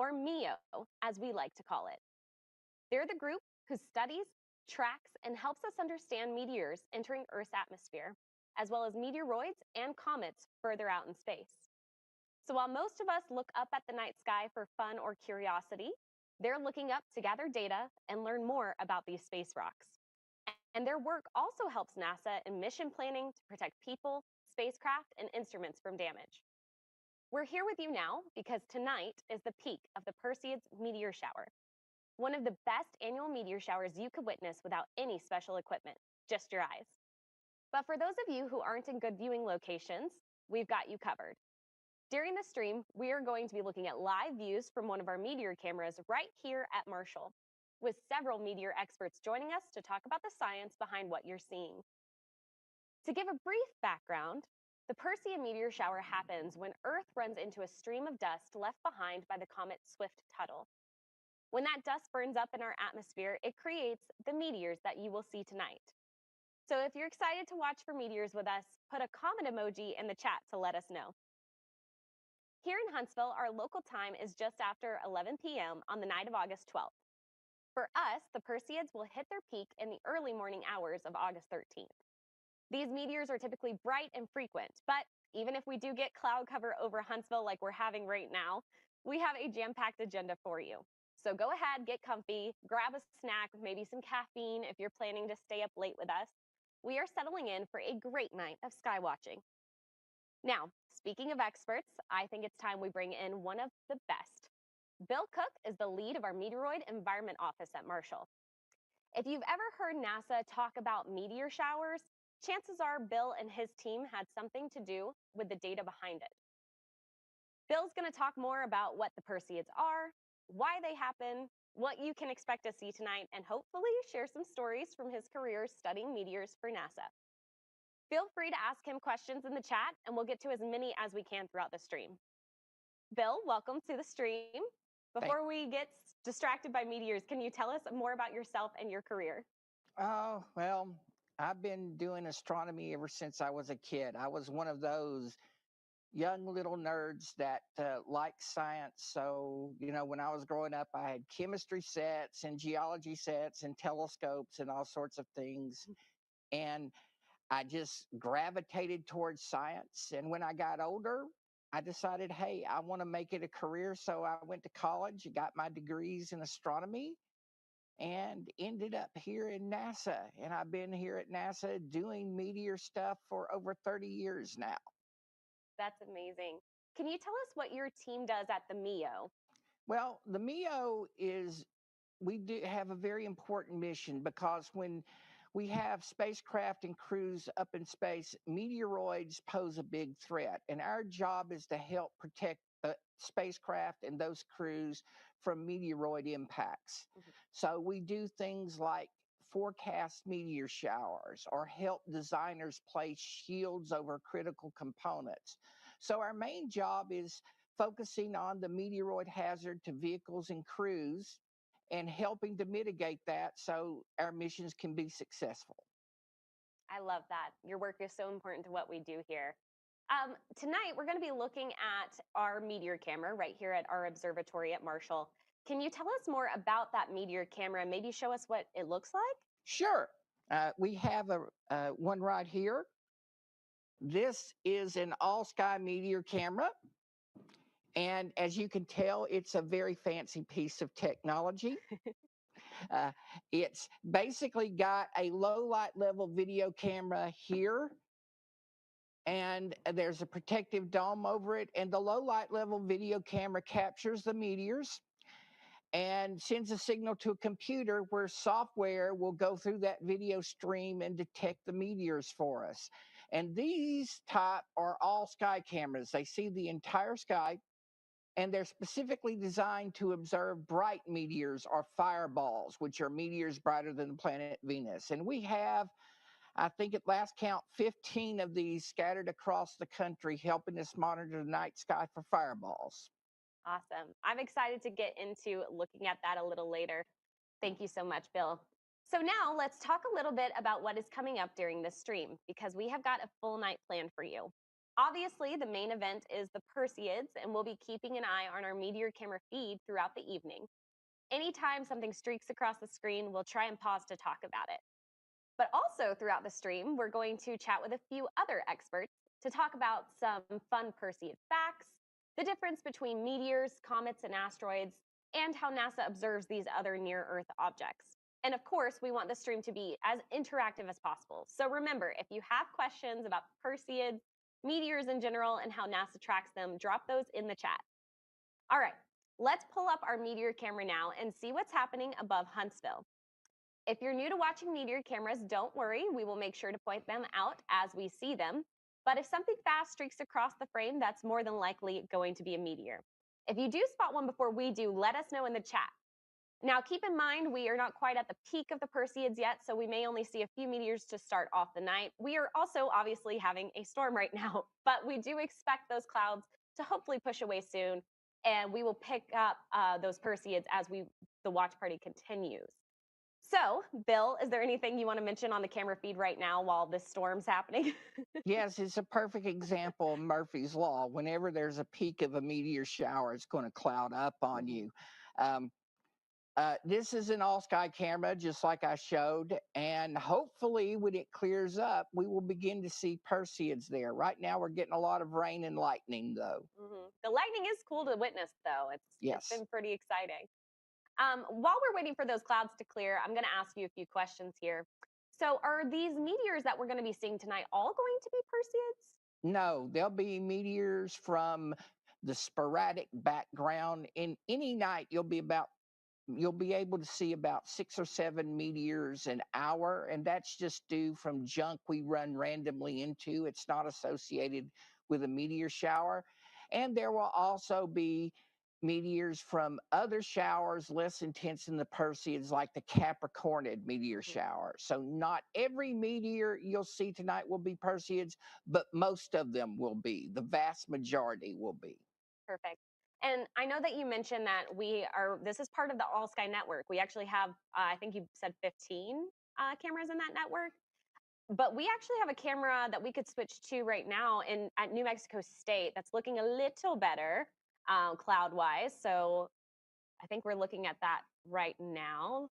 or MEO, as we like to call it. They're the group who studies, tracks, and helps us understand meteors entering Earth's atmosphere, as well as meteoroids and comets further out in space. So while most of us look up at the night sky for fun or curiosity, they're looking up to gather data and learn more about these space rocks. And their work also helps NASA in mission planning to protect people, spacecraft, and instruments from damage. We're here with you now because tonight is the peak of the Perseids Meteor Shower, one of the best annual meteor showers you could witness without any special equipment, just your eyes. But for those of you who aren't in good viewing locations, we've got you covered. During the stream, we are going to be looking at live views from one of our meteor cameras right here at Marshall, with several meteor experts joining us to talk about the science behind what you're seeing. To give a brief background, the Perseid meteor shower happens when Earth runs into a stream of dust left behind by the comet Swift-Tuttle. When that dust burns up in our atmosphere, it creates the meteors that you will see tonight. So if you're excited to watch for meteors with us, put a comet emoji in the chat to let us know. Here in Huntsville, our local time is just after 11 p.m. on the night of August 12th. For us, the Perseids will hit their peak in the early morning hours of August 13th. These meteors are typically bright and frequent, but even if we do get cloud cover over Huntsville like we're having right now, we have a jam-packed agenda for you. So go ahead, get comfy, grab a snack with maybe some caffeine if you're planning to stay up late with us. We are settling in for a great night of sky watching. Now, speaking of experts, I think it's time we bring in one of the best. Bill Cook is the lead of our Meteoroid Environment Office at Marshall. If you've ever heard NASA talk about meteor showers, chances are Bill and his team had something to do with the data behind it. Bill's going to talk more about what the Perseids are, why they happen, what you can expect to see tonight, and hopefully share some stories from his career studying meteors for NASA. Feel free to ask him questions in the chat, and we'll get to as many as we can throughout the stream. Bill, welcome to the stream. Before we get distracted by meteors, can you tell us more about yourself and your career? Oh, well, I've been doing astronomy ever since I was a kid. I was one of those young little nerds that like science. So, when I was growing up, I had chemistry sets and geology sets and telescopes and all sorts of things. And I just gravitated towards science. And when I got older, I decided, hey, I want to make it a career. So I went to college, got my degrees in astronomy, and ended up here in NASA. And I've been here at NASA doing meteor stuff for over 30 years now. That's amazing. Can you tell us what your team does at the MEO? Well, the MEO we do have a very important mission because when we have spacecraft and crews up in space, meteoroids pose a big threat. And our job is to help protect the spacecraft and those crews from meteoroid impacts. Mm-hmm. So we do things like forecast meteor showers or help designers place shields over critical components. So our main job is focusing on the meteoroid hazard to vehicles and crews and helping to mitigate that so our missions can be successful. I love that. Your work is so important to what we do here. Tonight, we're going to be looking at our meteor camera right here at our observatory at Marshall. Can you tell us more about that meteor camera and maybe show us what it looks like? Sure. We have one right here. This is an all-sky meteor camera. And as you can tell, it's a very fancy piece of technology. It's basically got a low light level video camera here, and there's a protective dome over it. And the low light level video camera captures the meteors and sends a signal to a computer where software will go through that video stream and detect the meteors for us. And these type are all sky cameras. They see the entire sky, and they're specifically designed to observe bright meteors or fireballs, which are meteors brighter than the planet Venus. And we have, I think at last count, 15 of these scattered across the country, helping us monitor the night sky for fireballs. Awesome. I'm excited to get into looking at that a little later. Thank you so much, Bill. So now let's talk a little bit about what is coming up during this stream, because we have got a full night planned for you. Obviously, the main event is the Perseids, and we'll be keeping an eye on our meteor camera feed throughout the evening. Anytime something streaks across the screen, we'll try and pause to talk about it. But also throughout the stream, we're going to chat with a few other experts to talk about some fun Perseid facts, the difference between meteors, comets, and asteroids, and how NASA observes these other near Earth objects. And of course, we want the stream to be as interactive as possible. So remember, if you have questions about Perseids, meteors in general, and how NASA tracks them, drop those in the chat. All right, let's pull up our meteor camera now and see what's happening above Huntsville. If you're new to watching meteor cameras, don't worry. We will make sure to point them out as we see them. But if something fast streaks across the frame, that's more than likely going to be a meteor. If you do spot one before we do, let us know in the chat. Now, keep in mind, we are not quite at the peak of the Perseids yet, so we may only see a few meteors to start off the night. We are also obviously having a storm right now, but we do expect those clouds to hopefully push away soon, and we will pick up those Perseids as the watch party continues. So, Bill, is there anything you want to mention on the camera feed right now while this storm's happening? Yes, it's a perfect example of Murphy's Law. Whenever there's a peak of a meteor shower, it's going to cloud up on you. Um, this is an all-sky camera, just like I showed, and hopefully when it clears up, we will begin to see Perseids there. Right now, we're getting a lot of rain and lightning, though. The lightning is cool to witness, though. It's Yes. been pretty exciting. While we're waiting for those clouds to clear, I'm going to ask you a few questions here. So, are these meteors that we're going to be seeing tonight all going to be Perseids? No, there'll be meteors from the sporadic background. In any night, you'll be able to see about 6 or 7 meteors an hour, and that's just due from junk we run randomly into. It's not associated with a meteor shower. And there will also be meteors from other showers less intense than the Perseids, like the Capricornid meteor shower. So not every meteor you'll see tonight will be Perseids, but most of them will be. The vast majority will be. Perfect. And I know that you mentioned that this is part of the All Sky Network. We actually have, I think you said 15 cameras in that network. But we actually have a camera that we could switch to right now at New Mexico State that's looking a little better cloud-wise. So I think we're looking at that right now.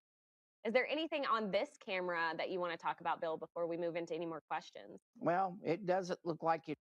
Is there anything on this camera that you want to talk about, Bill, before we move into any more questions? Well, it doesn't look like it.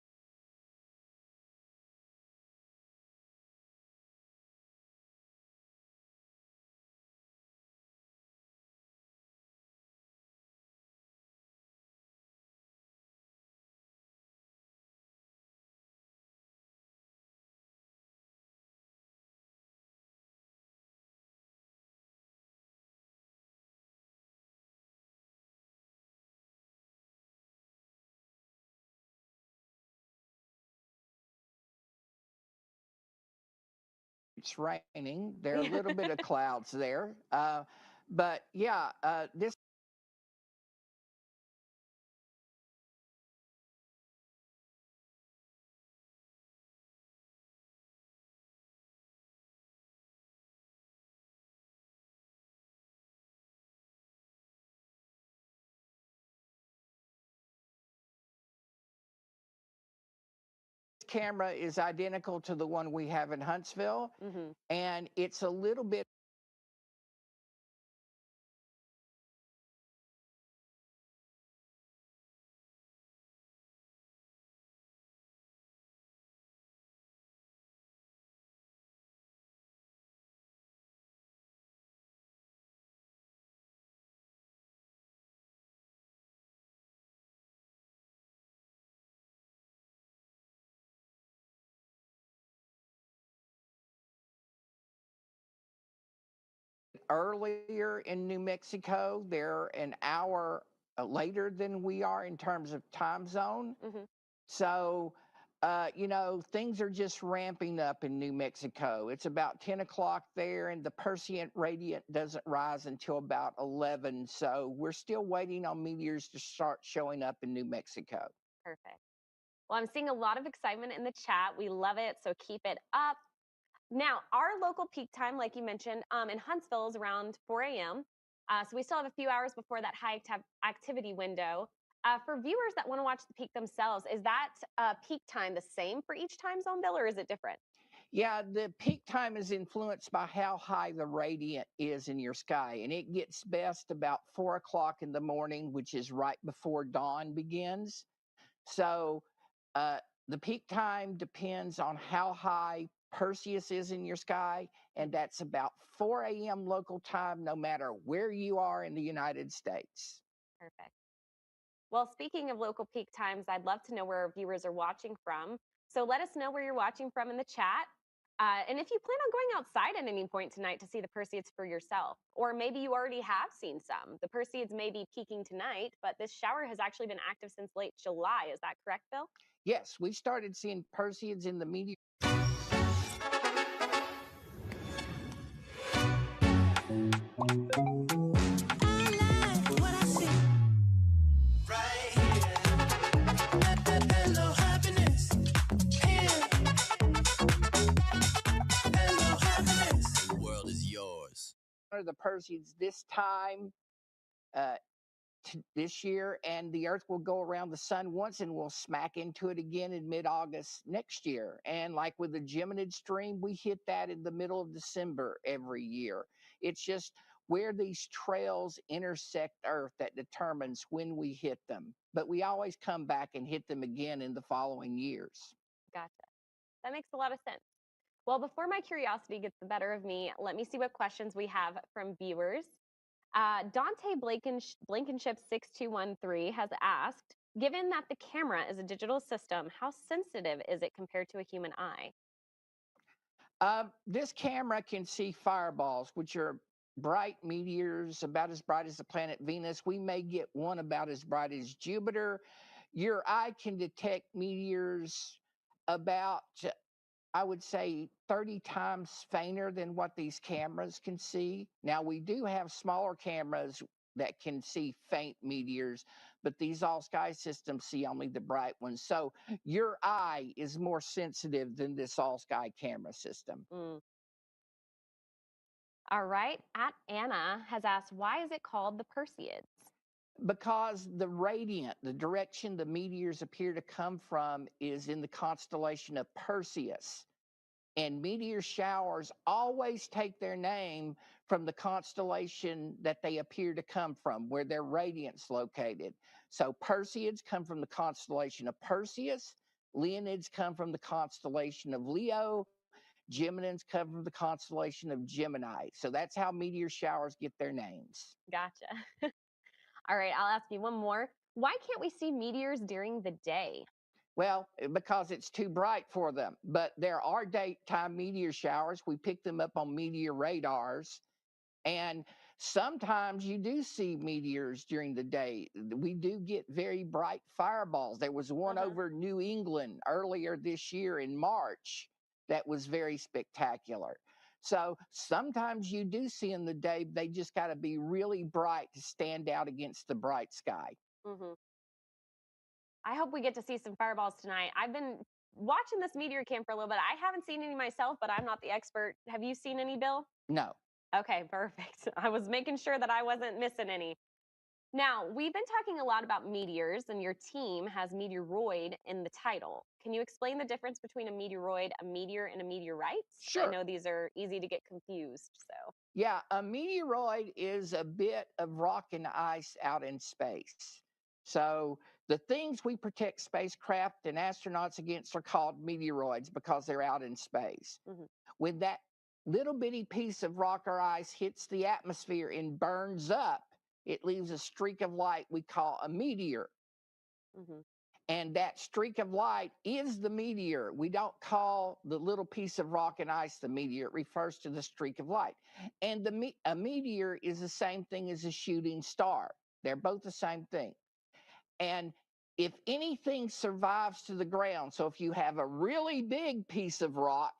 It's raining. There are a little bit of clouds there. But yeah, this camera is identical to the one we have in Huntsville, and it's a little bit earlier in New Mexico. They're an hour later than we are in terms of time zone. So, things are just ramping up in New Mexico. It's about 10 o'clock there, and the Perseid radiant doesn't rise until about 11. So we're still waiting on meteors to start showing up in New Mexico. Perfect. Well, I'm seeing a lot of excitement in the chat. We love it, so keep it up. Now, our local peak time, like you mentioned, in Huntsville is around 4 a.m. So we still have a few hours before that high activity window. For viewers that want to watch the peak themselves, is that peak time the same for each time zone, Bill, or is it different? Yeah, the peak time is influenced by how high the radiant is in your sky, and it gets best about 4 o'clock in the morning, which is right before dawn begins. So uh, the peak time depends on how high Perseus is in your sky, and Mhm. that's about 4 a.m. local time, no matter where you are in the United States. Perfect. Well, speaking of local peak times, I'd love to know where our viewers are watching from. So let us know where you're watching from in the chat. And if you plan on going outside at any point tonight to see the Perseids for yourself, or maybe you already have seen some. The Perseids may be peaking tonight, but this shower has actually been active since late July. Is that correct, Bill? Yes, we started seeing Perseids in the meteor. The Perseids this time uh, this year, and the Earth will go around the sun once and we'll smack into it again in mid-August next year. And like with the Geminid stream, we hit that in the middle of December every year. It's just where these trails intersect Earth that determines when we hit them. But we always come back and hit them again in the following years. Gotcha. That makes a lot of sense. Well, before my curiosity gets the better of me, let me see what questions we have from viewers. Dante Blankenship 6213 has asked, given that the camera is a digital system, how sensitive is it compared to a human eye? This camera can see fireballs, which are bright meteors about as bright as the planet Venus. We may get one about as bright as Jupiter. Your eye can detect meteors about, I would say, 30 times fainter than what these cameras can see. Now, we do have smaller cameras that can see faint meteors, but these all sky systems see only the bright ones. So your eye is more sensitive than this all sky camera system. Mm. All right. At Anna has asked, why is it called the Perseids? Because the radiant, the direction the meteors appear to come from, is in the constellation of Perseus. And meteor showers always take their name from the constellation that they appear to come from, where their radiant's located. So Perseids come from the constellation of Perseus, Leonids come from the constellation of Leo, Geminins come from the constellation of Gemini. So that's how meteor showers get their names. Gotcha. All right. I'll ask you one more. Why can't we see meteors during the day? Well, because it's too bright for them. But there are daytime meteor showers. We pick them up on meteor radars. And sometimes you do see meteors during the day. We do get very bright fireballs. There was one Uh-huh. over New England earlier this year in March that was very spectacular. So sometimes you do see in the day, they just got to be really bright to stand out against the bright sky. Hmm. I hope we get to see some fireballs tonight. I've been watching this meteor cam for a little bit. I haven't seen any myself, but I'm not the expert. Have you seen any, Bill? No. Okay, perfect. I was making sure that I wasn't missing any. Now, we've been talking a lot about meteors, and your team has meteoroid in the title. Can you explain the difference between a meteoroid, a meteor, and a meteorite? I Sure. know these are easy to get confused, so. Yeah, a meteoroid is a bit of rock and ice out in space. So the things we protect spacecraft and astronauts against are called meteoroids because they're out in space. Hmm. When that little bitty piece of rock or ice hits the atmosphere and burns up, it leaves a streak of light we call a meteor. Hmm. And that streak of light is the meteor. We don't call the little piece of rock and ice the meteor. It refers to the streak of light. And a meteor is the same thing as a shooting star. They're both the same thing. And if anything survives to the ground, so if you have a really big piece of rock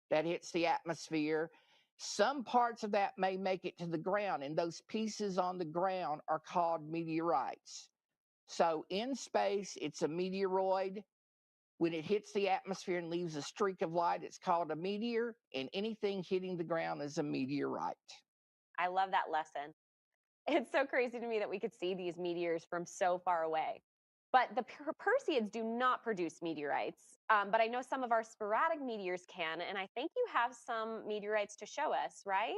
that hits the atmosphere, some parts of that may make it to the ground, and those pieces on the ground are called meteorites. So in space, it's a meteoroid. When it hits the atmosphere and leaves a streak of light, it's called a meteor, and anything hitting the ground is a meteorite. I love that lesson. It's so crazy to me that we could see these meteors from so far away. But the Perseids do not produce meteorites. But I know some of our sporadic meteors can, and I think you have some meteorites to show us, right?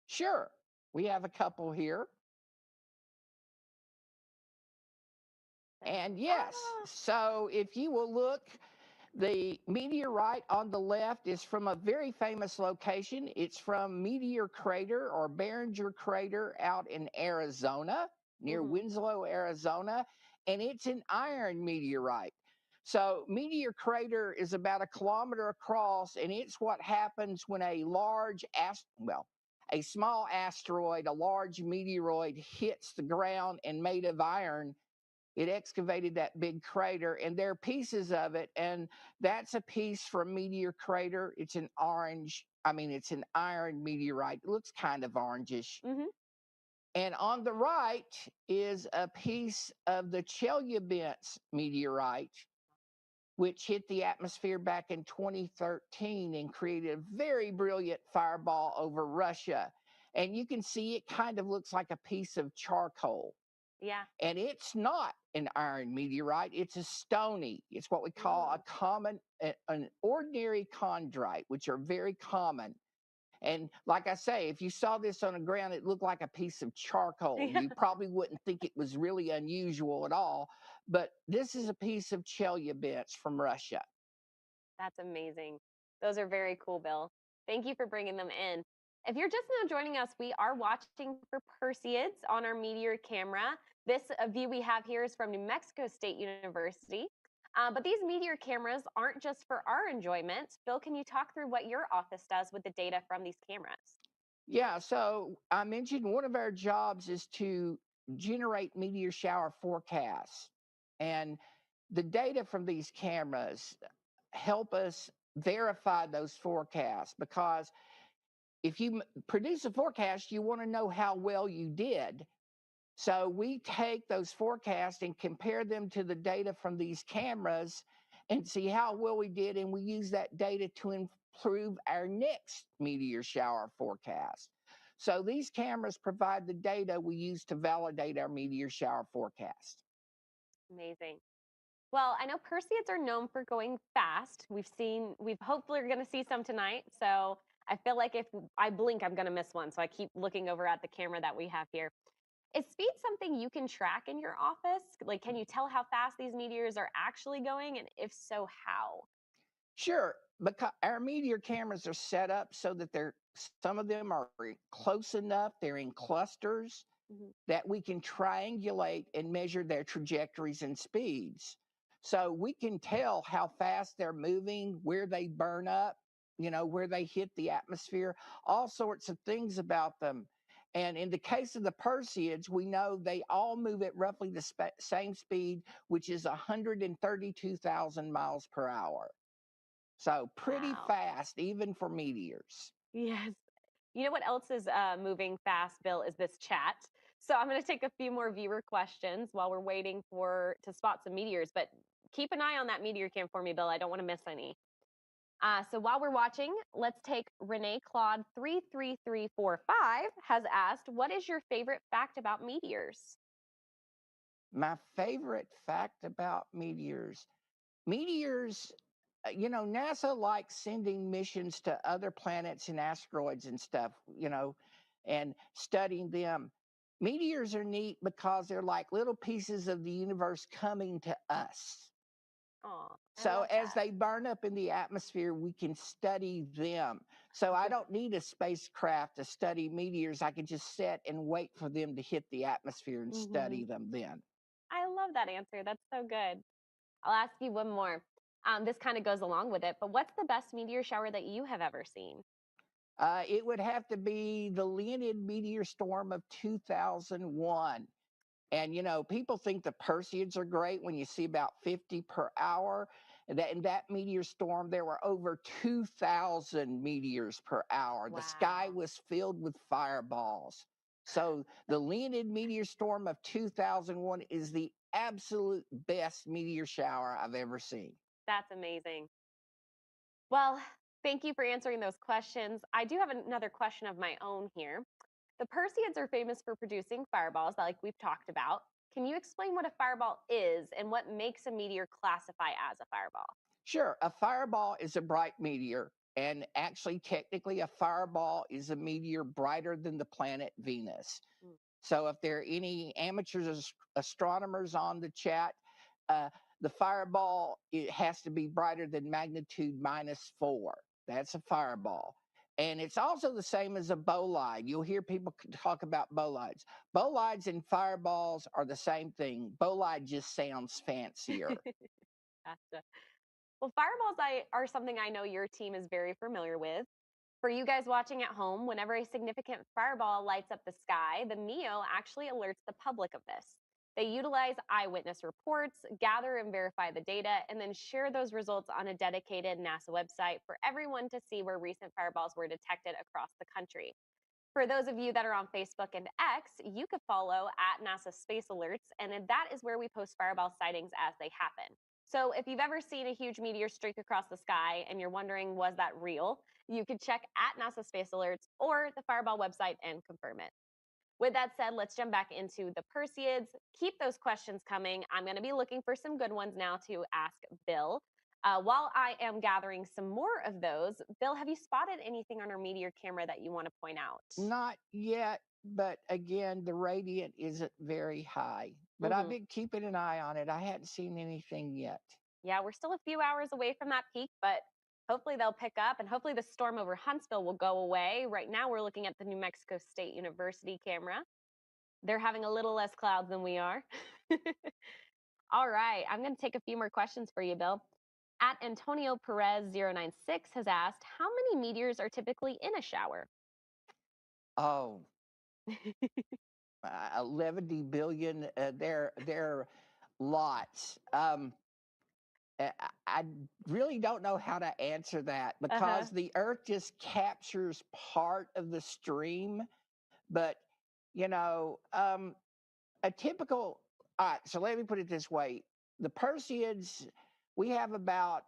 Sure, we have a couple here. And yes, Ah, so if you will look, the meteorite on the left is from a very famous location. It's from Meteor Crater or Behringer Crater out in Arizona, near mhm. Winslow, Arizona, and it's an iron meteorite. So, Meteor Crater is about a kilometer across, and it's what happens when a a small asteroid, a large meteoroid hits the ground and made of iron. It excavated that big crater, and there are pieces of it, and that's a piece from Meteor Crater. It's an it's an iron meteorite. It looks kind of orangish. Mhm. And on the right is a piece of the Chelyabinsk meteorite, which hit the atmosphere back in 2013 and created a very brilliant fireball over Russia. And you can see it kind of looks like a piece of charcoal. Yeah. And it's not an iron meteorite, it's a stony. It's what we call Mm. an ordinary chondrite, which are very common. And like I say, if you saw this on the ground, it looked like a piece of charcoal. Yeah. You probably wouldn't think it was really unusual at all. But this is a piece of Chelyabinsk from Russia. That's amazing. Those are very cool, Bill. Thank you for bringing them in. If you're just now joining us, we are watching for Perseids on our Meteor camera. This view we have here is from New Mexico State University. But these Meteor cameras aren't just for our enjoyment. Bill, can you talk through what your office does with the data from these cameras? Yeah, so I mentioned one of our jobs is to generate meteor shower forecasts. And the data from these cameras help us verify those forecasts because if you produce a forecast, you want to know how well you did. So we take those forecasts and compare them to the data from these cameras and see how well we did. And we use that data to improve our next meteor shower forecast. So these cameras provide the data we use to validate our meteor shower forecast. Amazing. Well, I know Perseids are known for going fast. We've hopefully are going to see some tonight. So I feel like if I blink, I'm going to miss one. So I keep looking over at the camera that we have here. Is speed something you can track in your office? Like, can you tell how fast these meteors are actually going? And if so, how? Sure, because our meteor cameras are set up so that some of them are close enough, they're in clusters Mhm. that we can triangulate and measure their trajectories and speeds. So we can tell how fast they're moving, where they burn up, where they hit the atmosphere, all sorts of things about them. And in the case of the Perseids, we know they all move at roughly the same speed, which is 132,000 miles per hour. So pretty Wow. fast, even for meteors. Yes. You know what else is moving fast, Bill, is this chat. So I'm going to take a few more viewer questions while we're waiting for to spot some meteors. But keep an eye on that meteor cam for me, Bill. I don't want to miss any. So while we're watching, let's take Renee Claude 33345 has asked, "What is your favorite fact about meteors?" My favorite fact about meteors, NASA likes sending missions to other planets and asteroids and stuff, and studying them. Meteors are neat because they're like little pieces of the universe coming to us. Oh, I So love as that. they burn up in the atmosphere, we can study them. So I don't need a spacecraft to study meteors. I can just sit and wait for them to hit the atmosphere and Hmm. study them then. I love that answer. That's so good. I'll ask you one more. This kind of goes along with it, but what's the best meteor shower that you have ever seen? It would have to be the Leonid meteor storm of 2001. And people think the Perseids are great when you see about 50 per hour. And that in that meteor storm, there were over 2,000 meteors per hour. The sky Wow. was filled with fireballs. So the Leonid meteor storm of 2001 is the absolute best meteor shower I've ever seen. That's amazing. Well, thank you for answering those questions. I do have another question of my own here. The Perseids are famous for producing fireballs, like we've talked about. Can you explain what a fireball is and what makes a meteor classify as a fireball? Sure, a fireball is a bright meteor, and actually, technically, a fireball is a meteor brighter than the planet Venus. Mm. So, if there are any amateurs astronomers on the chat, uh, the fireball, it has to be brighter than magnitude -4. That's a fireball. And it's also the same as a bolide. You'll hear people talk about bolides. Bolides and fireballs are the same thing. Bolide just sounds fancier. Gotcha. Well, are something I know your team is very familiar with. For you guys watching at home, whenever a significant fireball lights up the sky, the MEO actually alerts the public of this. They utilize eyewitness reports, gather and verify the data, and then share those results on a dedicated NASA website for everyone to see where recent fireballs were detected across the country. For those of you that are on Facebook and X, you could follow at NASA Space Alerts, and that is where we post fireball sightings as they happen. So if you've ever seen a huge meteor streak across the sky and you're wondering, was that real? You could check at NASA Space Alerts or the Fireball website and confirm it. With that said, let's jump back into the Perseids. Keep those questions coming. I'm going to be looking for some good ones now to ask Bill. While I am gathering some more of those, Bill, have you spotted anything on our meteor camera that you want to point out? Not yet, but again, the radiant isn't very high. But I've Hmm. been keeping an eye on it. I hadn't seen anything yet. Yeah, we're still a few hours away from that peak, but hopefully they'll pick up and hopefully the storm over Huntsville will go away. Right now, we're looking at the New Mexico State University camera. They're having a little less clouds than we are. All right, I'm going to take a few more questions for you, Bill. At Antonio Perez 096 has asked, how many meteors are typically in a shower? Oh, 11 billion. They're lots. I really don't know how to answer that Uh-huh. because the Earth just captures part of the stream. But, you know, a typical, all right, so let me put it this way. The Perseids, we have about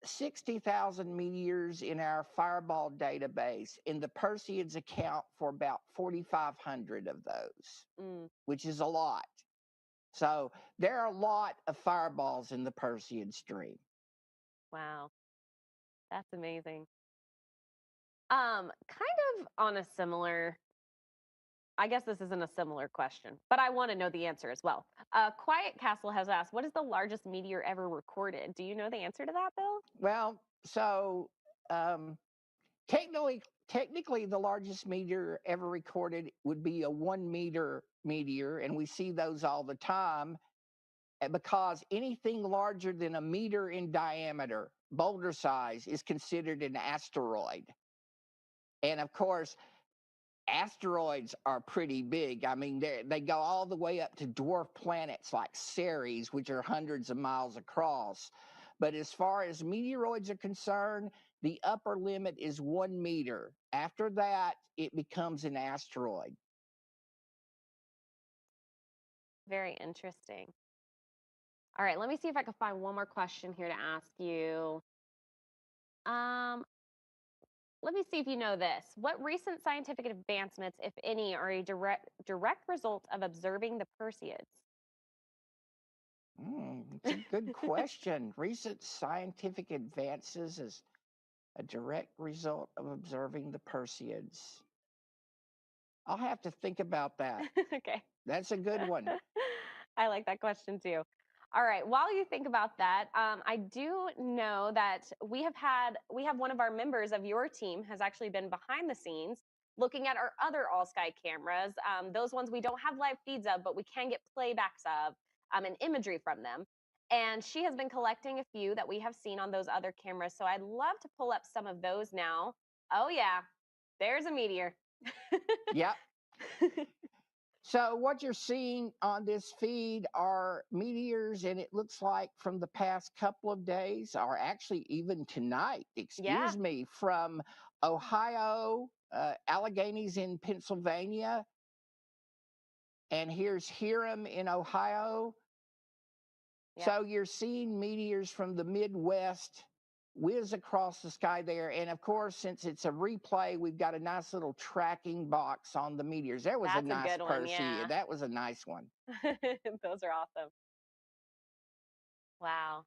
60,000 meteors in our fireball database, and the Perseids account for about 4,500 of those, Mm, which is a lot. So there are a lot of fireballs in the Perseid stream. wow, that's amazing. Kind of on a similar, I guess this isn't a similar question, but I want to know the answer as well. Quiet Castle has asked, what is the largest meteor ever recorded? Do you know the answer to that, Bill? Well, so um, technically, the largest meteor ever recorded would be a 1 meter meteor, and we see those all the time because anything larger than a meter in diameter, boulder size, is considered an asteroid. And of course, asteroids are pretty big. I mean, they go all the way up to dwarf planets like Ceres, which are hundreds of miles across. But as far as meteoroids are concerned, the upper limit is 1 meter. After that, it becomes an asteroid. Very interesting. All right, let me see if I can find one more question here to ask you. Um, Let me see if you know this. What recent scientific advancements, if any, are a direct result of observing the Perseids? It's a good question. Recent scientific advances is a direct result of observing the Perseids. I'll have to think about that. Okay. That's a good one. I like that question too. All right. While you think about that, I do know that we have one of our members of your team has actually been behind the scenes looking at our other all sky cameras. Those ones we don't have live feeds of, but we can get playbacks of and imagery from them. And she has been collecting a few that we have seen on those other cameras. So I'd love to pull up some of those now. Oh yeah, there's a meteor. Yep. So what you're seeing on this feed are meteors, and it looks like from the past couple of days, or actually even tonight, Yeah. excuse me, from Ohio, Alleghenies in Pennsylvania, and here's Hiram in Ohio. Yep. So you're seeing meteors from the Midwest whiz across the sky there. And of course, since it's a replay, we've got a nice little tracking box on the meteors. That was a That's a nice good one, Perseid. yeah. That was a nice one. Those are awesome. Wow.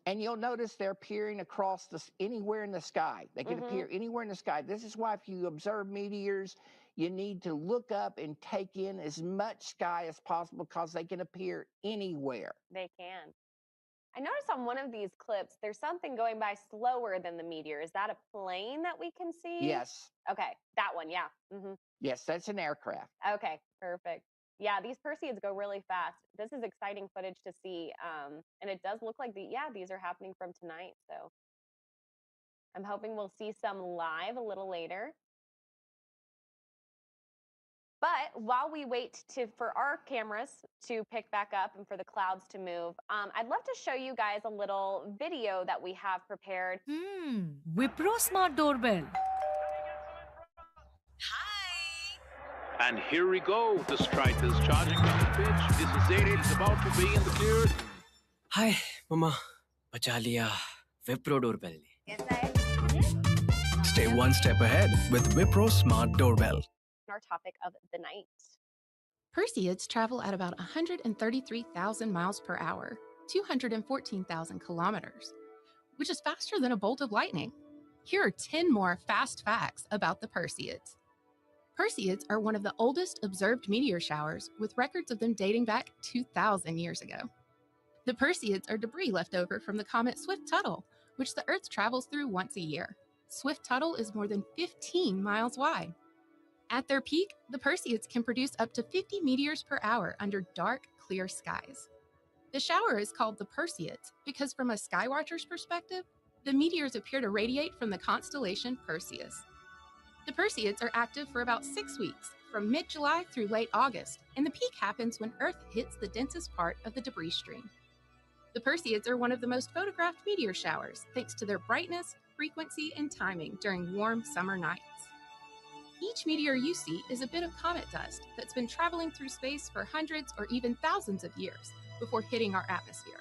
And you'll notice they're appearing across anywhere in the sky. They can appear anywhere in the sky. This is why if you observe meteors, you need to look up and take in as much sky as possible because they can appear anywhere. They can. I noticed on one of these clips, there's something going by slower than the meteor. Is that a plane that we can see? Yes. Okay, that one, yeah. Yes, that's an aircraft. Okay, perfect. Yeah, these Perseids go really fast. This is exciting footage to see. And it does look like these are happening from tonight. So I'm hoping we'll see some live a little later. But while we wait for our cameras to pick back up and for the clouds to move, I'd love to show you guys a little video that we have prepared. Wipro Smart Doorbell. And here we go. The striker is charging on the pitch. This is it. He's about to be in the clear. Hi, Mama. बचा लिया Wipro Doorbell. Stay one step ahead with Wipro Smart Doorbell. Our topic of the night. Perseids travel at about 133,000 miles per hour, 214,000 kilometers, which is faster than a bolt of lightning. Here are 10 more fast facts about the Perseids. Perseids are one of the oldest observed meteor showers, with records of them dating back 2,000 years ago. The Perseids are debris left over from the comet Swift-Tuttle, which the Earth travels through once a year. Swift-Tuttle is more than 15 miles wide. At their peak, the Perseids can produce up to 50 meteors per hour under dark, clear skies. The shower is called the Perseids because from a skywatcher's perspective, the meteors appear to radiate from the constellation Perseus. The Perseids are active for about 6 weeks, from mid-July through late August, and the peak happens when Earth hits the densest part of the debris stream. The Perseids are one of the most photographed meteor showers thanks to their brightness, frequency, and timing during warm summer nights. Each meteor you see is a bit of comet dust that's been traveling through space for hundreds or even thousands of years before hitting our atmosphere.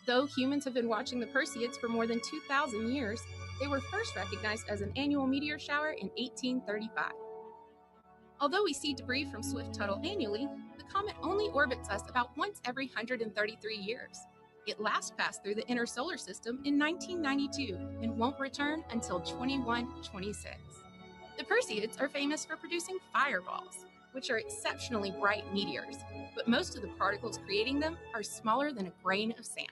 Though humans have been watching the Perseids for more than 2,000 years, they were first recognized as an annual meteor shower in 1835. Although we see debris from Swift-Tuttle annually, the comet only orbits us about once every 133 years. It last passed through the inner solar system in 1992 and won't return until 2126. The Perseids are famous for producing fireballs, which are exceptionally bright meteors, but most of the particles creating them are smaller than a grain of sand.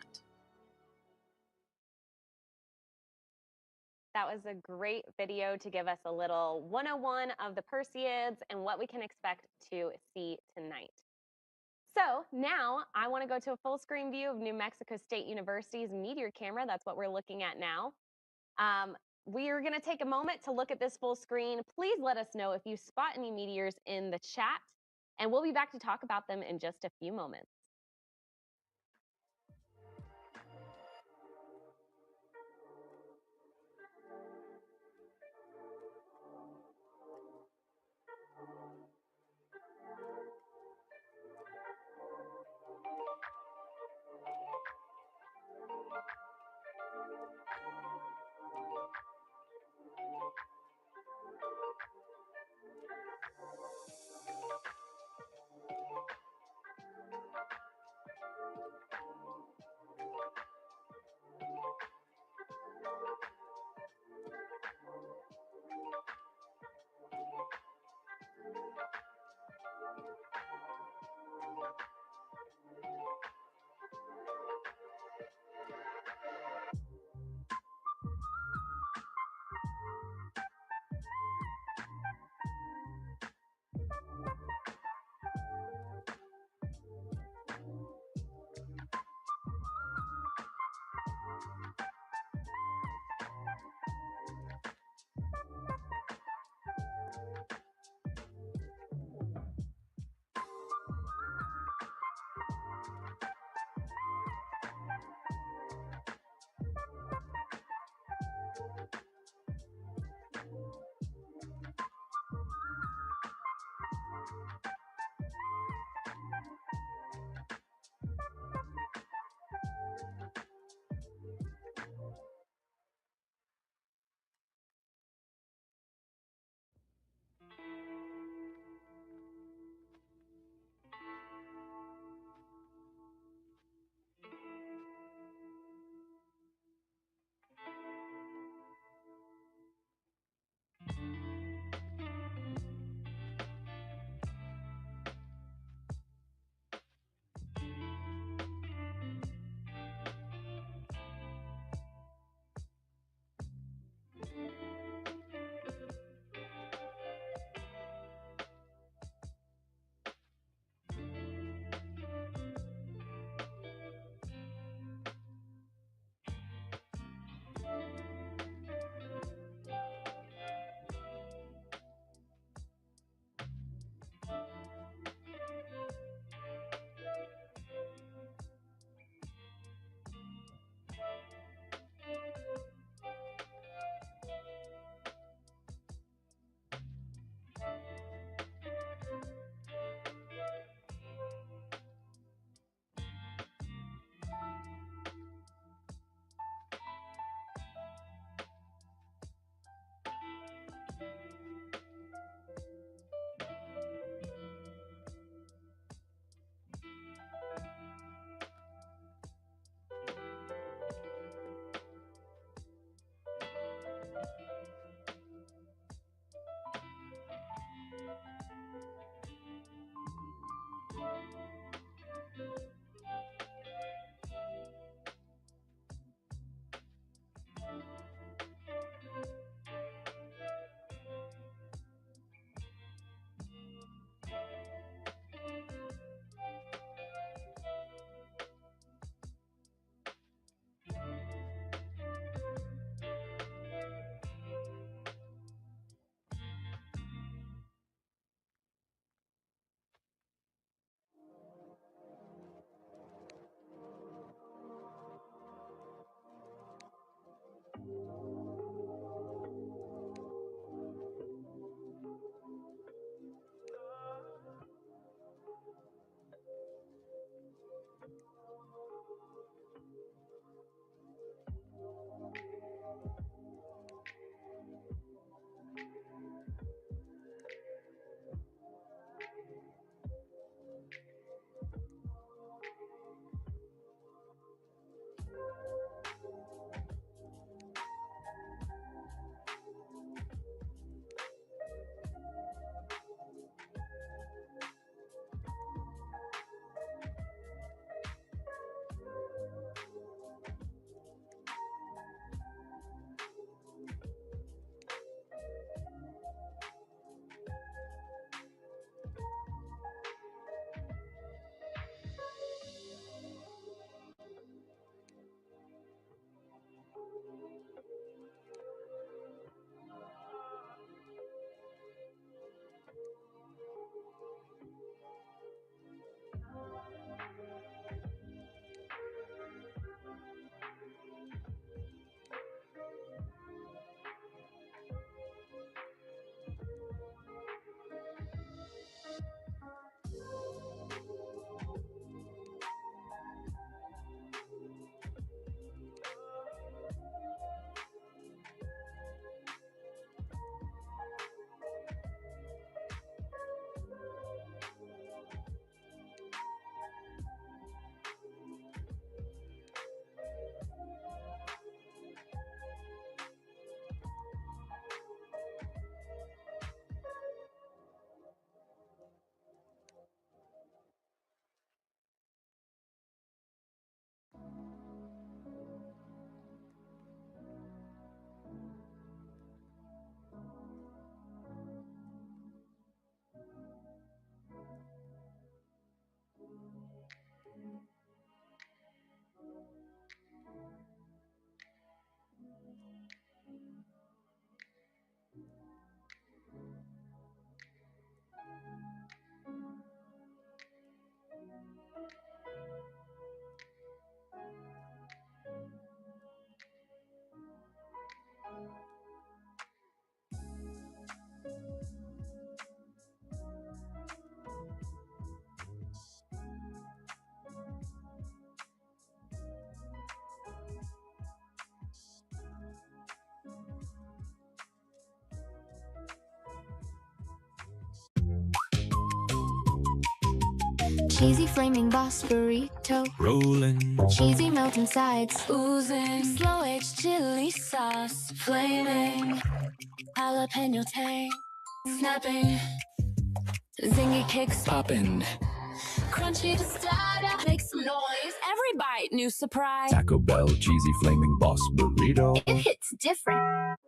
That was a great video to give us a little 101 of the Perseids and what we can expect to see tonight. So now I want to go to a full screen view of New Mexico State University's meteor camera. That's what we're looking at now. We are going to take a moment to look at this full screen. Please let us know if you spot any meteors in the chat, and we'll be back to talk about them in just a few moments. Cheesy flaming boss burrito. Rolling. Cheesy melting sides. Oozing. Slow aged chili sauce. Flaming. Jalapeno tang. Snapping. Zingy kicks. Poppin'. Crunchy tostada. Make some noise. Every bite, new surprise. Taco Bell cheesy flaming boss burrito. It hits different.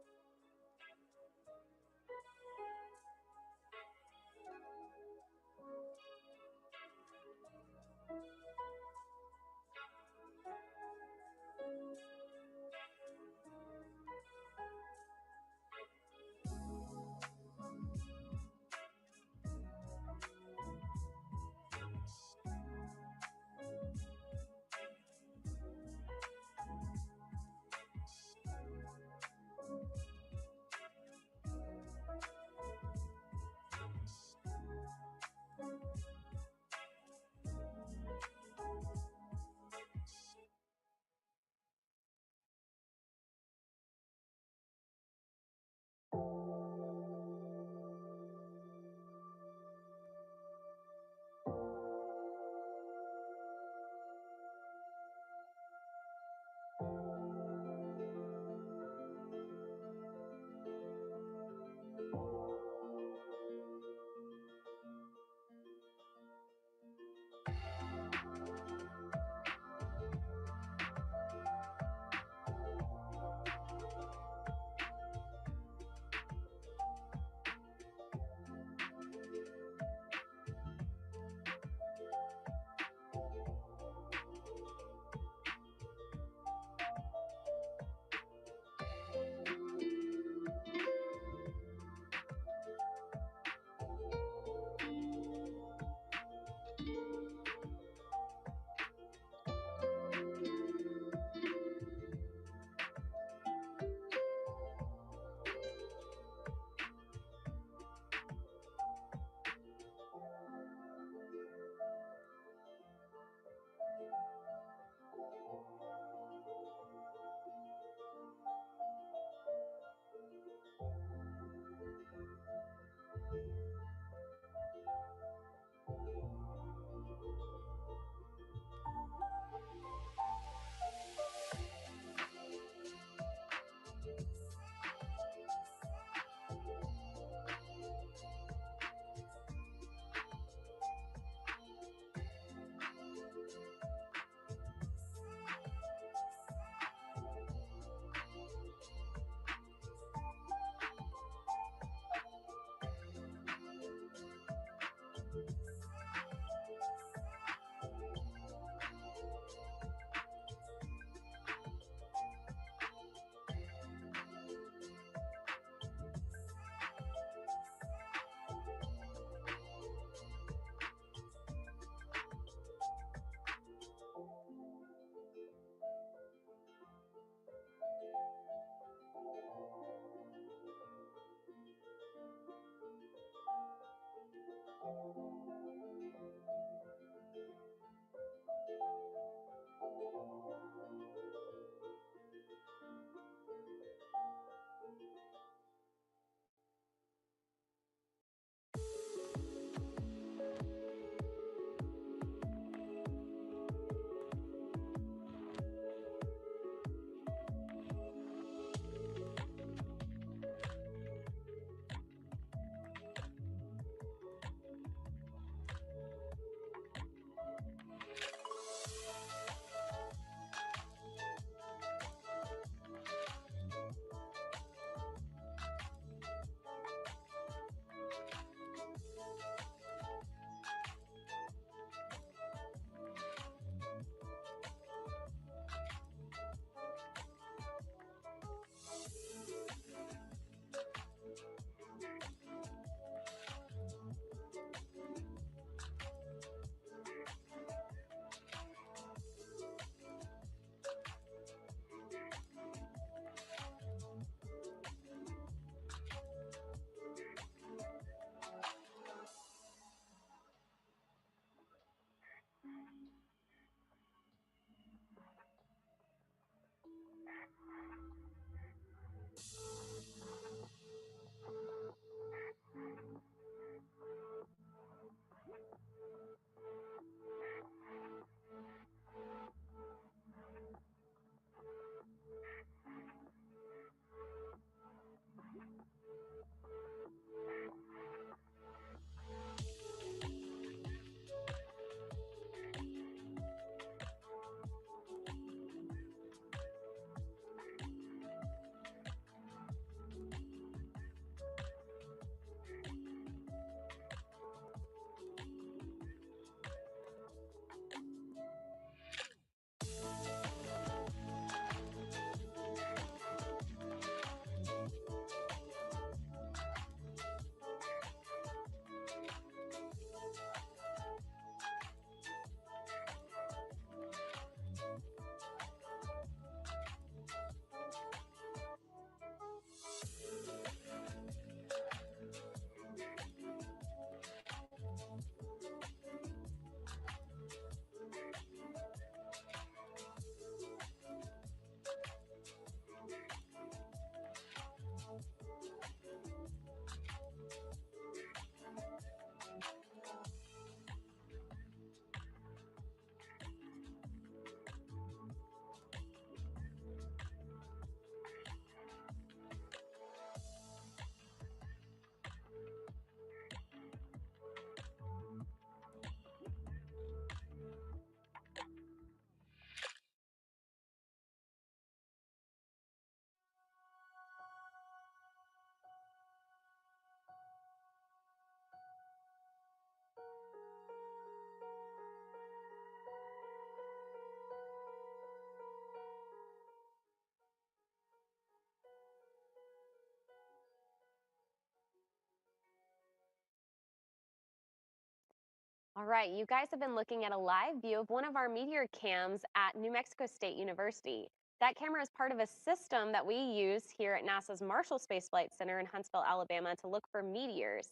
All right, you guys have been looking at a live view of one of our meteor cams at New Mexico State University. That camera is part of a system that we use here at NASA's Marshall Space Flight Center in Huntsville, Alabama, to look for meteors.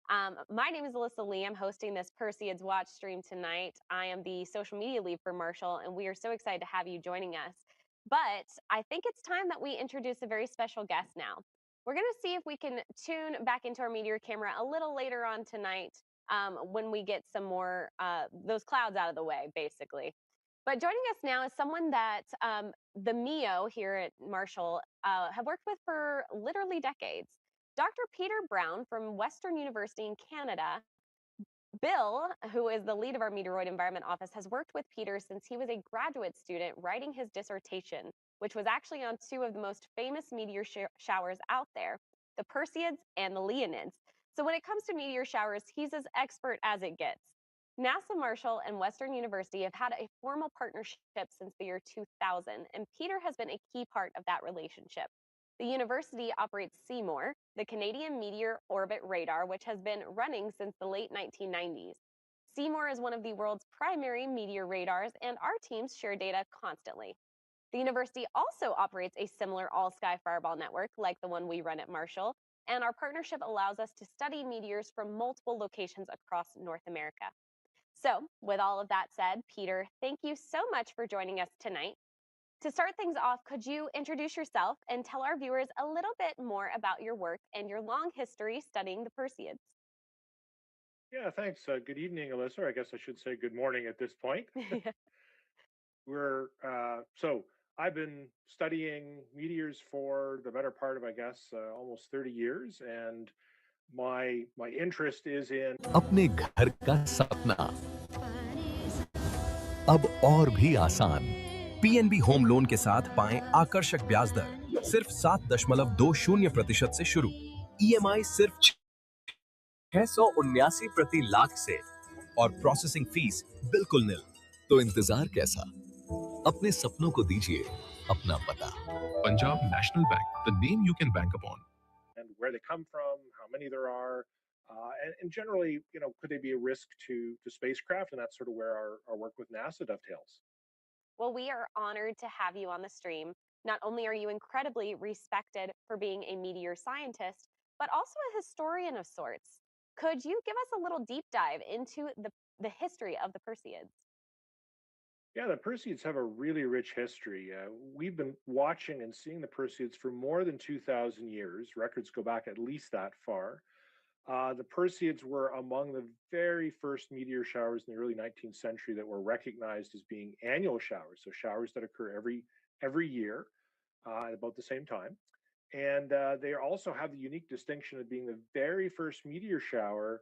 My name is Alyssa Lee. I'm hosting this Perseids Watch stream tonight. I am the social media lead for Marshall, and we are so excited to have you joining us. But I think it's time that we introduce a very special guest now. We're going to see if we can tune back into our meteor camera a little later on tonight when we get some more those clouds out of the way, basically. But joining us now is someone that the MEO here at Marshall have worked with for literally decades. Dr. Peter Brown from Western University in Canada. Bill, who is the lead of our Meteoroid Environment Office, has worked with Peter since he was a graduate student writing his dissertation, which was actually on two of the most famous meteor showers out there, the Perseids and the Leonids. So when it comes to meteor showers, he's as expert as it gets. NASA Marshall and Western University have had a formal partnership since the year 2000, and Peter has been a key part of that relationship. The university operates Seymour, the Canadian Meteor Orbit Radar, which has been running since the late 1990s. Seymour is one of the world's primary meteor radars, and our teams share data constantly. The university also operates a similar all-sky fireball network like the one we run at Marshall, and our partnership allows us to study meteors from multiple locations across North America. So, with all of that said, Peter, thank you so much for joining us tonight. To start things off, could you introduce yourself and tell our viewers a little bit more about your work and your long history studying the Perseids? Yeah, thanks. Good evening, Alyssa. I guess I should say good morning at this point. So I've been studying meteors for the better part of, I guess, almost 30 years, and my interest is in अपने घर का सपना अब और भी आसान। PNB home loan के साथ पाएं आकर्षक ब्याज दर सिर्फ 7.20% से शुरू। ईएमआई सिर्फ 679 प्रति लाख से और प्रोसेसिंग फीस बिल्कुल निल। तो इंतजार कैसा? अपने सपनों को दीजिए अपना पता। Punjab National Bank, the name you can bank upon. and where they come from, how many there are, and generally, could they be a risk to spacecraft? And that's sort of where our work with NASA dovetails. Well, we are honored to have you on the stream. Not only are you incredibly respected for being a meteor scientist, but also a historian of sorts. Could you give us a little deep dive into the history of the Perseids? Yeah, the Perseids have a really rich history. We've been watching and seeing the Perseids for more than 2,000 years. Records go back at least that far. The Perseids were among the very first meteor showers in the early 19th century that were recognized as being annual showers, so showers that occur every year at about the same time. And they also have the unique distinction of being the very first meteor shower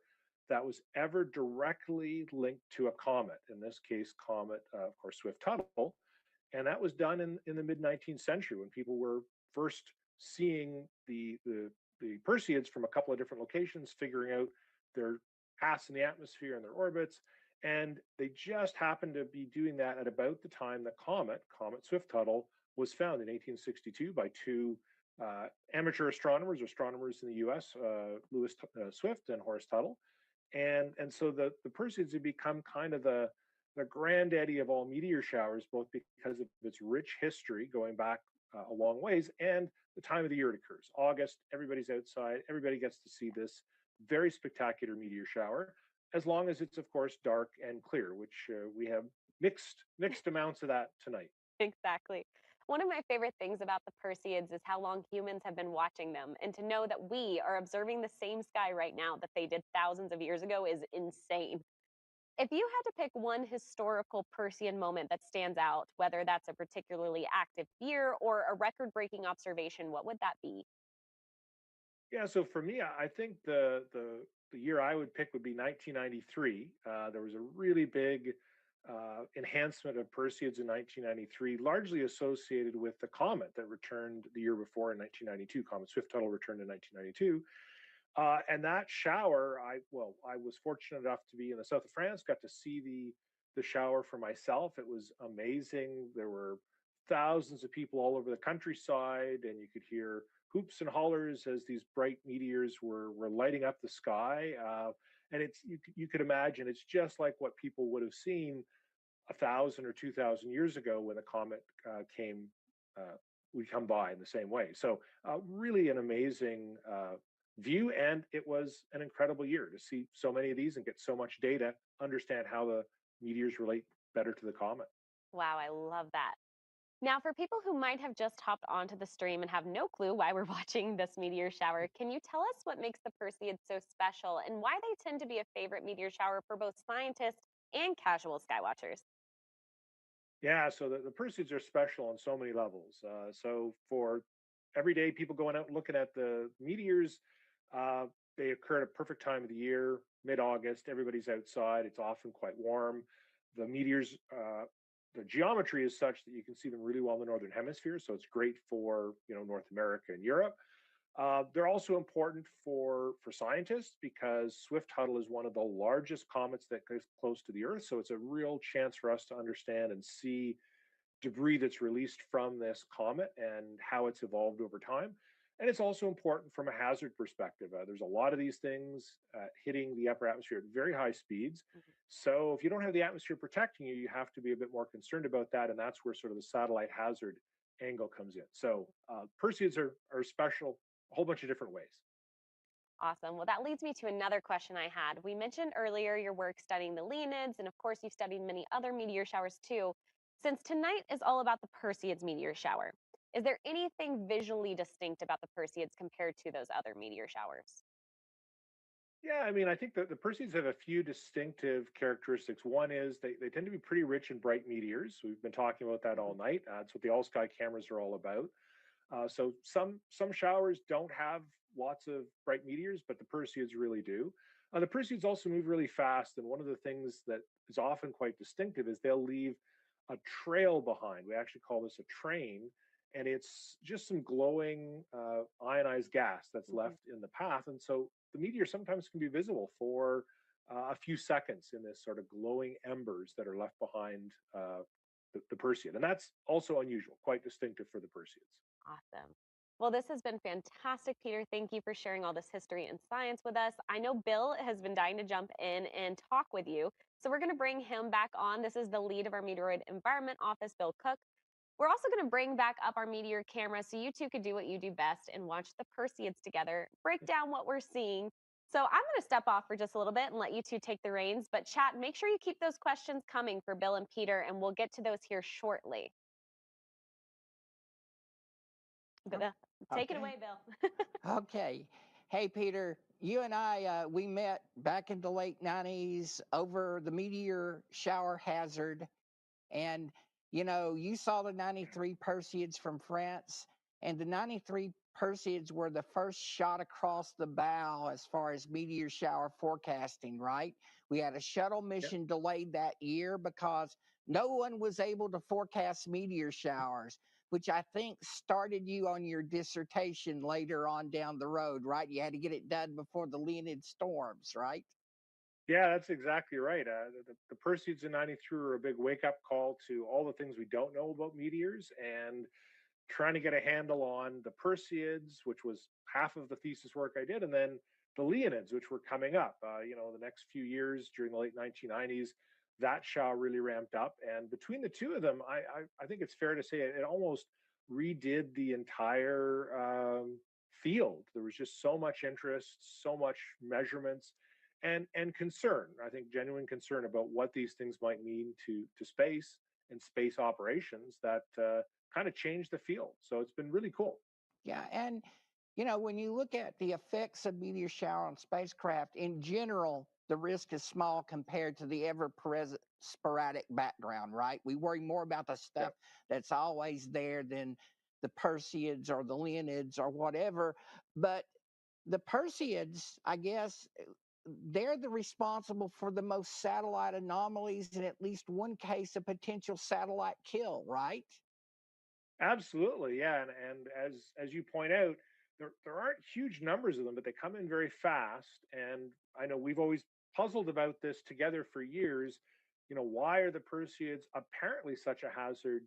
that was ever directly linked to a comet, in this case, comet, of course, Swift-Tuttle. And that was done in the mid 19th century when people were first seeing the Perseids from a couple of different locations, figuring out their paths in the atmosphere and their orbits. And they just happened to be doing that at about the time the comet Swift-Tuttle, was found in 1862 by two amateur astronomers in the U.S., Lewis Swift and Horace Tuttle. And so the Perseids have become kind of the granddaddy of all meteor showers, both because of its rich history going back a long ways and the time of the year it occurs. August, everybody's outside, everybody gets to see this very spectacular meteor shower, as long as it's, of course, dark and clear, which we have mixed amounts of that tonight. Exactly. One of my favorite things about the Perseids is how long humans have been watching them, and to know that we are observing the same sky right now that they did thousands of years ago is insane. If you had to pick one historical Perseid moment that stands out, whether that's a particularly active year or a record-breaking observation, what would that be? Yeah, so for me, I think the year I would pick would be 1993. There was a really big enhancement of Perseids in 1993, largely associated with the comet that returned the year before in 1992. Comet Swift-Tuttle returned in 1992. And that shower, I was fortunate enough to be in the south of France, got to see the shower for myself. It was amazing. There were thousands of people all over the countryside, and you could hear hoops and hollers as these bright meteors were lighting up the sky. And you could imagine it's just like what people would have seen 1,000 or 2,000 years ago when a comet came would come by in the same way. So really an amazing view, and it was an incredible year to see so many of these and get so much data, understand how the meteors relate better to the comet. Wow, I love that. Now, for people who might have just hopped onto the stream and have no clue why we're watching this meteor shower, can you tell us what makes the Perseids so special and why they tend to be a favorite meteor shower for both scientists and casual skywatchers? Yeah, so the Perseids are special on so many levels. So for everyday people going out and looking at the meteors, uh, they occur at a perfect time of the year, mid-August. Everybody's outside. It's often quite warm. The meteors, the geometry is such that you can see them really well in the northern hemisphere. So it's great for North America and Europe. They're also important for scientists because Swift Tuttle is one of the largest comets that goes close to the Earth. So it's a real chance for us to understand and see debris that's released from this comet and how it's evolved over time. And it's also important from a hazard perspective. There's a lot of these things hitting the upper atmosphere at very high speeds. So if you don't have the atmosphere protecting you, you have to be a bit more concerned about that. And that's where sort of the satellite hazard angle comes in. So Perseids are special a whole bunch of different ways. Awesome. Well, that leads me to another question I had. We mentioned earlier your work studying the Leonids, and of course, you've studied many other meteor showers too. Since tonight is all about the Perseids meteor shower, is there anything visually distinct about the Perseids compared to those other meteor showers? Yeah, I mean, I think that the Perseids have a few distinctive characteristics. One is they tend to be pretty rich in bright meteors. We've been talking about that all night. That's what the all sky cameras are all about. So some showers don't have lots of bright meteors, but the Perseids really do. The Perseids also move really fast, and one of the things that is often quite distinctive is they'll leave a trail behind. We actually call this a train, and it's just some glowing ionized gas that's left in the path. And so the meteor sometimes can be visible for a few seconds in this sort of glowing embers that are left behind the Perseid. And that's also unusual, quite distinctive for the Perseids. Awesome. Well, this has been fantastic, Peter. Thank you for sharing all this history and science with us. I know Bill has been dying to jump in and talk with you, so we're going to bring him back on. This is the lead of our Meteoroid Environment Office, Bill Cook. We're also going to bring back up our meteor camera so you two could do what you do best and watch the Perseids together, break down what we're seeing. So I'm going to step off for just a little bit and let you two take the reins. But chat, make sure you keep those questions coming for Bill and Peter, and we'll get to those here shortly. Take it away, Bill. Okay. Hey, Peter, you and I, we met back in the late 90s over the meteor shower hazard. And, you saw the 93 Perseids from France, and the 93 Perseids were the first shot across the bow as far as meteor shower forecasting, right? We had a shuttle mission delayed that year because no one was able to forecast meteor showers, which I think started you on your dissertation later on down the road, right? You had to get it done before the Leonid storms, right? Yeah, that's exactly right. The Perseids in '93 were a big wake up call to all the things we don't know about meteors and trying to get a handle on the Perseids, which was half of the thesis work I did, and then the Leonids, which were coming up. The next few years during the late 1990s, that shower really ramped up. And between the two of them, I think it's fair to say it almost redid the entire field. There was just so much interest, so much measurements, and concern. I think genuine concern about what these things might mean to space and space operations that kind of changed the field. So it's been really cool. Yeah, and when you look at the effects of meteor shower on spacecraft in general, the risk is small compared to the ever-present sporadic background, right? We worry more about the stuff that's always there than the Perseids or the Leonids or whatever. But the Perseids, I guess, they're the responsible for the most satellite anomalies in at least one case of potential satellite kill, right? Absolutely, yeah. And as you point out, there aren't huge numbers of them, but they come in very fast. And I know we've always puzzled about this together for years. Why are the Perseids apparently such a hazard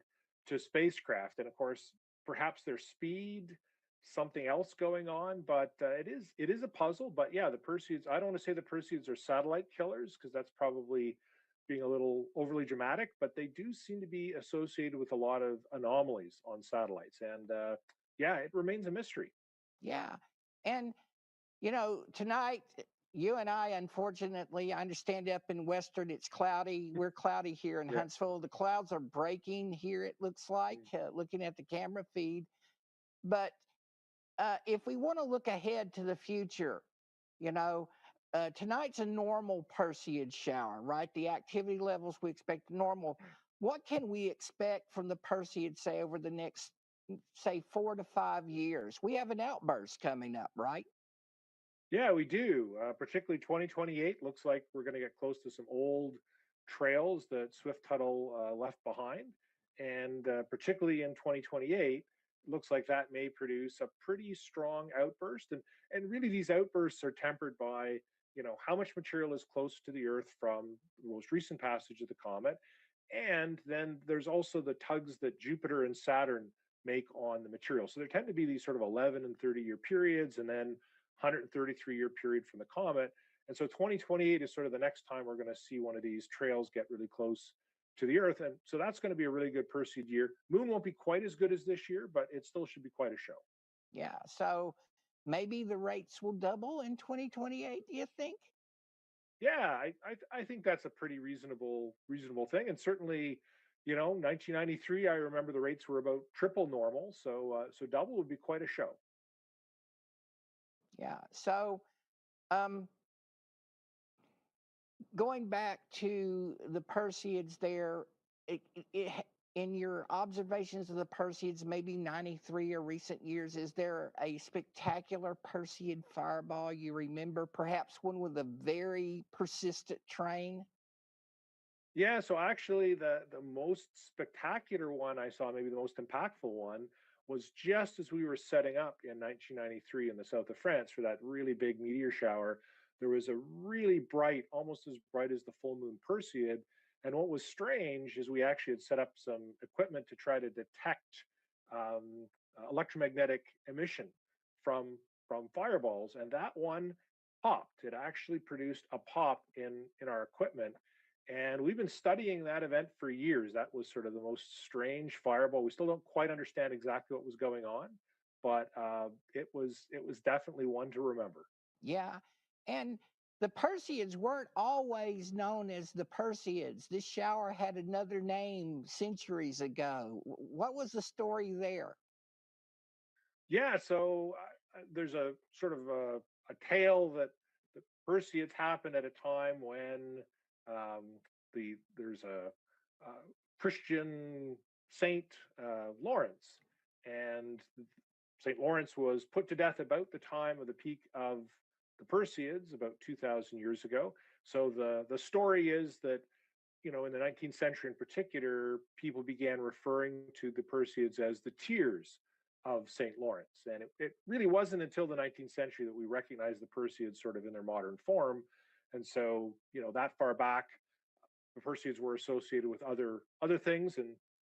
to spacecraft? And of course, perhaps their speed, something else going on, but it is a puzzle. But yeah, the Perseids. I don't want to say the Perseids are satellite killers because that's probably being a little overly dramatic, but they do seem to be associated with a lot of anomalies on satellites, and yeah, it remains a mystery. Yeah. And, tonight, you and I, unfortunately, I understand up in Western, it's cloudy. We're cloudy here in Yeah. Huntsville. The clouds are breaking here, it looks like, looking at the camera feed. But if we want to look ahead to the future, you know, tonight's a normal Perseid shower, right? The activity levels we expect normal. What can we expect from the Perseid, say, over the next, say, 4 to 5 years? We have an outburst coming up, right? Yeah, we do. Particularly 2028 looks like we're going to get close to some old trails that Swift Tuttle left behind. And particularly in 2028, looks like that may produce a pretty strong outburst. And really, these outbursts are tempered by, how much material is close to the Earth from the most recent passage of the comet. And then there's also the tugs that Jupiter and Saturn make on the material. So there tend to be these sort of 11 and 30-year periods, and then 133-year period from the comet. And so 2028 is sort of the next time we're going to see one of these trails get really close to the Earth. And so that's going to be a really good Perseid year. Moon won't be quite as good as this year, but it still should be quite a show. Yeah. So maybe the rates will double in 2028, do you think? Yeah, I think that's a pretty reasonable thing. And certainly, 1993, I remember the rates were about triple normal. So double would be quite a show. Yeah. So, um, going back to the Perseids there, in your observations of the Perseids, maybe 93 or recent years, is there a spectacular Perseid fireball you remember? Perhaps one with a very persistent train? Yeah, so actually the most spectacular one I saw, maybe the most impactful one, was just as we were setting up in 1993 in the south of France for that really big meteor shower. There was a really bright, almost as bright as the full moon Perseid. And what was strange is we actually had set up some equipment to try to detect electromagnetic emission from from fireballs, and that one popped. It actually produced a pop in our equipment, and we've been studying that event for years. That was sort of the most strange fireball. We still don't quite understand exactly what was going on, but it was definitely one to remember. Yeah. And the Perseids weren't always known as the Perseids. This shower had another name centuries ago. What was the story there? Yeah, so there's a sort of a tale that the Perseids happened at a time when there's a Christian saint, Lawrence, and Saint Lawrence was put to death about the time of the peak of the Perseids, about 2,000 years ago. So the story is that, in the 19th century in particular, people began referring to the Perseids as the tears of St. Lawrence. And it really wasn't until the 19th century that we recognized the Perseids sort of in their modern form. And so, that far back, the Perseids were associated with other things, and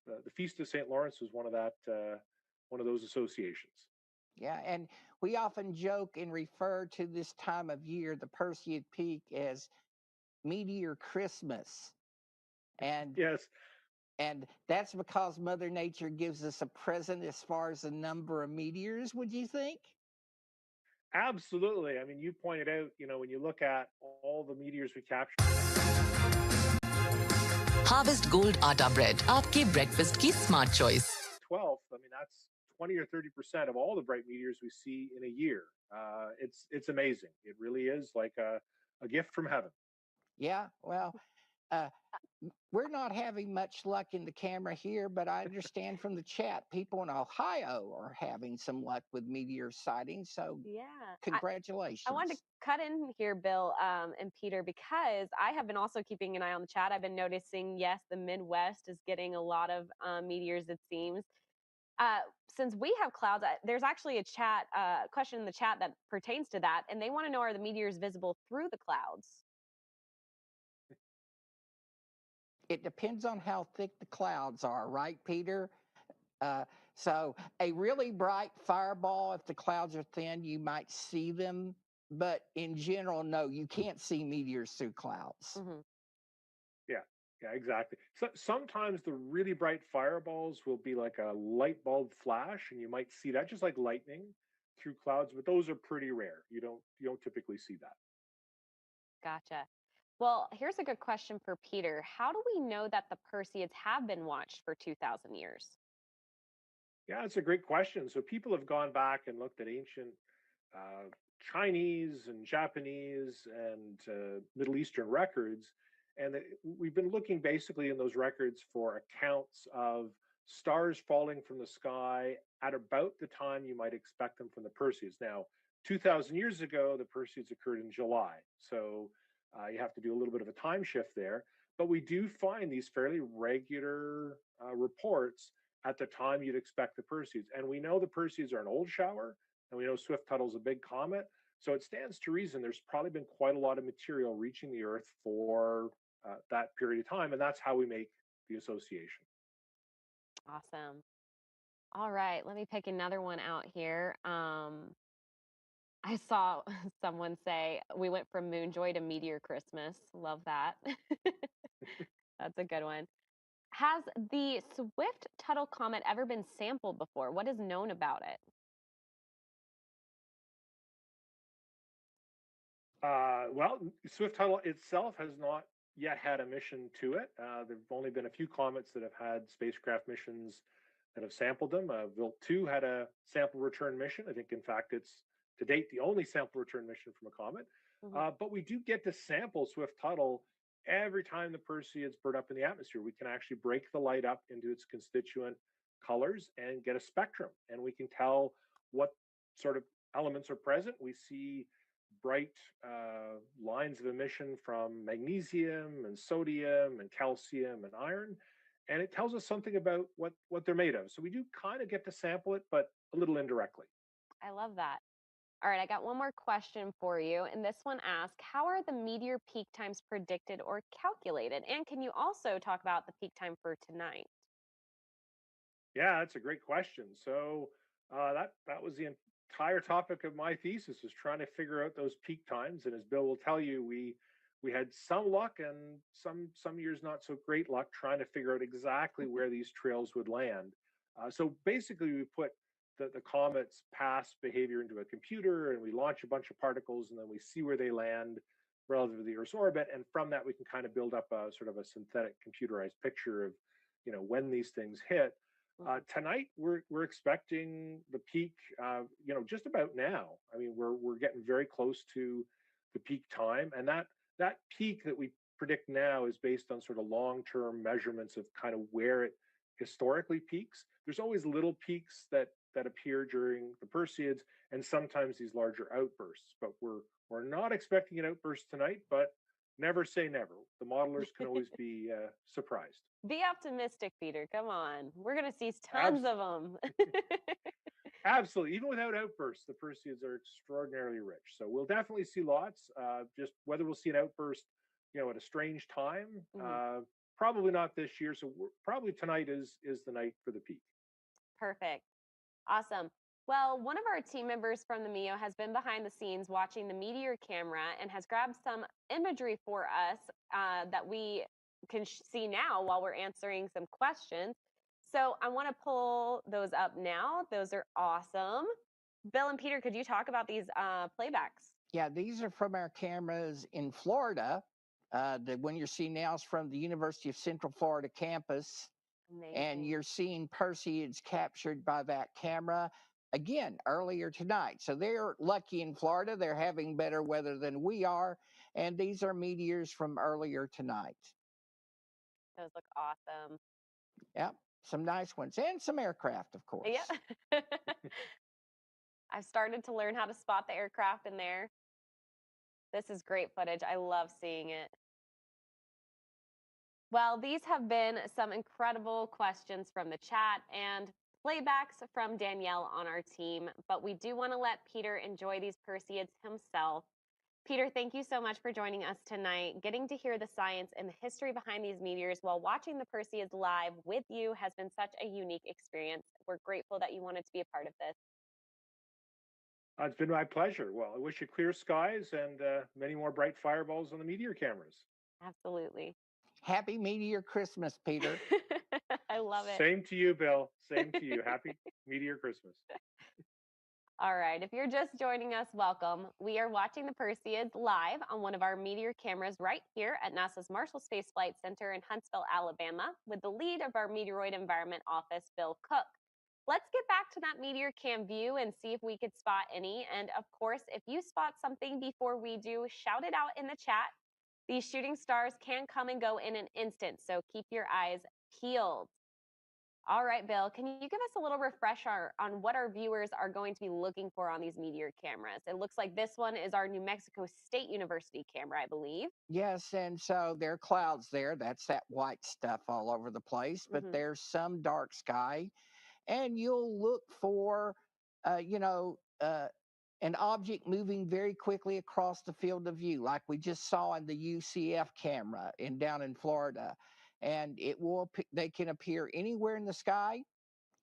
the Feast of St. Lawrence was one of those associations. Yeah, and we often joke and refer to this time of year, the Perseid peak, as meteor Christmas. And Yes, and that's because Mother Nature gives us a present as far as the number of meteors, would you think? absolutely. I mean, you pointed out, when you look at all the meteors we captured. Harvest Gold Atta Bread, आपके breakfast की smart choice. 12th, I mean, that's 20 or 30% of all the bright meteors we see in a year. It's amazing. It really is like a gift from heaven. Yeah, well, uh, we're not having much luck in the camera here, but I understand from the chat, people in Ohio are having some luck with meteor sightings. So, Yeah. congratulations. I wanted to cut in here, Bill and Peter, because I have been also keeping an eye on the chat. I've been noticing, yes, the Midwest is getting a lot of meteors, it seems. Since we have clouds, there's actually a chat question in the chat that pertains to that, and they want to know, are the meteors visible through the clouds? It depends on how thick the clouds are, right, Peter? So a really bright fireball, if the clouds are thin, you might see them. But in general, no, you can't see meteors through clouds. Yeah, yeah, exactly. So sometimes the really bright fireballs will be like a light bulb flash, and you might see that just like lightning through clouds, but those are pretty rare. You don't typically see that. Gotcha. Well, here's a good question for Peter. How do we know that the Perseids have been watched for 2,000 years? Yeah, it's a great question. So people have gone back and looked at ancient uh, Chinese and Japanese and Middle Eastern records. And we've been looking basically in those records for accounts of stars falling from the sky at about the time you might expect them from the Perseids. Now, 2,000 years ago, the Perseids occurred in July. So you have to do a little bit of a time shift there. But we do find these fairly regular reports at the time you'd expect the Perseids. And we know the Perseids are an old shower, and we know Swift-Tuttle's a big comet. So it stands to reason there's probably been quite a lot of material reaching the Earth for that period of time, and that's how we make the association. Awesome. All right, let me pick another one out here. I saw someone say we went from Moonjoy to Meteor Christmas. Love that. That's a good one. Has the Swift-Tuttle comet ever been sampled before? What is known about it? Well, Swift-Tuttle itself has not yet had a mission to it. There've only been a few comets that have had spacecraft missions that have sampled them. Wilt 2 had a sample return mission. I think, in fact, it's to date the only sample return mission from a comet. But we do get to sample Swift-Tuttle every time the Perseids burn up in the atmosphere. We can actually break the light up into its constituent colors and get a spectrum, and we can tell what sort of elements are present. We see bright lines of emission from magnesium and sodium and calcium and iron, and it tells us something about what they're made of. So we do kind of get to sample it, but a little indirectly. I love that. All right, I got one more question for you. And this one asks, how are the meteor peak times predicted or calculated? And can you also talk about the peak time for tonight? Yeah, that's a great question. So that was the entire topic of my thesis, was trying to figure out those peak times. And as Bill will tell you, we had some luck and some years not so great luck trying to figure out exactly where these trails would land. So basically, we put the comet's past behavior into a computer, and we launch a bunch of particles, and then we see where they land relative to the Earth's orbit. And from that, we can kind of build up a sort of a synthetic computerized picture of when these things hit. Tonight, we're expecting the peak, just about now. I mean, we're getting very close to the peak time, and that peak that we predict now is based on sort of long-term measurements of kind of where it historically peaks. There's always little peaks that appear during the Perseids, and sometimes these larger outbursts. But we're not expecting an outburst tonight, but never say never. The modelers can always be surprised. Be optimistic, Peter. Come on. We're going to see tons of them. Absolutely. Even without outbursts, the Perseids are extraordinarily rich. So we'll definitely see lots. Just whether we'll see an outburst, at a strange time, probably not this year. So probably tonight is the night for the peak. Perfect. Awesome. Well, one of our team members from the MEO has been behind the scenes watching the Meteor camera and has grabbed some imagery for us that we can see now while we're answering some questions. So I want to pull those up now. Those are awesome. Bill and Peter, could you talk about these playbacks? Yeah, these are from our cameras in Florida. The one you're seeing now is from the University of Central Florida campus. Amazing. And you're seeing Perseids captured by that camera again earlier tonight. So they're lucky in Florida. They're having better weather than we are. And these are meteors from earlier tonight. Those look awesome. Yep, some nice ones. And some aircraft, of course. Yeah. I've started to learn how to spot the aircraft in there. This is great footage. I love seeing it. Well, these have been some incredible questions from the chat and playbacks from Danielle on our team, but we do want to let Peter enjoy these Perseids himself. Peter, thank you so much for joining us tonight. Getting to hear the science and the history behind these meteors while watching the Perseids live with you has been such a unique experience. We're grateful that you wanted to be a part of this. It's been my pleasure. Well, I wish you clear skies and many more bright fireballs on the meteor cameras. Absolutely. Happy Meteor Christmas, Peter. I love it. Same to you, Bill. Same to you. Happy Meteor Christmas. All right, if you're just joining us, welcome. We are watching the Perseids live on one of our meteor cameras right here at NASA's Marshall Space Flight Center in Huntsville, Alabama, with the lead of our Meteoroid Environment Office, Bill Cook. Let's get back to that meteor cam view and see if we could spot any. And of course, if you spot something before we do, shout it out in the chat. These shooting stars can come and go in an instant, so keep your eyes peeled. All right, Bill, can you give us a little refresher on what our viewers are going to be looking for on these meteor cameras? It looks like this one is our New Mexico State University camera, I believe. Yes, and so there are clouds there. That's that white stuff all over the place, but there's some dark sky. And you'll look for, an object moving very quickly across the field of view, like we just saw in the UCF camera down in Florida. And they can appear anywhere in the sky,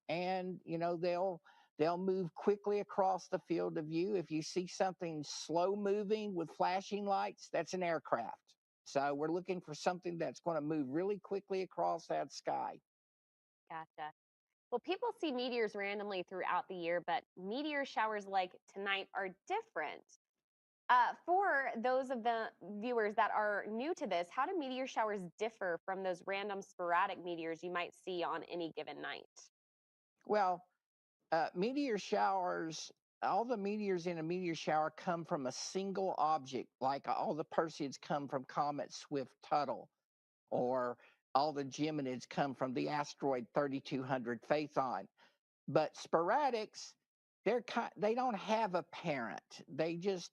and they'll move quickly across the field of view. If you see something slow moving with flashing lights, that's an aircraft. So we're looking for something that's going to move really quickly across that sky. Gotcha. Well, people see meteors randomly throughout the year, but meteor showers like tonight are different. For those of the viewers that are new to this, how do meteor showers differ from those random sporadic meteors you might see on any given night? Well, meteor showers, all the meteors in a meteor shower come from a single object, like all the Perseids come from Comet Swift-Tuttle, or all the Geminids come from the asteroid 3200 Phaethon. But sporadics, they don't have a parent. They just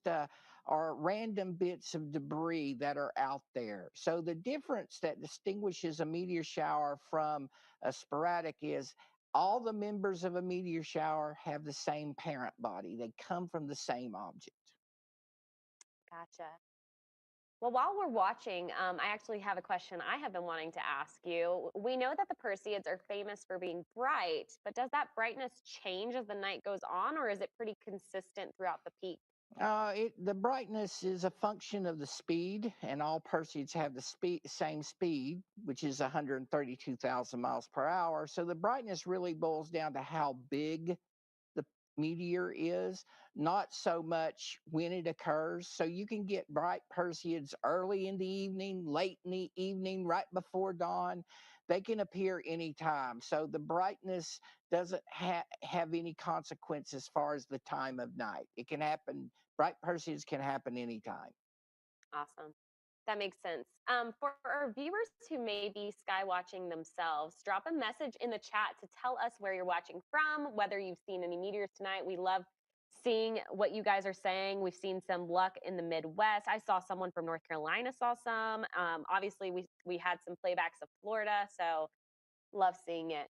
are random bits of debris that are out there. So the difference that distinguishes a meteor shower from a sporadic is all the members of a meteor shower have the same parent body. They come from the same object. Gotcha. Well, while we're watching, I actually have a question I have been wanting to ask you. We know that the Perseids are famous for being bright, but does that brightness change as the night goes on, or is it pretty consistent throughout the peak? The brightness is a function of the speed, and all Perseids have the same speed, which is 132,000 miles per hour. So the brightness really boils down to how big the meteor is, not so much when it occurs. So you can get bright Perseids early in the evening, late in the evening, right before dawn. They can appear anytime. So the brightness doesn't have any consequence as far as the time of night. It can happen, bright Perseids can happen anytime. Awesome. That makes sense. For our viewers who may be sky watching themselves, drop a message in the chat to tell us where you're watching from, whether you've seen any meteors tonight. We love seeing what you guys are saying. We've seen some luck in the Midwest. I saw someone from North Carolina saw some. Obviously, we had some playbacks of Florida, so love seeing it.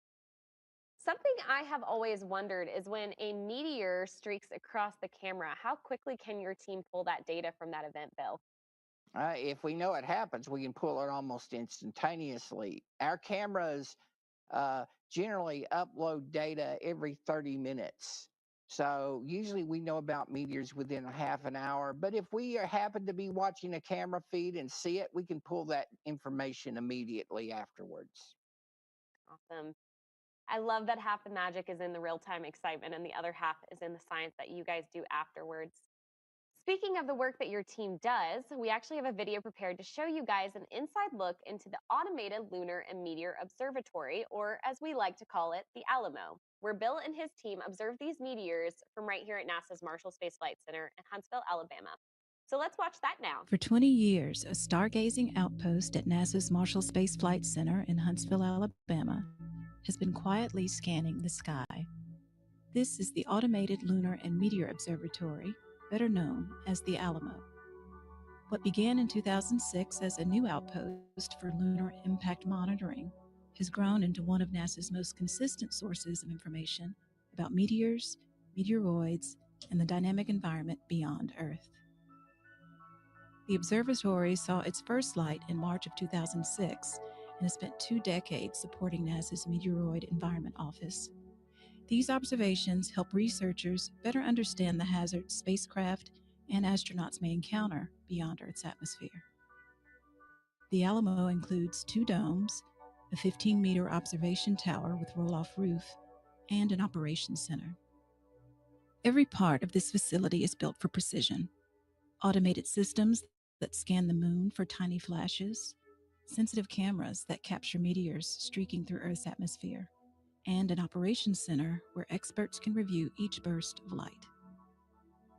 Something I have always wondered is when a meteor streaks across the camera, how quickly can your team pull that data from that event, Bill? If we know it happens, we can pull it almost instantaneously. Our cameras generally upload data every 30 minutes. So usually we know about meteors within a half an hour. But if we happen to be watching a camera feed and see it, we can pull that information immediately afterwards. Awesome. I love that half the magic is in the real-time excitement and the other half is in the science that you guys do afterwards. Speaking of the work that your team does, we actually have a video prepared to show you guys an inside look into the Automated Lunar and Meteor Observatory, or as we like to call it, the Alamo, where Bill and his team observe these meteors from right here at NASA's Marshall Space Flight Center in Huntsville, Alabama. So let's watch that now. For 20 years, a stargazing outpost at NASA's Marshall Space Flight Center in Huntsville, Alabama, has been quietly scanning the sky. This is the Automated Lunar and Meteor Observatory, better known as the Alamo. What began in 2006 as a new outpost for lunar impact monitoring has grown into one of NASA's most consistent sources of information about meteors, meteoroids, and the dynamic environment beyond Earth. The observatory saw its first light in March of 2006 and has spent 2 decades supporting NASA's Meteoroid Environment Office. These observations help researchers better understand the hazards spacecraft and astronauts may encounter beyond Earth's atmosphere. The Alamo includes 2 domes, a 15-meter observation tower with roll-off roof, and an operations center. Every part of this facility is built for precision. Automated systems that scan the moon for tiny flashes, sensitive cameras that capture meteors streaking through Earth's atmosphere, and an operations center where experts can review each burst of light.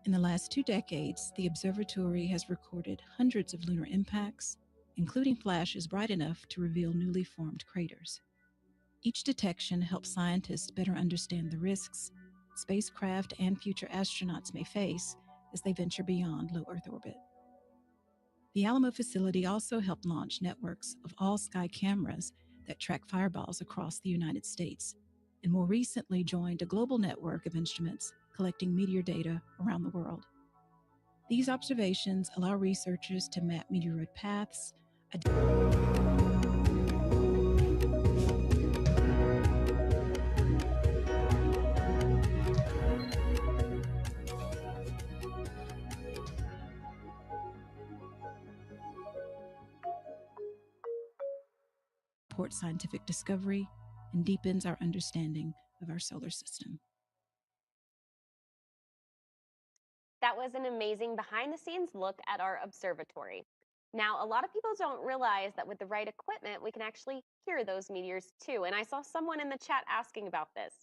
In the last 2 decades, the observatory has recorded hundreds of lunar impacts, including flashes bright enough to reveal newly formed craters. Each detection helps scientists better understand the risks spacecraft and future astronauts may face as they venture beyond low Earth orbit. The Alamo facility also helped launch networks of all-sky cameras that track fireballs across the United States, and more recently joined a global network of instruments collecting meteor data around the world. These observations allow researchers to map meteoroid paths, support scientific discovery, and deepens our understanding of our solar system. That was an amazing behind-the-scenes look at our observatory. Now, a lot of people don't realize that with the right equipment, we can actually hear those meteors too. And I saw someone in the chat asking about this.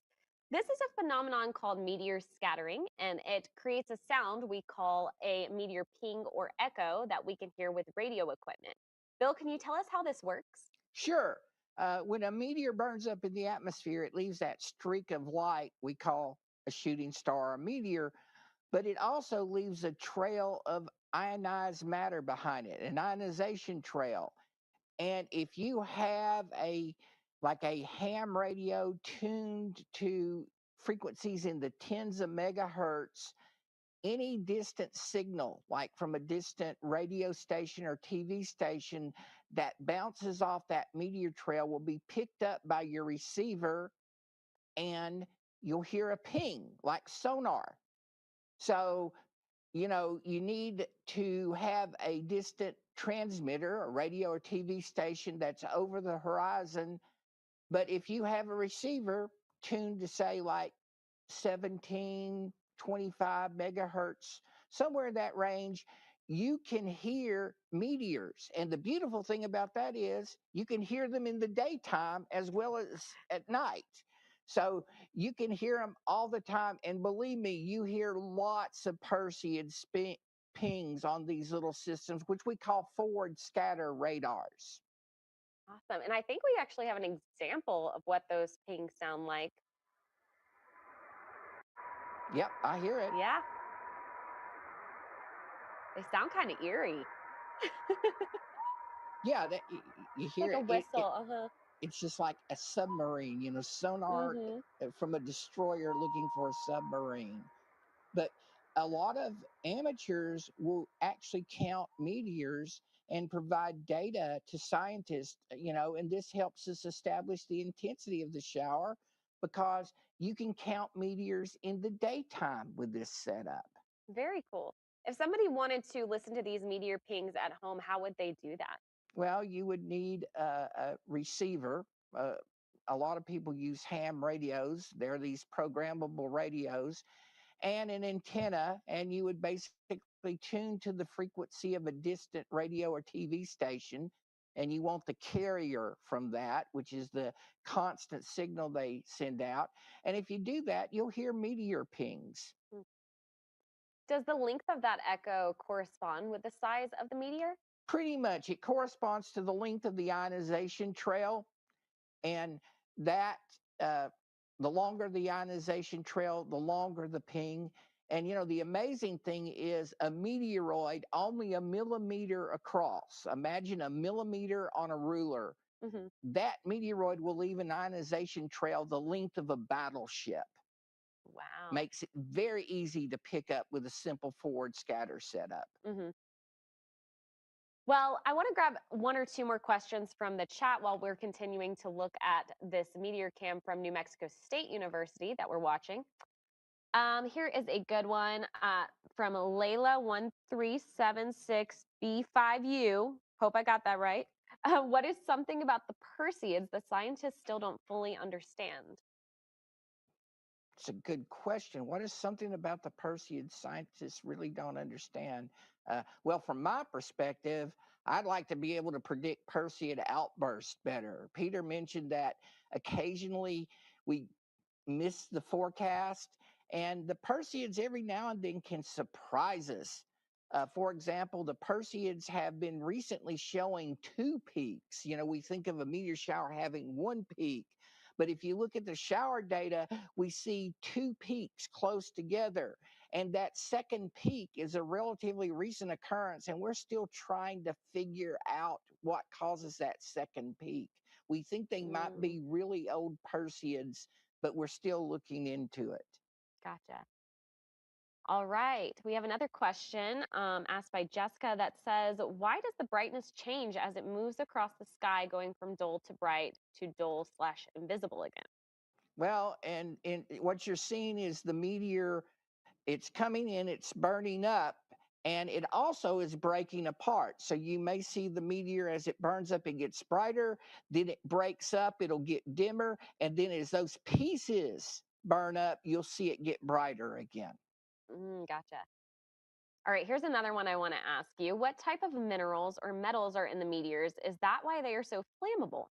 This is a phenomenon called meteor scattering, and it creates a sound we call a meteor ping or echo that we can hear with radio equipment. Bill, can you tell us how this works? Sure. When a meteor burns up in the atmosphere, it leaves that streak of light we call a shooting star or a meteor, but it also leaves a trail of ionized matter behind it, an ionization trail. And if you have a ham radio tuned to frequencies in the tens of megahertz, any distant signal, like from a distant radio station or TV station that bounces off that meteor trail, will be picked up by your receiver and you'll hear a ping like sonar. So, you need to have a distant transmitter, a radio or TV station that's over the horizon. But if you have a receiver tuned to, say, like 1725 megahertz, somewhere in that range, you can hear meteors. And the beautiful thing about that is you can hear them in the daytime as well as at night. So you can hear them all the time. And believe me, you hear lots of Perseids pings on these little systems, which we call forward scatter radars. Awesome. And I think we actually have an example of what those pings sound like. Yep, I hear it. Yeah. They sound kind of eerie. Yeah, you hear like a whistle. it's just like a submarine, sonar from a destroyer looking for a submarine. But a lot of amateurs will actually count meteors and provide data to scientists, and this helps us establish the intensity of the shower because you can count meteors in the daytime with this setup. Very cool. If somebody wanted to listen to these meteor pings at home, how would they do that? Well, you would need a receiver. A lot of people use ham radios. They're these programmable radios and an antenna, and you would basically tune to the frequency of a distant radio or TV station, and you want the carrier from that, which is the constant signal they send out. And if you do that, you'll hear meteor pings. Does the length of that echo correspond with the size of the meteor? Pretty much. It corresponds to the length of the ionization trail, and that the longer the ionization trail, the longer the ping. And the amazing thing is a meteoroid only a millimeter across. Imagine a millimeter on a ruler. That meteoroid will leave an ionization trail the length of a battleship. Wow. Makes it very easy to pick up with a simple forward scatter setup. Well, I want to grab one or two more questions from the chat while we're continuing to look at this meteor cam from New Mexico State University that we're watching. Here is a good one from Layla1376B5U. Hope I got that right. What is something about the Perseids that scientists still don't fully understand? It's a good question. What is something about the Perseids scientists really don't understand? Well, from my perspective, I'd like to be able to predict Perseid outbursts better. Peter mentioned that occasionally we miss the forecast, and the Perseids every now and then can surprise us. For example, the Perseids have been recently showing two peaks. You know, we think of a meteor shower having one peak, but if you look at the shower data, we see two peaks close together. And that second peak is a relatively recent occurrence, and we're still trying to figure out what causes that second peak. We think they might be really old Perseids, but we're still looking into it. Gotcha. All right. We have another question asked by Jessica that says, why does the brightness change as it moves across the sky, going from dull to bright to dull/invisible again? Well, and what you're seeing is the meteor, it's coming in, it's burning up, and it also is breaking apart. So you may see the meteor as it burns up, it gets brighter, then it breaks up, it'll get dimmer, and then as those pieces burn up, you'll see it get brighter again. Gotcha. All right, here's another one I want to ask you. What type of minerals or metals are in the meteors? Is that why they are so flammable?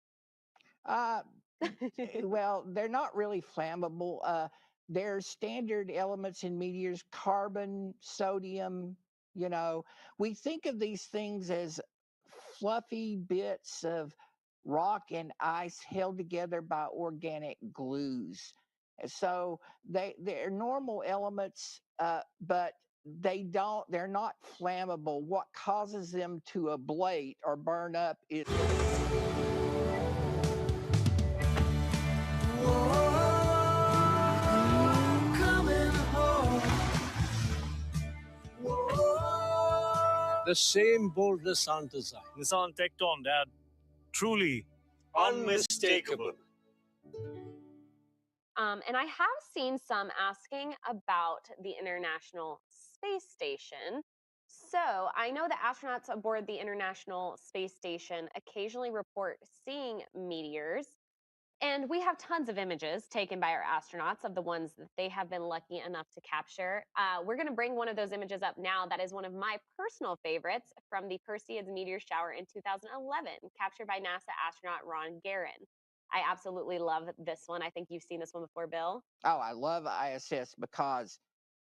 Well, they're not really flammable. There's standard elements in meteors: carbon, sodium. You know, we think of these things as fluffy bits of rock and ice held together by organic glues. So they're normal elements, but they're not flammable. What causes them to ablate or burn up is the same boldness on design. Nissan Tecton, Dad. Truly unmistakable. And I have seen some asking about the International Space Station. So I know that astronauts aboard the International Space Station occasionally report seeing meteors. And we have tons of images taken by our astronauts of the ones that they have been lucky enough to capture. We're going to bring one of those images up now. That is one of my personal favorites from the Perseids meteor shower in 2011, captured by NASA astronaut Ron Guerin. I absolutely love this one. I think you've seen this one before, Bill. Oh, I love ISS because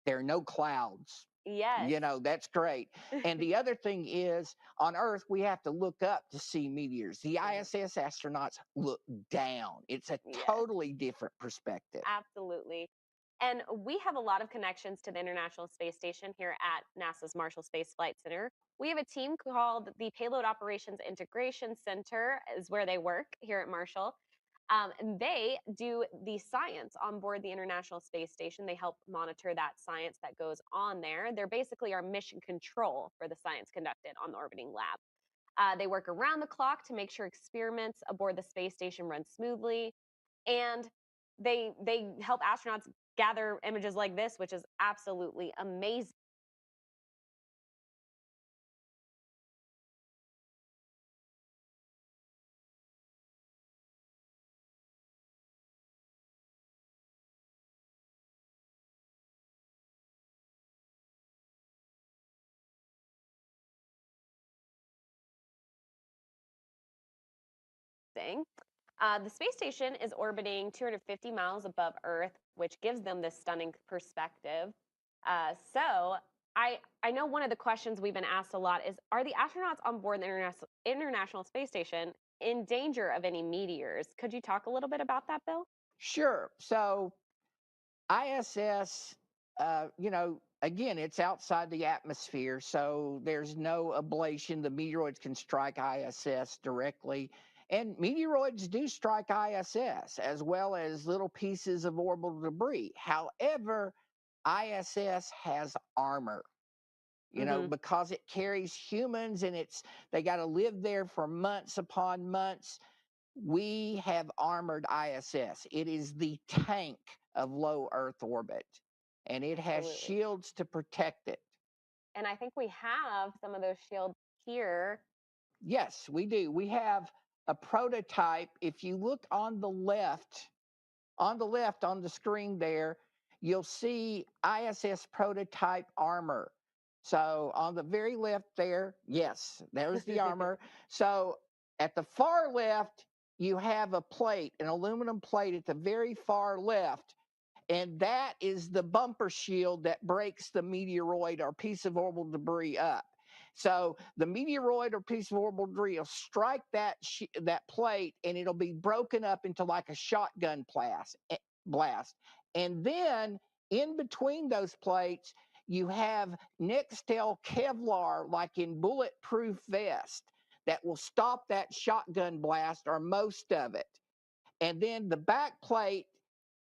there are no clouds. Yes. You know, that's great. And the other thing is, on Earth, we have to look up to see meteors. The ISS astronauts look down. It's a totally different perspective. Absolutely. And we have a lot of connections to the International Space Station here at NASA's Marshall Space Flight Center. We have a team called the Payload Operations Integration Center, is where they work here at Marshall. And they do the science on board the International Space Station. They help monitor that science that goes on there. They're basically our mission control for the science conducted on the orbiting lab. They work around the clock to make sure experiments aboard the space station run smoothly. And they help astronauts gather images like this, which is absolutely amazing. The space station is orbiting 250 miles above Earth, which gives them this stunning perspective. So I know one of the questions we've been asked a lot is, are the astronauts on board the International Space Station in danger of any meteors? Could you talk a little bit about that, Bill? Sure. So ISS, you know, again, it's outside the atmosphere, so there's no ablation. The meteoroids can strike ISS directly. And meteoroids do strike ISS as well as little pieces of orbital debris. However, ISS has armor. you know, because it carries humans and they got to live there for months upon months. We have armored ISS. It is the tank of low Earth orbit, and it has shields to protect it. And I think we have some of those shields here. Yes, we do. We have a prototype. If you look on the left on the screen there, you'll see ISS prototype armor. So on the very left there, yes, there's the armor. So at the far left, you have a plate, an aluminum plate at the very far left. And that is the bumper shield that breaks the meteoroid or piece of orbital debris up. So the meteoroid or piece of orbital debris will strike that plate, and it'll be broken up into like a shotgun blast. And then in between those plates, you have Nextel Kevlar, like in bulletproof vest, that will stop that shotgun blast or most of it. And then the back plate,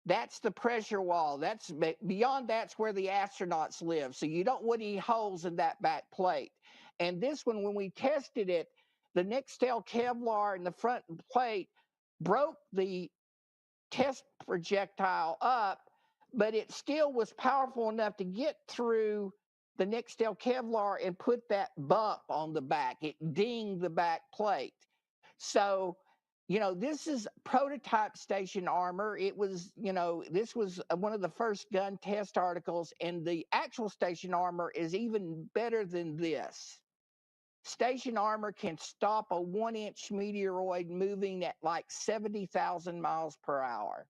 that's the pressure wall. That's beyond, that's where the astronauts live. So you don't want any holes in that back plate. And this one, when we tested it, the Nextel Kevlar in the front plate broke the test projectile up, but it still was powerful enough to get through the Nextel Kevlar and put that bump on the back. It dinged the back plate. So, you know, this is prototype station armor. It was, you know, this was one of the first gun test articles, and the actual station armor is even better than this. Station armor can stop a 1-inch meteoroid moving at like 70,000 miles per hour.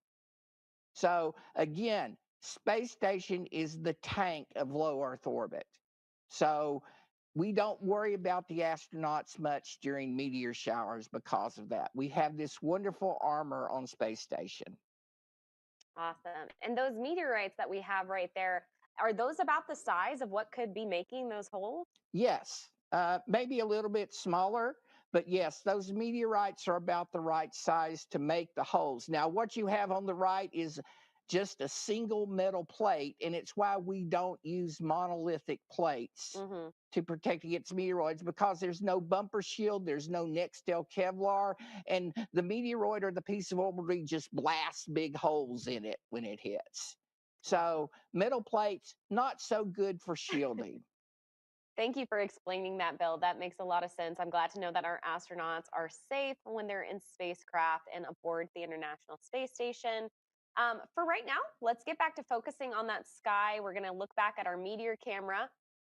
So again, space station is the tank of low Earth orbit. So we don't worry about the astronauts much during meteor showers because of that. We have this wonderful armor on space station. Awesome. And those meteorites that we have right there, are those about the size of what could be making those holes? Yes, maybe a little bit smaller, but yes, those meteorites are about the right size to make the holes. Now, what you have on the right is just a single metal plate, and it's why we don't use monolithic plates to protect against meteoroids, because there's no bumper shield, there's no Nextel Kevlar, and the meteoroid or the piece of orbital debris just blasts big holes in it when it hits. So metal plates, not so good for shielding. Thank you for explaining that, Bill. That makes a lot of sense. I'm glad to know that our astronauts are safe when they're in spacecraft and aboard the International Space Station. For right now, let's get back to focusing on that sky. We're going to look back at our meteor camera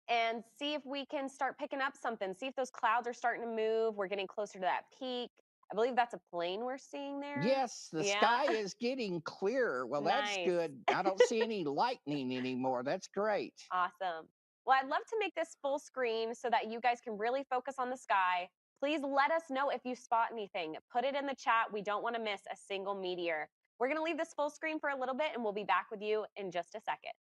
and see if we can start picking up something, see if those clouds are starting to move. We're getting closer to that peak. I believe that's a plane we're seeing there. Yes, the sky is getting clearer. Well, that's good. I don't see any lightning anymore. That's great. Awesome. Well, I'd love to make this full screen so that you guys can really focus on the sky. Please let us know if you spot anything. Put it in the chat. We don't want to miss a single meteor. We're going to leave this full screen for a little bit, and we'll be back with you in just a second.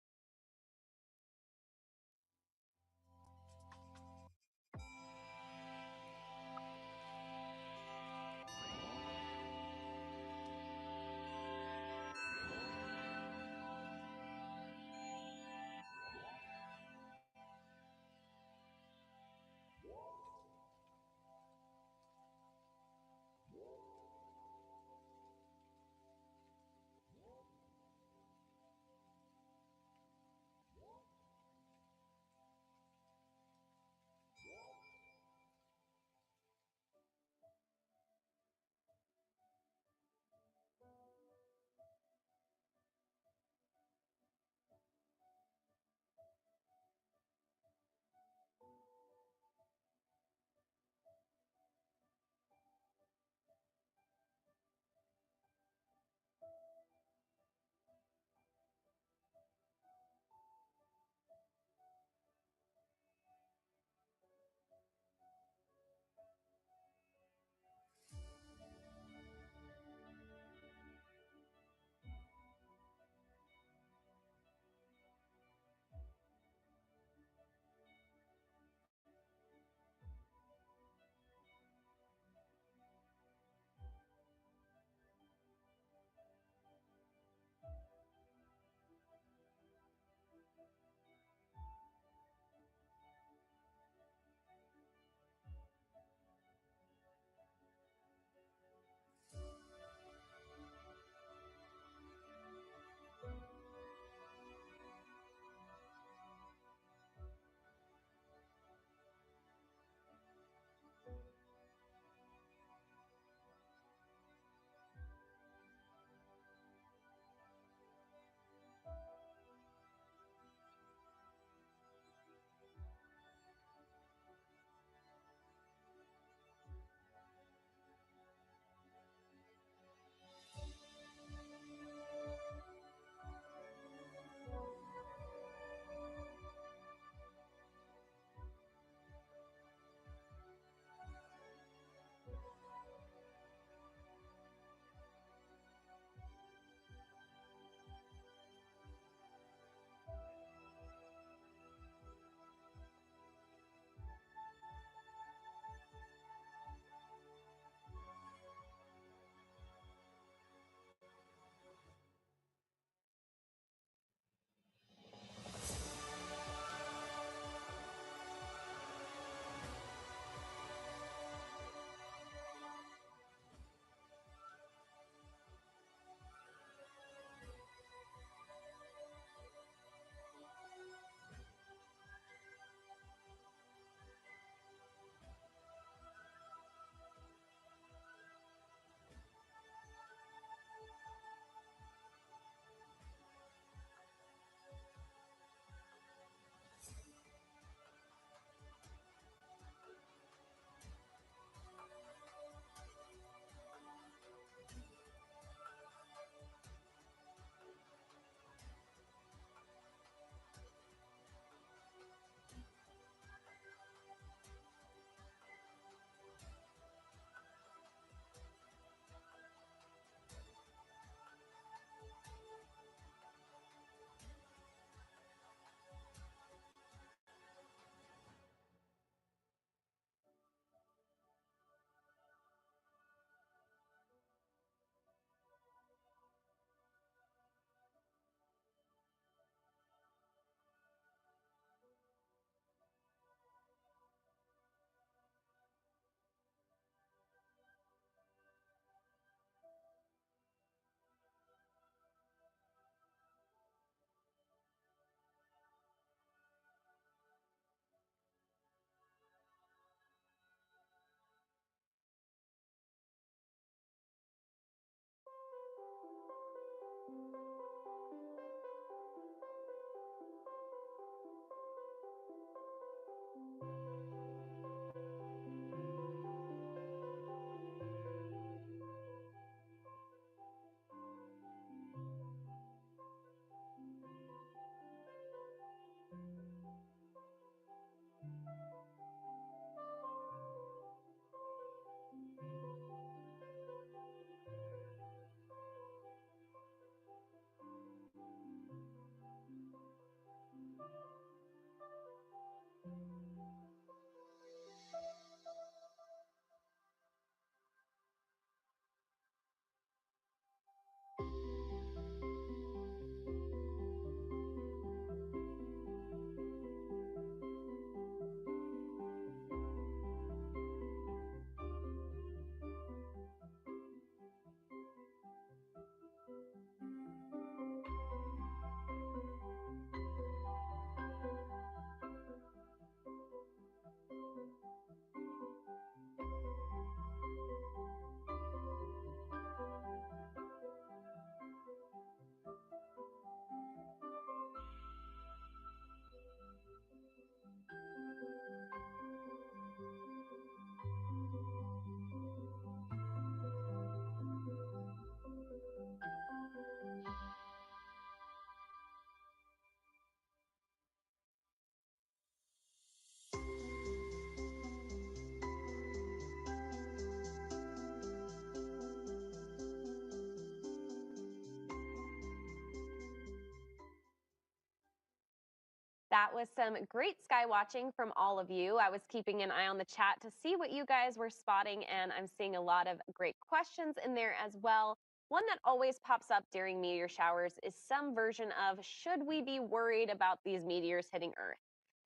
That was some great sky watching from all of you. I was keeping an eye on the chat to see what you guys were spotting, and I'm seeing a lot of great questions in there as well. One that always pops up during meteor showers is some version of, should we be worried about these meteors hitting Earth?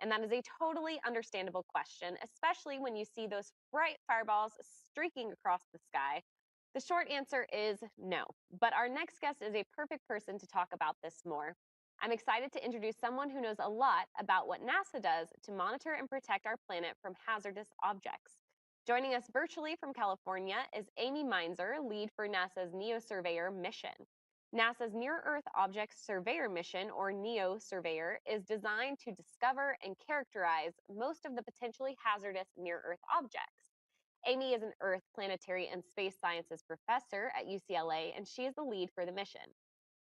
And that is a totally understandable question, especially when you see those bright fireballs streaking across the sky. The short answer is no, but our next guest is a perfect person to talk about this more. I'm excited to introduce someone who knows a lot about what NASA does to monitor and protect our planet from hazardous objects. Joining us virtually from California is Amy Meinzer, lead for NASA's NEO Surveyor mission. NASA's Near Earth Objects Surveyor mission, or NEO Surveyor, is designed to discover and characterize most of the potentially hazardous near Earth objects. Amy is an Earth, planetary, and space sciences professor at UCLA, and she is the lead for the mission.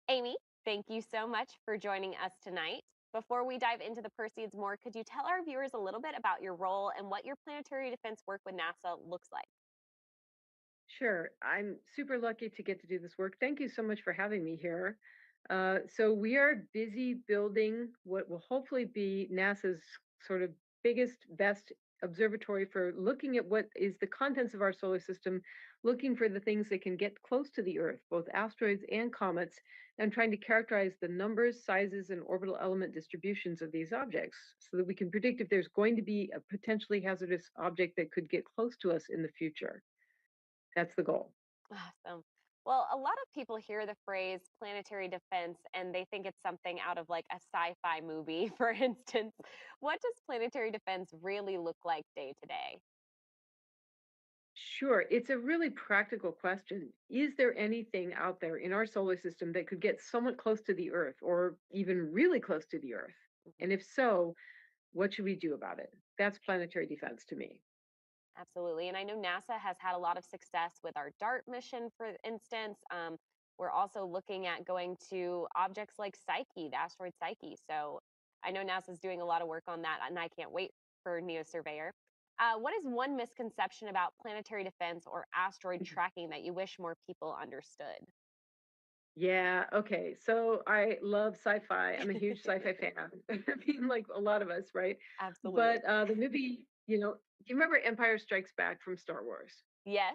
Amy, thank you so much for joining us tonight. Before we dive into the Perseids more, could you tell our viewers a little bit about your role and what your planetary defense work with NASA looks like? Sure. I'm super lucky to get to do this work. Thank you so much for having me here. So we are busy building what will hopefully be NASA's sort of biggest, best observatory for looking at what is the contents of our solar system, looking for the things that can get close to the Earth, both asteroids and comets, and trying to characterize the numbers, sizes, and orbital element distributions of these objects so that we can predict if there's going to be a potentially hazardous object that could get close to us in the future. That's the goal. Awesome. Well, a lot of people hear the phrase planetary defense and they think it's something out of like a sci-fi movie, for instance. What does planetary defense really look like day to day? Sure. It's a really practical question. Is there anything out there in our solar system that could get somewhat close to the Earth or even really close to the Earth? And if so, what should we do about it? That's planetary defense to me. Absolutely. And I know NASA has had a lot of success with our DART mission, for instance. We're also looking at going to objects like Psyche, the asteroid Psyche. So I know NASA's doing a lot of work on that, and I can't wait for NEO Surveyor. What is one misconception about planetary defense or asteroid tracking that you wish more people understood? Yeah, okay. So I love sci-fi. I'm a huge sci-fi fan. I mean, like a lot of us, right? Absolutely. But the movie, do you remember Empire Strikes Back from Star Wars? Yes.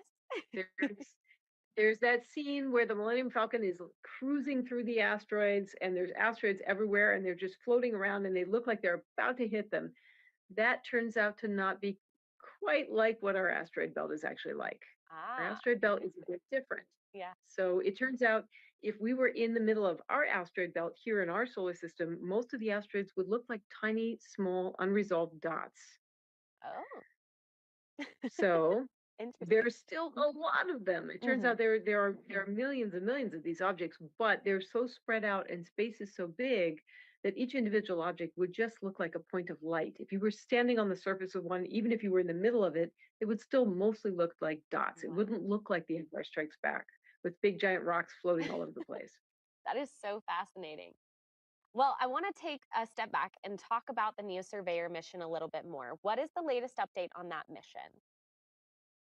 There's that scene where the Millennium Falcon is cruising through the asteroids, and there's asteroids everywhere, and they're just floating around, and they look like they're about to hit them. That turns out to not be quite like what our asteroid belt is actually like. Our asteroid belt is a bit different. Yeah. So it turns out if we were in the middle of our asteroid belt here in our solar system, most of the asteroids would look like tiny, small, unresolved dots. Oh. So there's still a lot of them. It turns out there are millions and millions of these objects, but they're so spread out and space is so big that each individual object would just look like a point of light. If you were standing on the surface of one, even if you were in the middle of it, it would still mostly look like dots. It wouldn't look like the Empire Strikes Back with big giant rocks floating all over the place. That is so fascinating. Well, I want to take a step back and talk about the NEO Surveyor mission a little bit more. What is the latest update on that mission?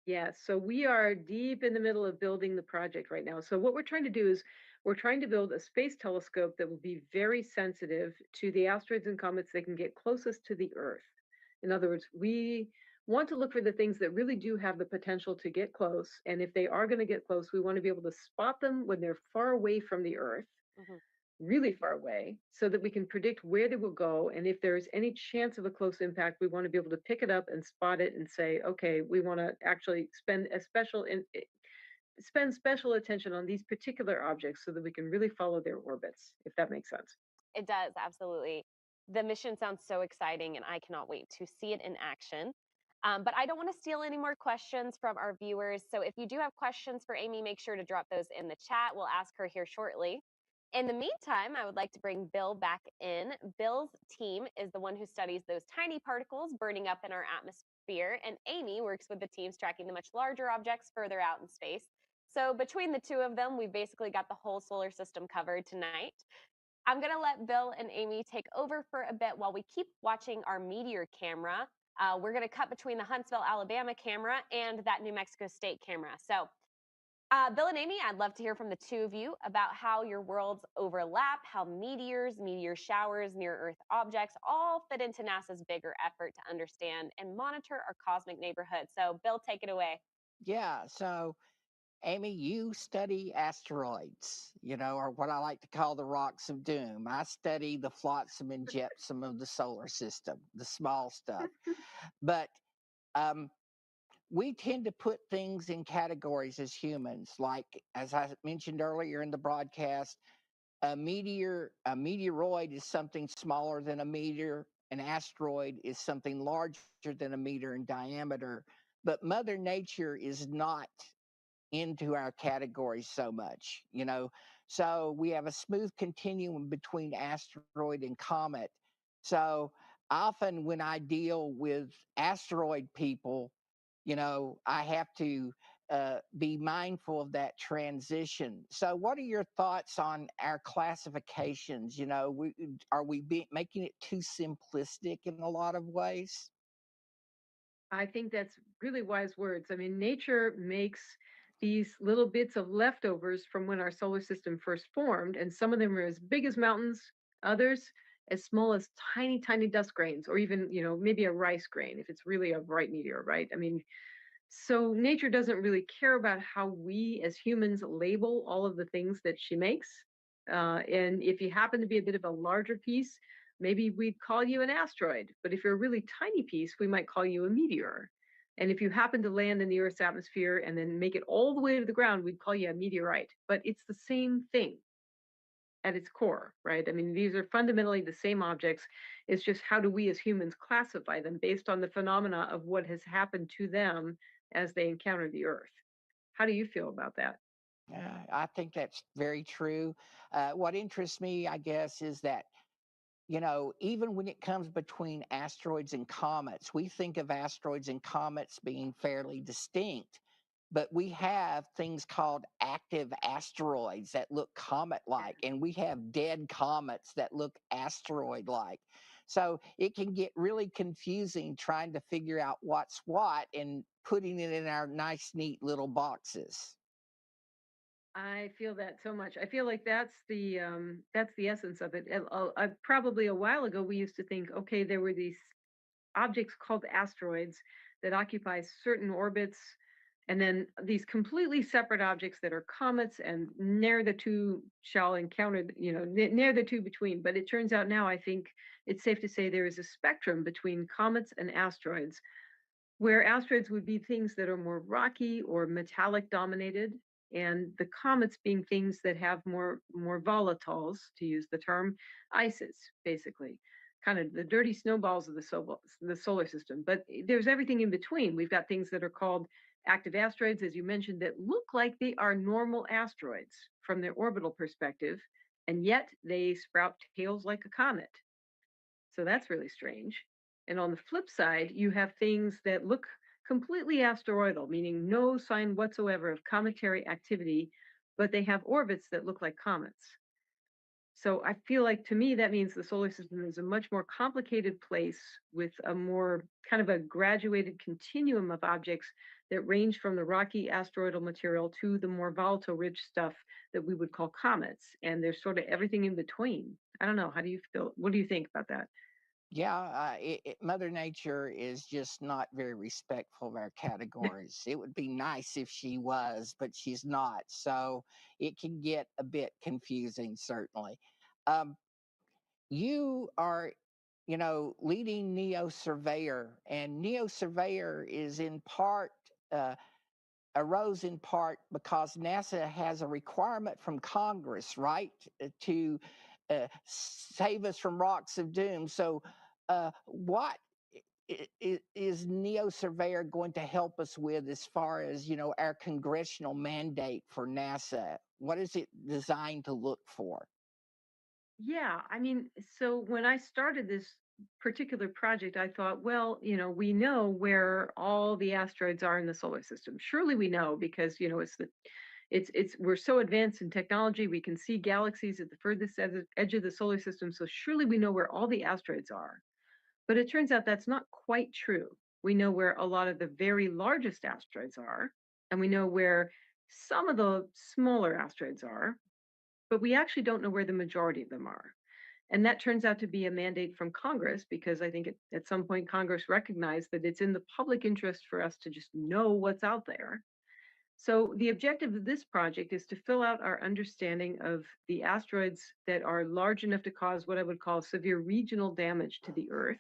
Yeah, so we are deep in the middle of building the project right now. So what we're trying to do is we're trying to build a space telescope that will be very sensitive to the asteroids and comets that can get closest to the Earth. In other words, we want to look for the things that really do have the potential to get close. And if they are going to get close, we want to be able to spot them when they're far away from the Earth, really far away, so that we can predict where they will go. And if there's any chance of a close impact, we want to be able to pick it up and spot it and say, okay, we want to actually spend special attention on these particular objects so that we can really follow their orbits, if that makes sense. It does, absolutely. The mission sounds so exciting, and I cannot wait to see it in action. But I don't want to steal any more questions from our viewers. So if you do have questions for Amy, make sure to drop those in the chat. We'll ask her here shortly. In the meantime, I would like to bring Bill back in. Bill's team is the one who studies those tiny particles burning up in our atmosphere, and Amy works with the teams tracking the much larger objects further out in space. So between the two of them, we've basically got the whole solar system covered tonight. I'm going to let Bill and Amy take over for a bit while we keep watching our meteor camera. We're going to cut between the Huntsville, Alabama camera and that New Mexico State camera. So Bill and Amy, I'd love to hear from the two of you about how your worlds overlap, how meteors, meteor showers, near Earth objects all fit into NASA's bigger effort to understand and monitor our cosmic neighborhood. So, Bill, take it away. Yeah. So, Amy, you study asteroids, or what I like to call the rocks of doom. I study the flotsam and jetsam of the solar system, the small stuff. But um, we tend to put things in categories as humans, like, as I mentioned earlier in the broadcast, a meteoroid is something smaller than a meteor. An asteroid is something larger than a meter in diameter. But Mother Nature is not into our categories so much. So we have a smooth continuum between asteroid and comet. So often when I deal with asteroid people, I have to be mindful of that transition. So what are your thoughts on our classifications? Are we making it too simplistic in a lot of ways? I think that's really wise words. I mean, nature makes these little bits of leftovers from when our solar system first formed, and some of them are as big as mountains, others as small as tiny, tiny dust grains, or even, maybe a rice grain if it's really a bright meteor, right? I mean, so nature doesn't really care about how we as humans label all of the things that she makes. And if you happen to be a bit of a larger piece, maybe we'd call you an asteroid. But if you're a really tiny piece, we might call you a meteor. And if you happen to land in the Earth's atmosphere and then make it all the way to the ground, we'd call you a meteorite. But it's the same thing at its core, right? I mean, these are fundamentally the same objects. It's just how do we as humans classify them based on the phenomena of what has happened to them as they encounter the Earth. How do you feel about that? I think that's very true. What interests me, I guess, is that even when it comes between asteroids and comets, we think of asteroids and comets being fairly distinct, but we have things called active asteroids that look comet-like, and we have dead comets that look asteroid-like. So it can get really confusing trying to figure out what's what and putting it in our nice, neat little boxes. I feel that so much. I feel like that's the essence of it. Probably a while ago, we used to think, okay, there were these objects called asteroids that occupy certain orbits, and then these completely separate objects that are comets, and ne'er the two shall encounter, ne'er the two between. But it turns out now, I think it's safe to say there is a spectrum between comets and asteroids, where asteroids would be things that are more rocky or metallic dominated, and the comets being things that have more volatiles, to use the term, ices, basically, kind of the dirty snowballs of the solar system. But there's everything in between. We've got things that are called active asteroids, as you mentioned, that look like they are normal asteroids from their orbital perspective, and yet they sprout tails like a comet. So that's really strange. And on the flip side, you have things that look completely asteroidal, meaning no sign whatsoever of cometary activity, but they have orbits that look like comets. So I feel like, to me, that means the solar system is a much more complicated place with a more kind of a graduated continuum of objects that range from the rocky asteroidal material to the more volatile rich stuff that we would call comets. And there's sort of everything in between. I don't know. How do you feel? What do you think about that? Yeah, Mother Nature is just not very respectful of our categories. It would be nice if she was, but she's not. So it can get a bit confusing, certainly. Um, you are, leading Neo Surveyor, and Neo Surveyor is in part. Arose in part because NASA has a requirement from Congress, right, to save us from rocks of doom. So, what is Neo Surveyor going to help us with as far as our congressional mandate for NASA? What is it designed to look for? Yeah, I mean, so when I started this particular project, I thought, well, we know where all the asteroids are in the solar system. Surely we know, because it's we're so advanced in technology, we can see galaxies at the furthest edge of the solar system. So surely we know where all the asteroids are. But it turns out that's not quite true. We know where a lot of the very largest asteroids are, and we know where Some of the smaller asteroids are, but we actually don't know where the majority of them are. And that turns out to be a mandate from Congress because I think at some point Congress recognized that it's in the public interest for us to just know what's out there. So the objective of this project is to fill out our understanding of the asteroids that are large enough to cause what I would call severe regional damage to the Earth,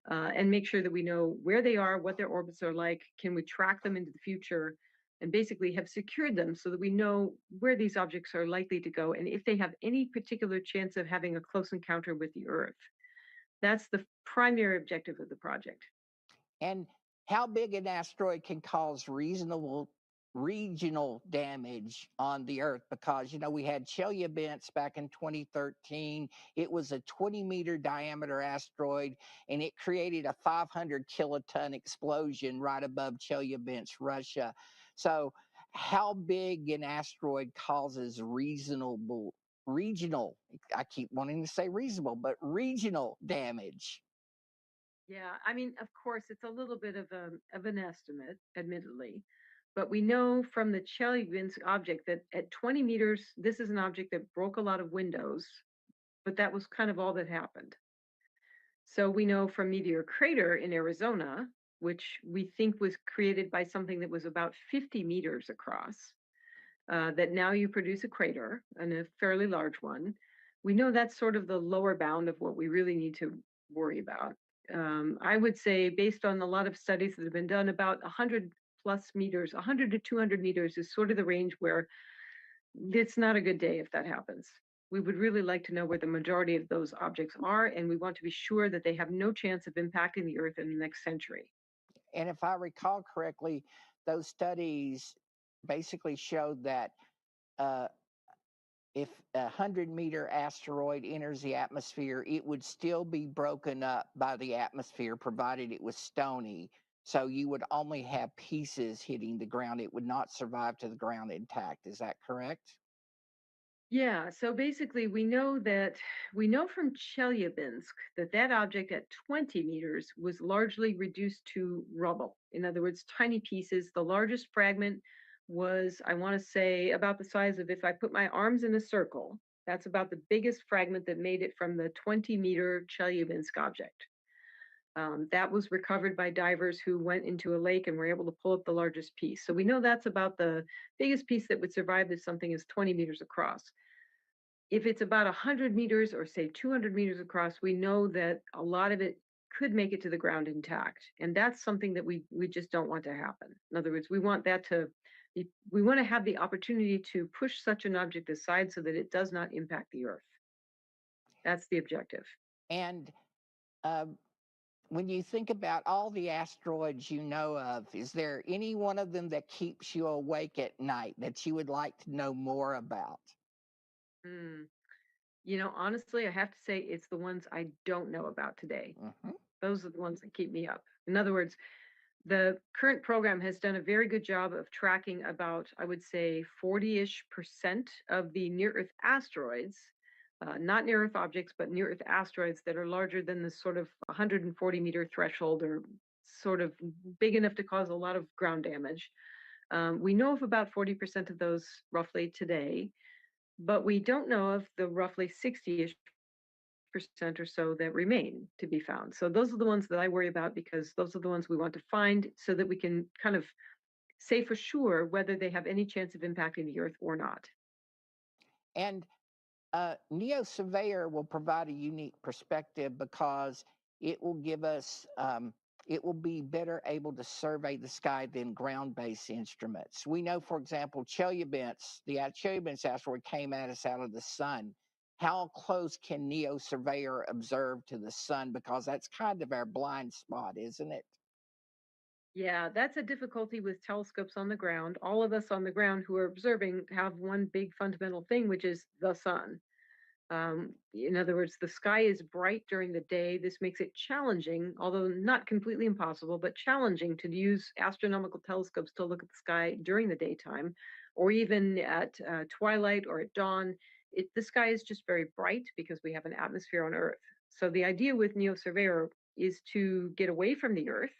and make sure that we know where they are, what their orbits are like, can we track them into the future, and basically have secured them so that we know where these objects are likely to go and if they have any particular chance of having a close encounter with the Earth. That's the primary objective of the project. And how big an asteroid can cause reasonable regional damage on the Earth? Because, we had Chelyabinsk back in 2013. It was a 20-meter diameter asteroid, and it created a 500 kiloton explosion right above Chelyabinsk, Russia. So how big an asteroid causes regional, I keep wanting to say reasonable, but regional damage? Yeah, I mean, of course, it's a little bit of an estimate, admittedly, but we know from the Chelyabinsk object that at 20 meters, this is an object that broke a lot of windows, but that was kind of all that happened. So we know from Meteor Crater in Arizona, which we think was created by something that was about 50 meters across, that now you produce a crater and a fairly large one. We know that's sort of the lower bound of what we really need to worry about. I would say, based on a lot of studies that have been done, about 100 plus meters, 100 to 200 meters is sort of the range where it's not a good day if that happens. We would really like to know where the majority of those objects are, and we want to be sure that they have no chance of impacting the Earth in the next century. And if I recall correctly, those studies basically showed that uh, if a 100-meter asteroid enters the atmosphere, it would still be broken up by the atmosphere, provided it was stony. So you would only have pieces hitting the ground. It would not survive to the ground intact. Is that correct? Yeah, so basically we know from Chelyabinsk that that object at 20 meters was largely reduced to rubble. In other words, tiny pieces. The largest fragment was, I want to say, about the size of if I put my arms in a circle. That's about the biggest fragment that made it from the 20-meter Chelyabinsk object. That was recovered by divers who went into a lake and were able to pull up the largest piece. So we know that's about the biggest piece that would survive if something is 20 meters across. If it's about 100 meters or say 200 meters across, we know that a lot of it could make it to the ground intact. And that's something that we just don't want to happen. In other words, we want we want to have the opportunity to push such an object aside so that it does not impact the Earth. That's the objective. And uh, when you think about all the asteroids you know of, is there any one of them that keeps you awake at night that you would like to know more about? Hmm. Honestly, I have to say it's the ones I don't know about today. Mm-hmm. Those are the ones that keep me up. In other words, the current program has done a very good job of tracking about, I would say, 40-ish% of the near Earth asteroids, not near Earth objects, but near Earth asteroids that are larger than the sort of 140-meter threshold, or sort of big enough to cause a lot of ground damage. We know of about 40% of those roughly today, but we don't know of the roughly 60-ish percent or so that remain to be found. So those are the ones that I worry about because those are the ones we want to find so that we can kind of say for sure whether they have any chance of impacting the Earth or not. And Neo Surveyor will provide a unique perspective because it will give us, it will be better able to survey the sky than ground-based instruments. We know, for example, Chelyabinsk, the Chelyabinsk asteroid came at us out of the sun. How close can Neo Surveyor observe to the sun? Because that's kind of our blind spot, isn't it? Yeah, that's a difficulty with telescopes on the ground. All of us on the ground who are observing have one big fundamental thing, which is the sun. In other words, the sky is bright during the day. This makes it challenging, although not completely impossible, but challenging to use astronomical telescopes to look at the sky during the daytime, or even at twilight or at dawn. The sky is just very bright because we have an atmosphere on Earth. So the idea with Neo Surveyor is to get away from the Earth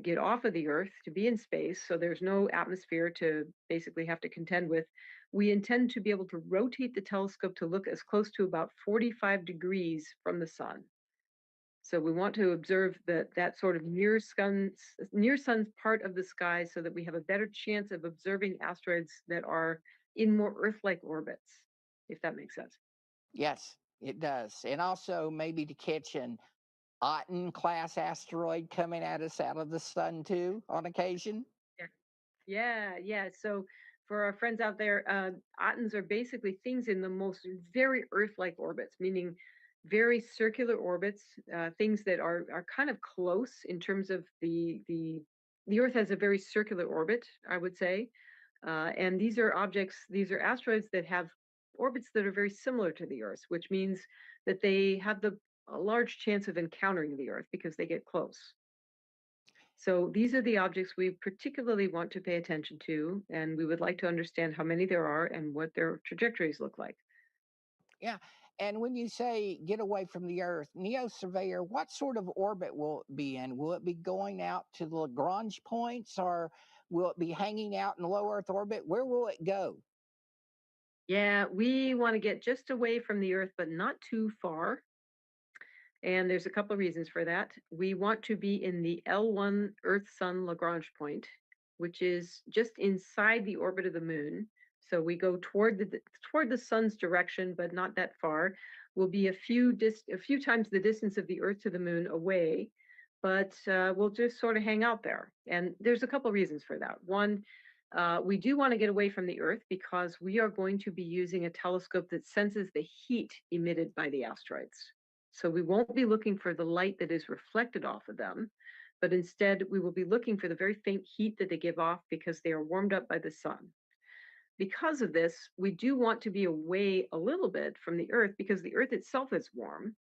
get off of the Earth to be in space, so there's no atmosphere to basically have to contend with, we intend to be able to rotate the telescope to look as close to about 45 degrees from the sun. So we want to observe that sort of near sun's part of the sky so that we have a better chance of observing asteroids that are in more Earth-like orbits, if that makes sense. Yes, it does. And also maybe to catch an Otten class asteroid coming at us out of the sun too on occasion. Yeah. So for our friends out there, Ottens are basically things in the most very Earth-like orbits, meaning very circular orbits, things that are kind of close in terms of the Earth has a very circular orbit, I would say, and these are asteroids that have orbits that are very similar to the Earth, which means that they have a large chance of encountering the Earth because they get close. So these are the objects we particularly want to pay attention to, and we would like to understand how many there are and what their trajectories look like. Yeah. And when you say get away from the Earth, Neo Surveyor, what sort of orbit will it be in? Will it be going out to the Lagrange points, or will it be hanging out in low Earth orbit? Where will it go? Yeah, we want to get just away from the Earth, but not too far. And there's a couple of reasons for that. We want to be in the L1 Earth Sun Lagrange point, which is just inside the orbit of the moon. So we go toward the sun's direction, but not that far. We'll be a few times the distance of the Earth to the moon away, but we'll just sort of hang out there. And there's a couple of reasons for that. One, we do want to get away from the Earth because we are going to be using a telescope that senses the heat emitted by the asteroids. So we won't be looking for the light that is reflected off of them, but instead we will be looking for the very faint heat that they give off because they are warmed up by the sun. Because of this, we do want to be away a little bit from the Earth because the Earth itself is warm.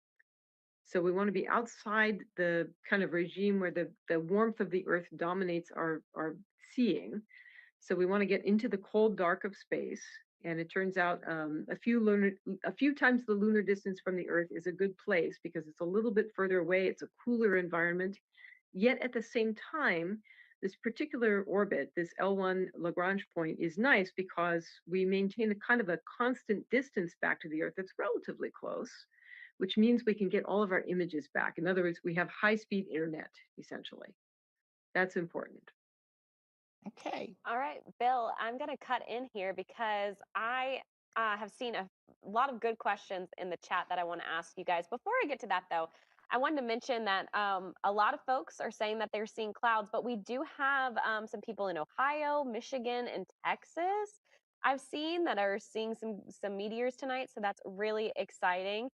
So we want to be outside the kind of regime where the warmth of the Earth dominates our seeing. So we want to get into the cold dark of space. And it turns out a few times the lunar distance from the Earth is a good place because it's a little bit further away. It's a cooler environment. Yet at the same time, this particular orbit, this L1 Lagrange point, is nice because we maintain a kind of a constant distance back to the Earth that's relatively close, which means we can get all of our images back. In other words, we have high-speed internet, essentially. That's important. Okay. All right, Bill, I'm going to cut in here because I have seen a lot of good questions in the chat that I want to ask you guys. Before I get to that, though, I wanted to mention that a lot of folks are saying that they're seeing clouds, but we do have some people in Ohio, Michigan, and Texas I've seen that are seeing some meteors tonight, so that's really exciting.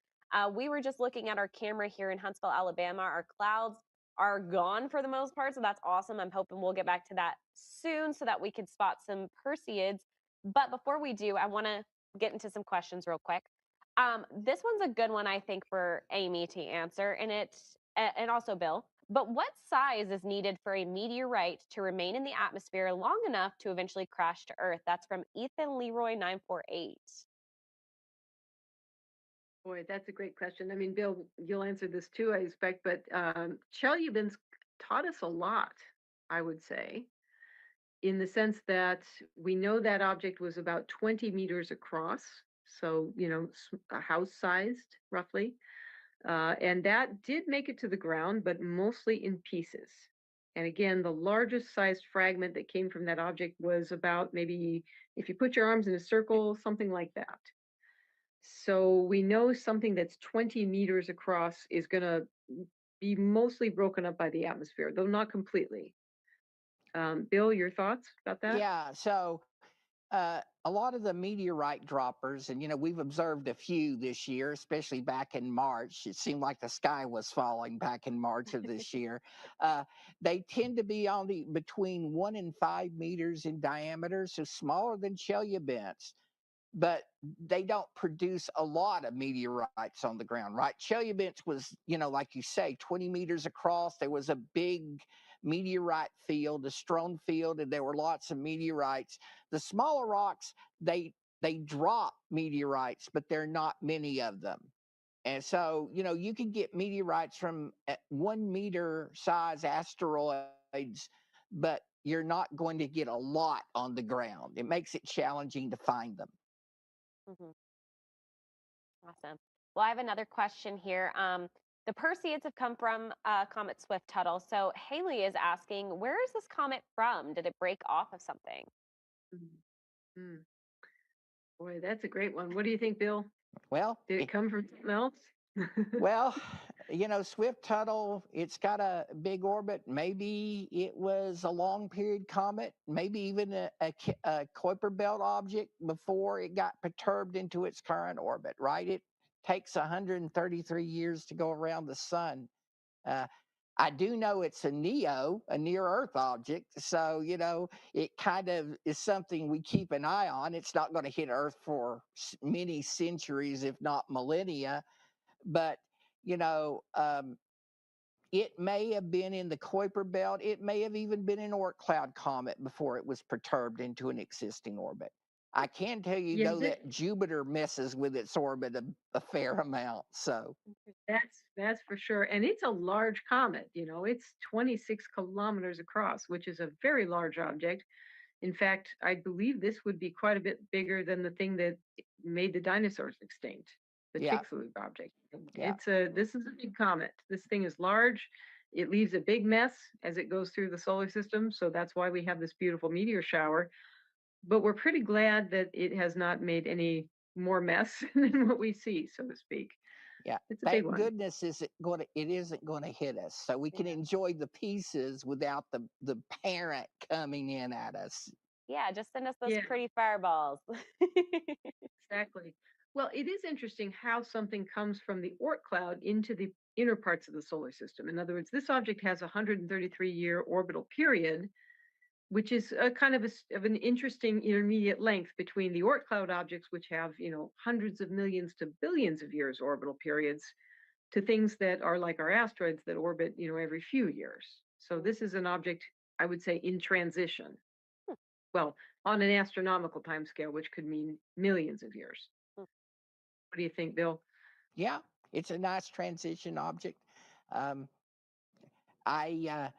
We were just looking at our camera here in Huntsville, Alabama. Our clouds are gone for the most part, so that's awesome. I'm hoping we'll get back to that soon so that we can spot some Perseids. But before we do, I want to get into some questions real quick. This one's a good one, I think, for Amy to answer, and also Bill. But what size is needed for a meteorite to remain in the atmosphere long enough to eventually crash to Earth? That's from Ethan Leroy 948. Boy, that's a great question. I mean, Bill, you'll answer this too, I expect, but Chelyabinsk taught us a lot, I would say, in the sense that we know that object was about 20 meters across, so, a house-sized, roughly. And that did make it to the ground, but mostly in pieces. And again, the largest sized fragment that came from that object was about maybe, if you put your arms in a circle, something like that. So we know something that's 20 meters across is going to be mostly broken up by the atmosphere, though not completely. Bill, your thoughts about that? Yeah. So a lot of the meteorite droppers, and we've observed a few this year, especially back in March. It seemed like the sky was falling back in March of this year. They tend to be only between 1 and 5 meters in diameter, so smaller than Chelyabinsk. But they don't produce a lot of meteorites on the ground, right? Chelyabinsk was, like you say, 20 meters across. There was a big meteorite field, a strewn field, and there were lots of meteorites. The smaller rocks, they drop meteorites, but there are not many of them. And so, you can get meteorites from 1 meter size asteroids, but you're not going to get a lot on the ground. It makes it challenging to find them. Mhm. Awesome. Well, I have another question here. The Perseids have come from Comet Swift-Tuttle. So Haley is asking, where is this comet from? Did it break off of something? Mm. Boy, that's a great one. What do you think, Bill? Well, Did it come from something else? well, Swift-Tuttle, it's got a big orbit. Maybe it was a long period comet, maybe even a Kuiper belt object before it got perturbed into its current orbit, right? It takes 133 years to go around the sun. I do know it's a near Earth object. So, it kind of is something we keep an eye on. It's not going to hit Earth for many centuries, if not millennia. But, it may have been in the Kuiper belt. It may have even been an Oort cloud comet before it was perturbed into an existing orbit. I can tell you, though, that Jupiter messes with its orbit a fair amount. So that's for sure. And it's a large comet. It's 26 kilometers across, which is a very large object. In fact, I believe this would be quite a bit bigger than the thing that made the dinosaurs extinct, the Chicxulub object. This is a big comet. This thing is large. It leaves a big mess as it goes through the solar system, so that's why we have this beautiful meteor shower. But we're pretty glad that it has not made any more mess than what we see, so to speak. Yeah, it's a big thank one. goodness it isn't going to hit us, so we can enjoy the pieces without the parent coming in at us. Yeah, just send us those pretty fireballs. Exactly. Well, it is interesting how something comes from the Oort cloud into the inner parts of the solar system. In other words, this object has a 133-year orbital period, which is a kind of an interesting intermediate length between the Oort cloud objects, which have hundreds of millions to billions of years orbital periods, to things that are like our asteroids that orbit every few years. So this is an object, I would say, in transition. Well, on an astronomical timescale, which could mean millions of years. What do you think, Bill? Yeah, it's a nice transition object. I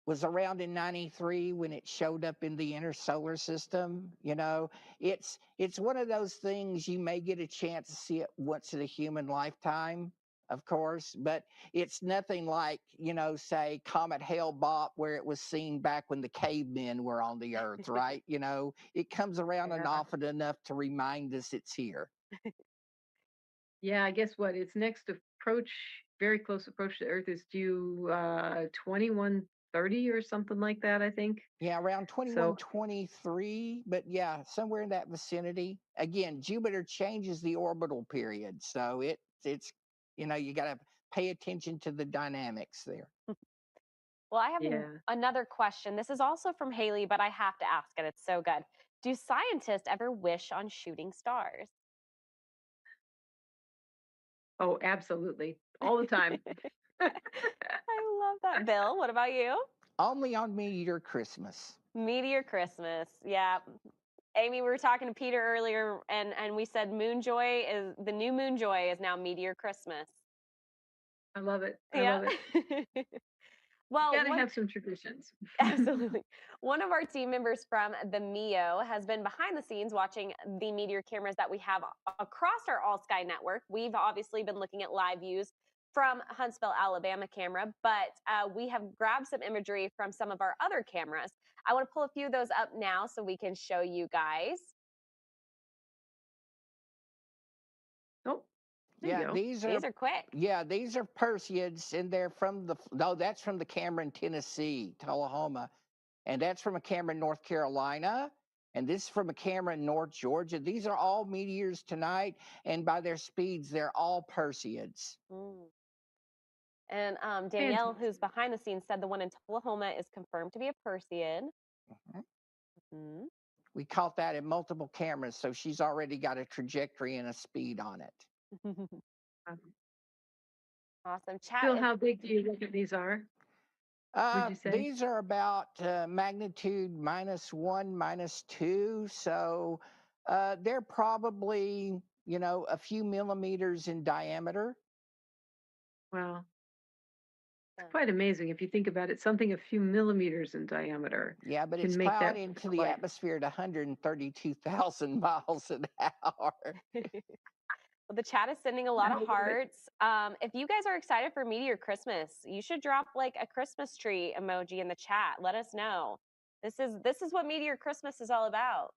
was around in 93 when it showed up in the inner solar system. It's one of those things you may get a chance to see it once in a human lifetime, of course, but it's nothing like, say Comet Hale-Bopp, where it was seen back when the cavemen were on the Earth, right? It comes around and often enough to remind us it's here. Yeah, I guess what its next very close approach to Earth is due 2130 or something like that, I think. Yeah, around 2123, but yeah, somewhere in that vicinity. Again, Jupiter changes the orbital period, so it's you got to pay attention to the dynamics there. Well, I have another question. This is also from Haley, but I have to ask it. It's so good. Do scientists ever wish on shooting stars? Oh, absolutely. All the time. I love that. Bill, what about you? Only on Meteor Christmas. Meteor Christmas. Yeah. Amy, we were talking to Peter earlier, and we said the new Moonjoy is now Meteor Christmas. I love it. I love it. Well, gotta have some traditions. Absolutely. One of our team members from the MEO has been behind the scenes watching the meteor cameras that we have across our All Sky network. We've obviously been looking at live views from Huntsville, Alabama camera, but we have grabbed some imagery from some of our other cameras. I want to pull a few of those up now so we can show you guys. Oh. Yeah, these are quick. Yeah, these are Perseids, and they're from that's from the camera in Tennessee, Tullahoma, and that's from a camera in North Carolina, and this is from a camera in North Georgia. These are all meteors tonight, and by their speeds, they're all Perseids. And Danielle, who's behind the scenes, said the one in Tullahoma is confirmed to be a Perseid. We caught that in multiple cameras, so she's already got a trajectory and a speed on it. Awesome. Chat. Phil, how big do you reckon these are? Would you say? These are about magnitude -1, -2, so they're probably a few millimeters in diameter. Wow. It's quite amazing if you think about it. Something a few millimeters in diameter Yeah, but can it's make plowed that into the light. atmosphere at 132,000 miles an hour. Well, the chat is sending a lot of hearts. If you guys are excited for Meteor Christmas, you should drop like a Christmas tree emoji in the chat. Let us know. This is what Meteor Christmas is all about.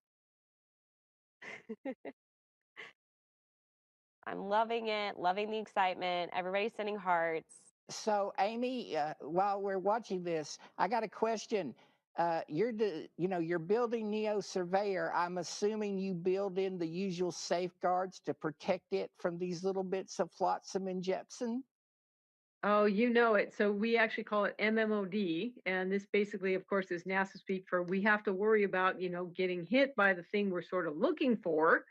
I'm loving it, loving the excitement. Everybody's sending hearts. So, Amy, while we're watching this, I got a question. You're building Neo Surveyor. I'm assuming you build in the usual safeguards to protect it from these little bits of flotsam and jetsam. Oh, you know it. So we actually call it MMOD, and this basically, of course, is NASA speak for we have to worry about, getting hit by the thing we're sort of looking for,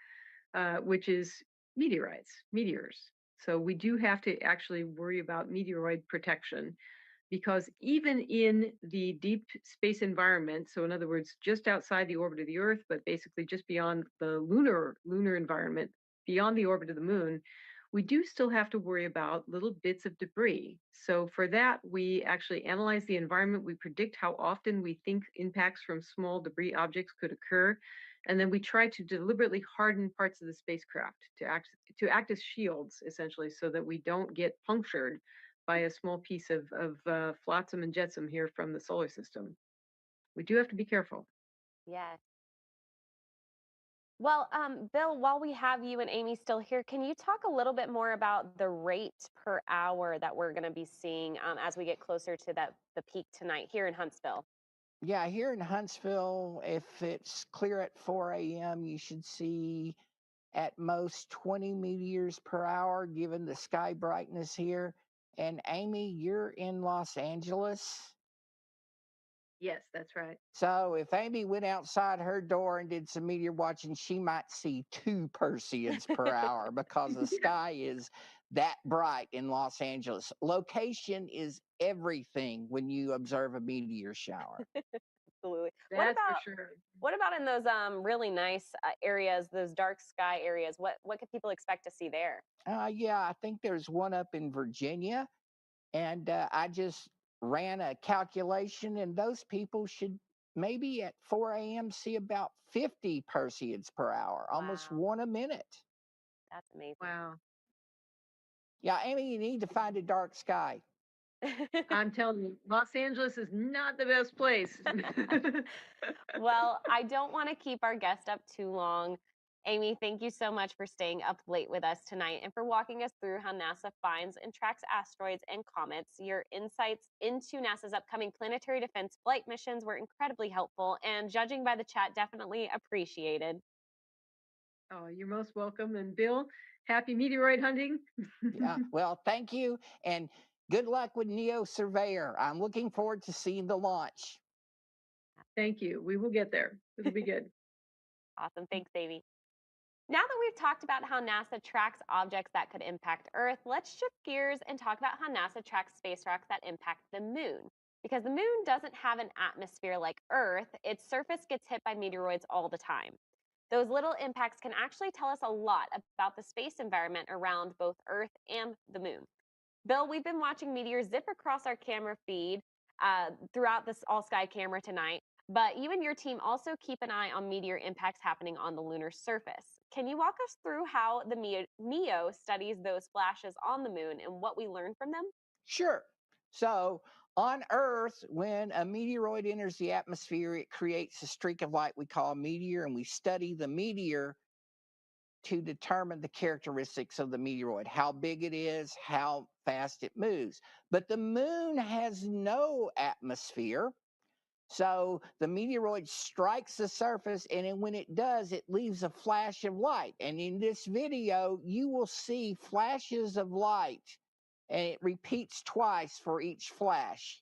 which is meteors. So we do have to actually worry about meteoroid protection because even in the deep space environment, so in other words, just outside the orbit of the Earth, but basically just beyond the lunar environment, beyond the orbit of the moon, we do still have to worry about little bits of debris. So for that, we actually analyze the environment. We predict how often we think impacts from small debris objects could occur. And then we try to deliberately harden parts of the spacecraft to act as shields, essentially, so that we don't get punctured by a small piece of flotsam and jetsam here from the solar system. We do have to be careful. Yes. Well, Bill, while we have you and Amy still here, can you talk a little bit more about the rate per hour that we're going to be seeing as we get closer to the peak tonight here in Huntsville? Yeah, here in Huntsville, if it's clear at 4 a.m., you should see at most 20 meteors per hour, given the sky brightness here. And Amy, you're in Los Angeles. Yes, that's right. So if Amy went outside her door and did some meteor watching, she might see 2 Perseids per hour because the sky is that bright in Los Angeles. Location is everything when you observe a meteor shower. Absolutely. That's for sure. What about in those really nice areas, those dark sky areas? What could people expect to see there? Yeah, I think there's one up in Virginia, and I just ran a calculation, and those people should maybe at 4 a.m. see about 50 Perseids per hour, almost one a minute. That's amazing. Wow. Yeah, Amy, you need to find a dark sky. I'm telling you, Los Angeles is not the best place. Well, I don't want to keep our guest up too long. Amy, thank you so much for staying up late with us tonight and for walking us through how NASA finds and tracks asteroids and comets. Your insights into NASA's upcoming planetary defense flight missions were incredibly helpful and, judging by the chat, definitely appreciated. Oh, you're most welcome. And Bill, happy meteoroid hunting. Yeah, well, thank you, and good luck with Neo Surveyor. I'm looking forward to seeing the launch. Thank you. We will get there. It'll be good. Awesome. Thanks, Amy. Now that we've talked about how NASA tracks objects that could impact Earth, let's shift gears and talk about how NASA tracks space rocks that impact the moon. Because the moon doesn't have an atmosphere like Earth, its surface gets hit by meteoroids all the time. Those little impacts can actually tell us a lot about the space environment around both Earth and the moon. Bill, we've been watching meteors zip across our camera feed throughout this all-sky camera tonight, but you and your team also keep an eye on meteor impacts happening on the lunar surface. Can you walk us through how the MEO studies those flashes on the moon and what we learn from them? Sure. So on Earth, when a meteoroid enters the atmosphere, it creates a streak of light we call a meteor, and we study the meteor to determine the characteristics of the meteoroid, how big it is, how fast it moves. But the moon has no atmosphere. So the meteoroid strikes the surface, and then when it does, it leaves a flash of light. And in this video, you will see flashes of light, and it repeats twice for each flash.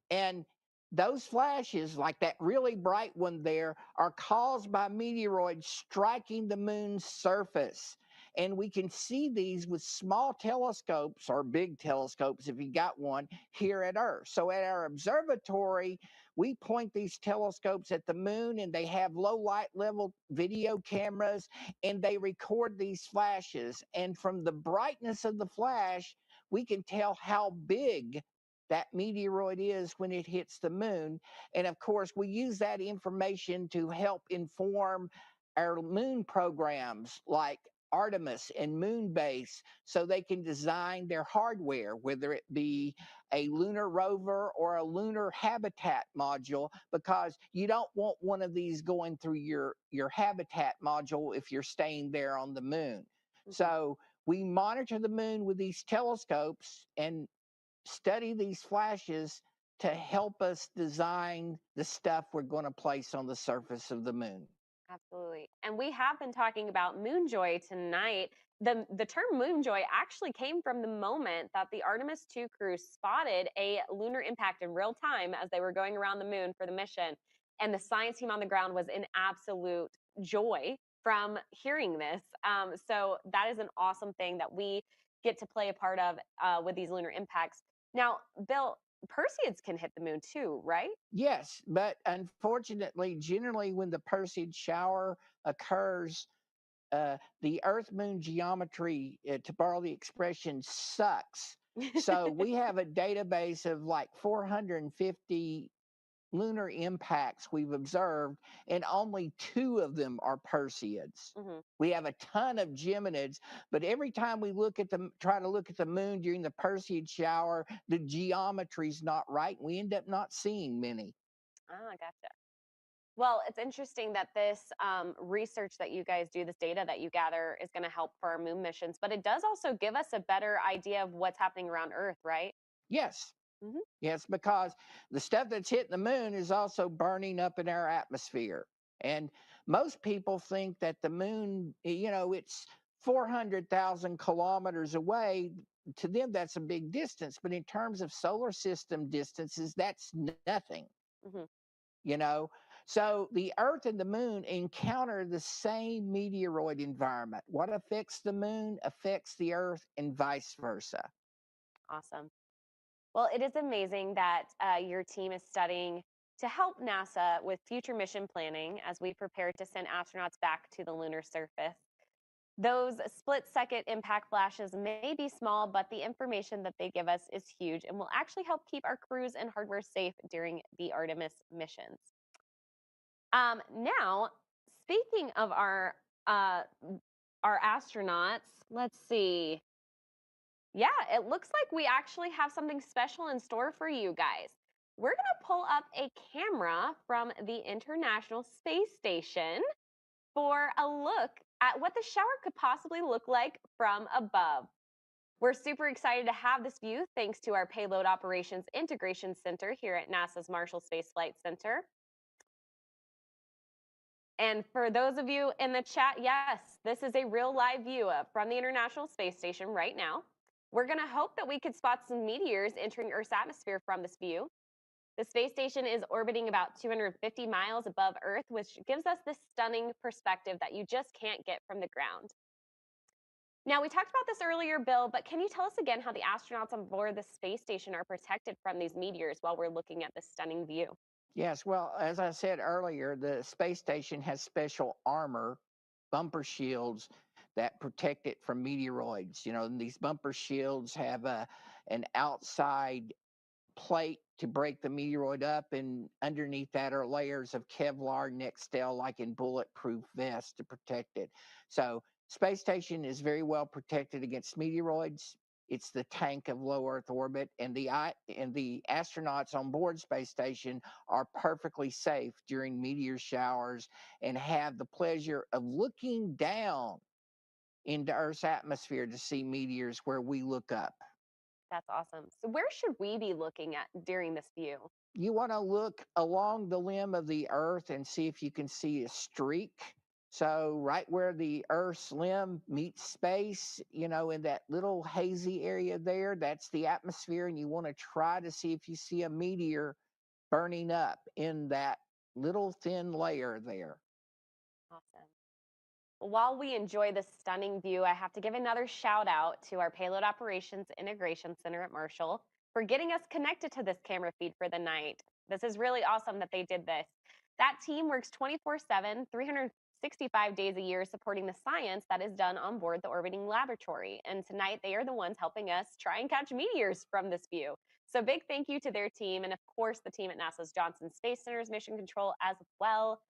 And those flashes, like that really bright one there, are caused by meteoroids striking the moon's surface. And we can see these with small telescopes or big telescopes, if you got one, here at Earth. So at our observatory, we point these telescopes at the moon, and they have low light level video cameras, and they record these flashes. And from the brightness of the flash, we can tell how big that meteoroid is when it hits the moon. And of course, we use that information to help inform our moon programs like Artemis and Moonbase, so they can design their hardware, whether it be a lunar rover or a lunar habitat module, because you don't want one of these going through your habitat module if you're staying there on the moon. So we monitor the moon with these telescopes and study these flashes to help us design the stuff we're going to place on the surface of the moon. Absolutely. And we have been talking about moonjoy tonight. The term moonjoy actually came from the moment that the Artemis 2 crew spotted a lunar impact in real time as they were going around the moon for the mission. And the science team on the ground was in absolute joy from hearing this. So that is an awesome thing that we get to play a part of with these lunar impacts. Now, Bill, Perseids can hit the moon too, right? Yes, but unfortunately, generally when the Perseid shower occurs, the Earth-Moon geometry, to borrow the expression, sucks. So we have a database of like 450 lunar impacts we've observed, and only 2 of them are Perseids. We have a ton of Geminids, but every time we try to look at the moon during the Perseid shower, the geometry's not right, and we end up not seeing many. Ah, gotcha. Well, it's interesting that this research that you guys do, this data that you gather, is going to help for our moon missions, but it does also give us a better idea of what's happening around Earth, right? Yes. Yes, because the stuff that's hitting the moon is also burning up in our atmosphere. And most people think that the moon, it's 400,000 kilometers away. To them, that's a big distance. But in terms of solar system distances, that's nothing. So the Earth and the moon encounter the same meteoroid environment. What affects the moon affects the Earth, and vice versa. Awesome. Well, it is amazing that your team is studying to help NASA with future mission planning as we prepare to send astronauts back to the lunar surface. Those split-second impact flashes may be small, but the information that they give us is huge and will actually help keep our crews and hardware safe during the Artemis missions. Now, speaking of our astronauts, let's see. Yeah, it looks like we actually have something special in store for you guys. We're going to pull up a camera from the International Space Station for a look at what the shower could possibly look like from above. We're super excited to have this view thanks to our Payload Operations Integration Center here at NASA's Marshall Space Flight Center. And for those of you in the chat, yes, this is a real live view from the International Space Station right now. We're going to hope that we could spot some meteors entering Earth's atmosphere from this view. The space station is orbiting about 250 miles above Earth, which gives us this stunning perspective that you just can't get from the ground. Now, we talked about this earlier, Bill, but can you tell us again how the astronauts on board the space station are protected from these meteors while we're looking at this stunning view? Yes, well, as I said earlier, the space station has special armor, bumper shields that protect it from meteoroids. And these bumper shields have an outside plate to break the meteoroid up, and underneath that are layers of Kevlar Nextel, like in bulletproof vests, to protect it. So space station is very well protected against meteoroids. It's the tank of low Earth orbit, and the astronauts on board space station are perfectly safe during meteor showers and have the pleasure of looking down into Earth's atmosphere to see meteors where we look up. That's awesome. So where should we be looking at during this view? You want to look along the limb of the Earth and see if you can see a streak. So right where the Earth's limb meets space, in that little hazy area there, that's the atmosphere, and you want to try to see if you see a meteor burning up in that little thin layer there. Awesome. While we enjoy this stunning view, I have to give another shout out to our Payload Operations Integration Center at Marshall for getting us connected to this camera feed for the night. This is really awesome that they did this. That team works 24/7, 65 days a year supporting the science that is done on board the orbiting laboratory. And tonight, they are the ones helping us try and catch meteors from this view. So big thank you to their team, and of course, the team at NASA's Johnson Space Center's Mission Control as well.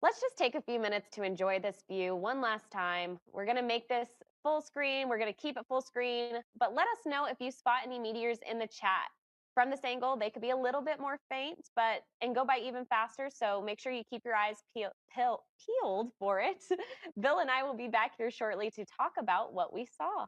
Let's just take a few minutes to enjoy this view one last time. We're going to make this full screen. We're going to keep it full screen, but let us know if you spot any meteors in the chat. From this angle, they could be a little bit more faint, and go by even faster, so make sure you keep your eyes peeled for it. Bill and I will be back here shortly to talk about what we saw.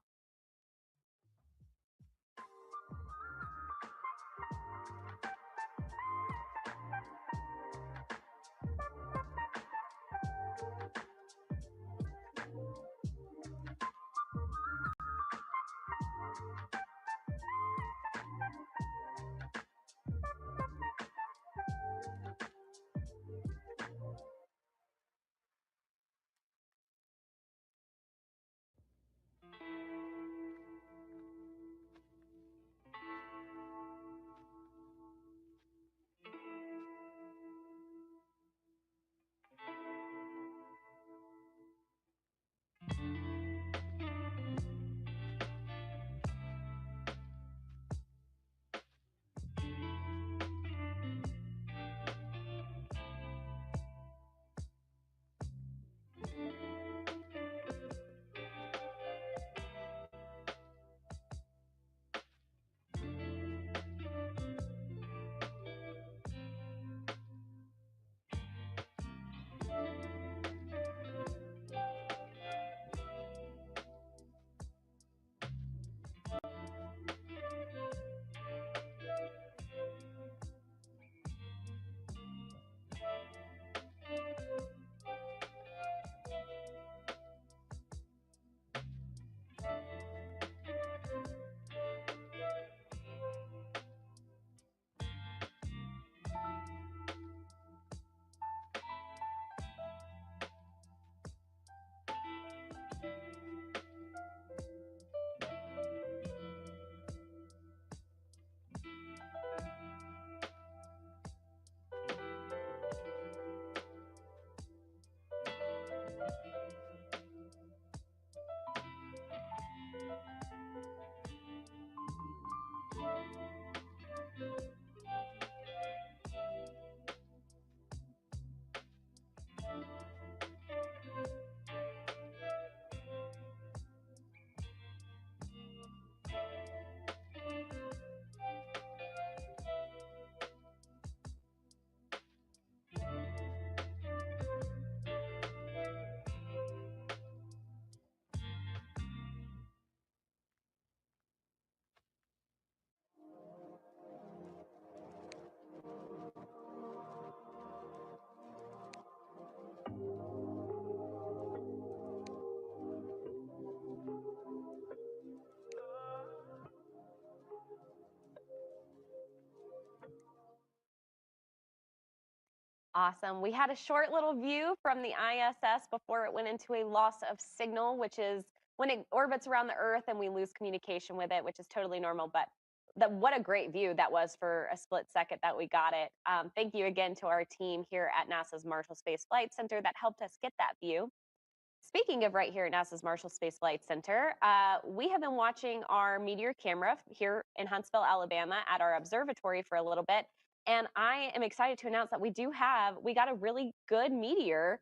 Awesome. We had a short little view from the ISS before it went into a loss of signal, which is when it orbits around the Earth and we lose communication with it, which is totally normal. But what a great view that was for a split second that we got it. Thank you again to our team here at NASA's Marshall Space Flight Center that helped us get that view. Speaking of right here at NASA's Marshall Space Flight Center, we have been watching our meteor camera here in Huntsville, Alabama at our observatory for a little bit. And I am excited to announce that we got a really good meteor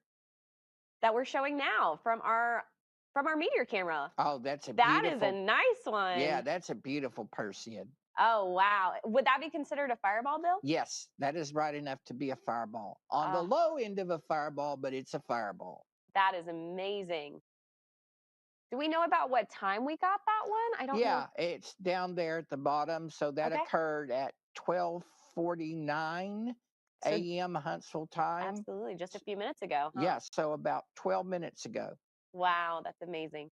that we're showing now from our meteor camera. Oh, that's a That beautiful. is a nice one. Yeah, that's a beautiful Perseid. Oh, wow. Would that be considered a fireball, Bill? Yes, that is right enough to be a fireball. On the low end of a fireball, but it's a fireball. That is amazing. Do we know about what time we got that one? I don't know. Yeah, it's down there at the bottom. So that occurred at 12:49 a.m. Huntsville time. Absolutely, just a few minutes ago. Huh? Yeah, so about 12 minutes ago. Wow, that's amazing.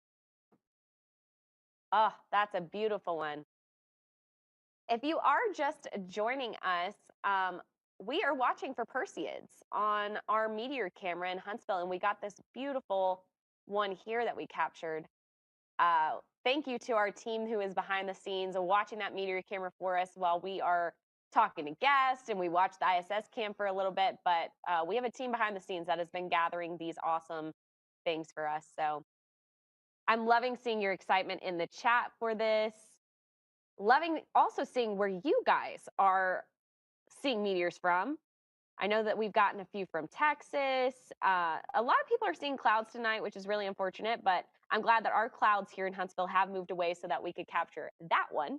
Oh, that's a beautiful one. If you are just joining us, we are watching for Perseids on our meteor camera in Huntsville, and we got this beautiful one here that we captured. Thank you to our team who is behind the scenes watching that meteor camera for us while we are talking to guests and we watched the ISS cam for a little bit, but we have a team behind the scenes that has been gathering these awesome things for us. So I'm loving seeing your excitement in the chat for this. Loving also seeing where you guys are seeing meteors from. I know that we've gotten a few from Texas. A lot of people are seeing clouds tonight, which is really unfortunate, but I'm glad that our clouds here in Huntsville have moved away so that we could capture that one.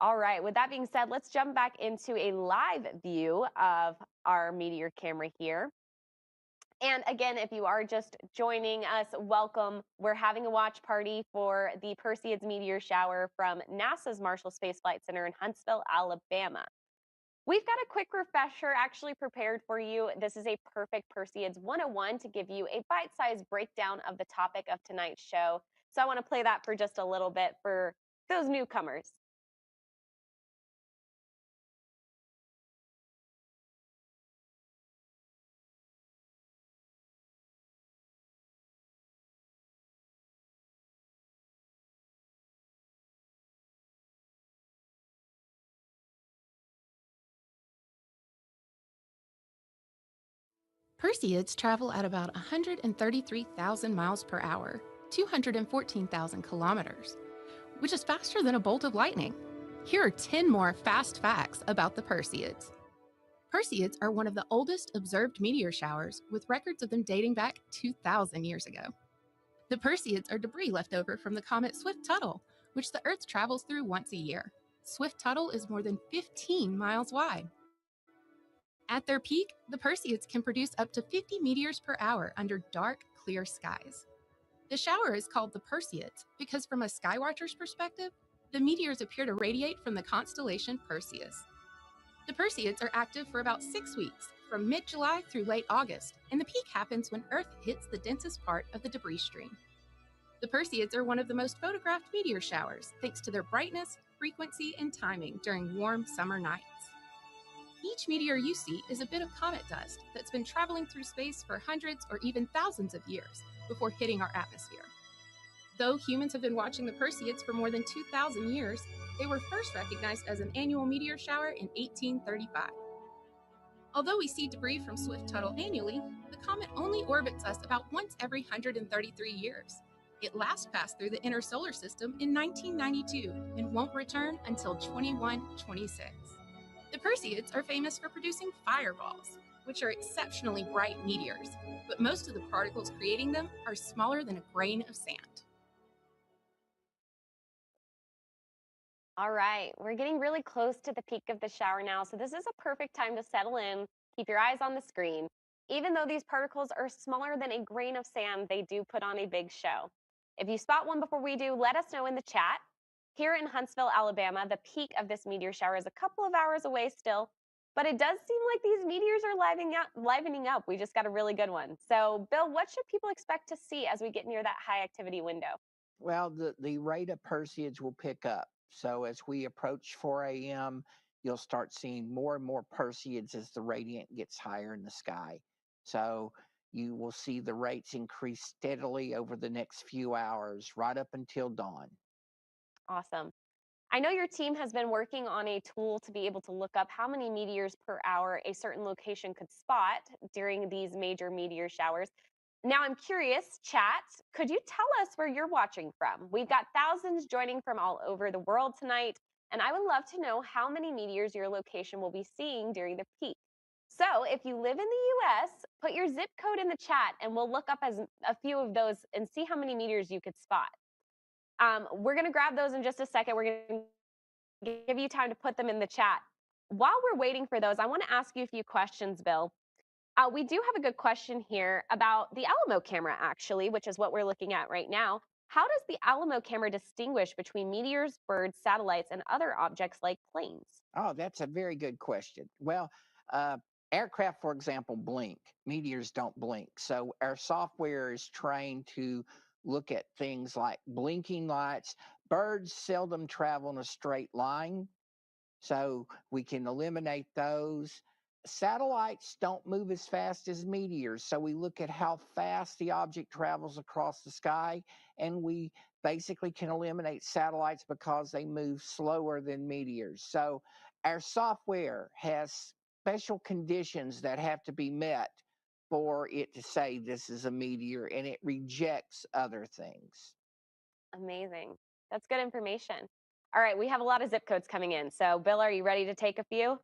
All right, with that being said, let's jump back into a live view of our meteor camera here. And again, if you are just joining us, welcome. We're having a watch party for the Perseids Meteor shower from NASA's Marshall Space Flight Center in Huntsville, Alabama. We've got a quick refresher actually prepared for you. This is a perfect Perseids 101 to give you a bite-sized breakdown of the topic of tonight's show. So I want to play that for just a little bit for those newcomers. Perseids travel at about 133,000 miles per hour, 214,000 kilometers, which is faster than a bolt of lightning. Here are 10 more fast facts about the Perseids. Perseids are one of the oldest observed meteor showers, with records of them dating back 2,000 years ago. The Perseids are debris left over from the comet Swift-Tuttle, which the Earth travels through once a year. Swift-Tuttle is more than 15 miles wide. At their peak, the Perseids can produce up to 50 meteors per hour under dark, clear skies. The shower is called the Perseids because from a skywatcher's perspective, the meteors appear to radiate from the constellation Perseus. The Perseids are active for about 6 weeks, from mid-July through late August, and the peak happens when Earth hits the densest part of the debris stream. The Perseids are one of the most photographed meteor showers, thanks to their brightness, frequency, and timing during warm summer nights. Each meteor you see is a bit of comet dust that's been traveling through space for hundreds or even thousands of years before hitting our atmosphere. Though humans have been watching the Perseids for more than 2,000 years, they were first recognized as an annual meteor shower in 1835. Although we see debris from Swift-Tuttle annually, the comet only orbits us about once every 133 years. It last passed through the inner solar system in 1992 and won't return until 2126. The Perseids are famous for producing fireballs, which are exceptionally bright meteors, but most of the particles creating them are smaller than a grain of sand. All right, we're getting really close to the peak of the shower now, so this is a perfect time to settle in, keep your eyes on the screen. Even though these particles are smaller than a grain of sand, they do put on a big show. If you spot one before we do, let us know in the chat. Here in Huntsville, Alabama, the peak of this meteor shower is a couple of hours away still, but it does seem like these meteors are livening up. We just got a really good one. So, Bill, what should people expect to see as we get near that high activity window? Well, the rate of Perseids will pick up. So as we approach 4 a.m., you'll start seeing more and more Perseids as the radiant gets higher in the sky. So you will see the rates increase steadily over the next few hours, right up until dawn. Awesome. I know your team has been working on a tool to be able to look up how many meteors per hour a certain location could spot during these major meteor showers. Now I'm curious, chat, could you tell us where you're watching from? We've got thousands joining from all over the world tonight, and I would love to know how many meteors your location will be seeing during the peak. So if you live in the US, put your zip code in the chat and we'll look up as a few of those and see how many meteors you could spot. We're going to grab those in just a second. We're going to give you time to put them in the chat. While we're waiting for those, I want to ask you a few questions, Bill. We do have a good question here about the Alamo camera, actually, which is what we're looking at right now. How does the Alamo camera distinguish between meteors, birds, satellites, and other objects like planes? Oh, that's a very good question. Well, aircraft, for example, blink. Meteors don't blink. So our software is trained to look at things like blinking lights. Birds seldom travel in a straight line, so we can eliminate those. satellites don't move as fast as meteors. So we look at how fast the object travels across the sky, and we basically can eliminate satellites because they move slower than meteors. So our software has special conditions that have to be met for it to say this is a meteor, and it rejects other things. Amazing. That's good information. All right, we have a lot of zip codes coming in. So, Bill, are you ready to take a few?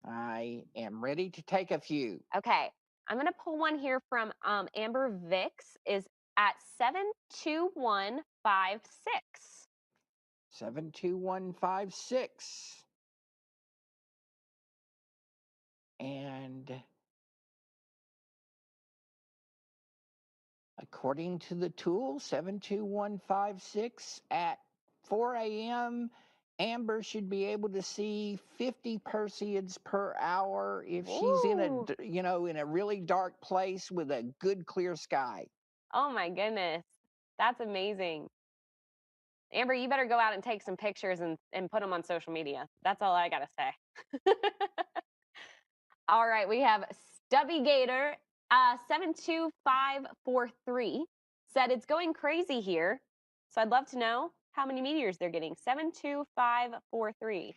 I am ready to take a few. Okay, I'm going to pull one here from Amber Vix is at 72156. 72156. And according to the tool, 72156 at 4 a.m., Amber should be able to see 50 Perseids per hour if she's in a, in a really dark place with a good clear sky. Oh my goodness. That's amazing. Amber, you better go out and take some pictures and put them on social media. That's all I got to say. All right, we have Stubby Gator, 72543, said it's going crazy here. So I'd love to know how many meteors they're getting. 72543.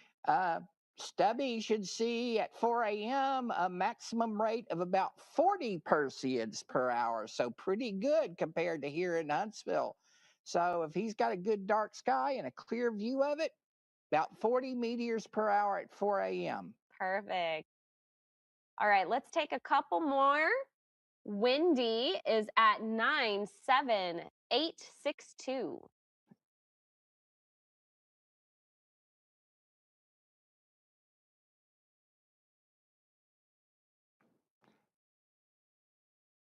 Stubby should see at 4 a.m. a maximum rate of about 40 Perseids per hour. So pretty good compared to here in Huntsville. So if he's got a good dark sky and a clear view of it, about 40 meteors per hour at 4 a.m. Perfect. All right, let's take a couple more. Wendy is at 97862.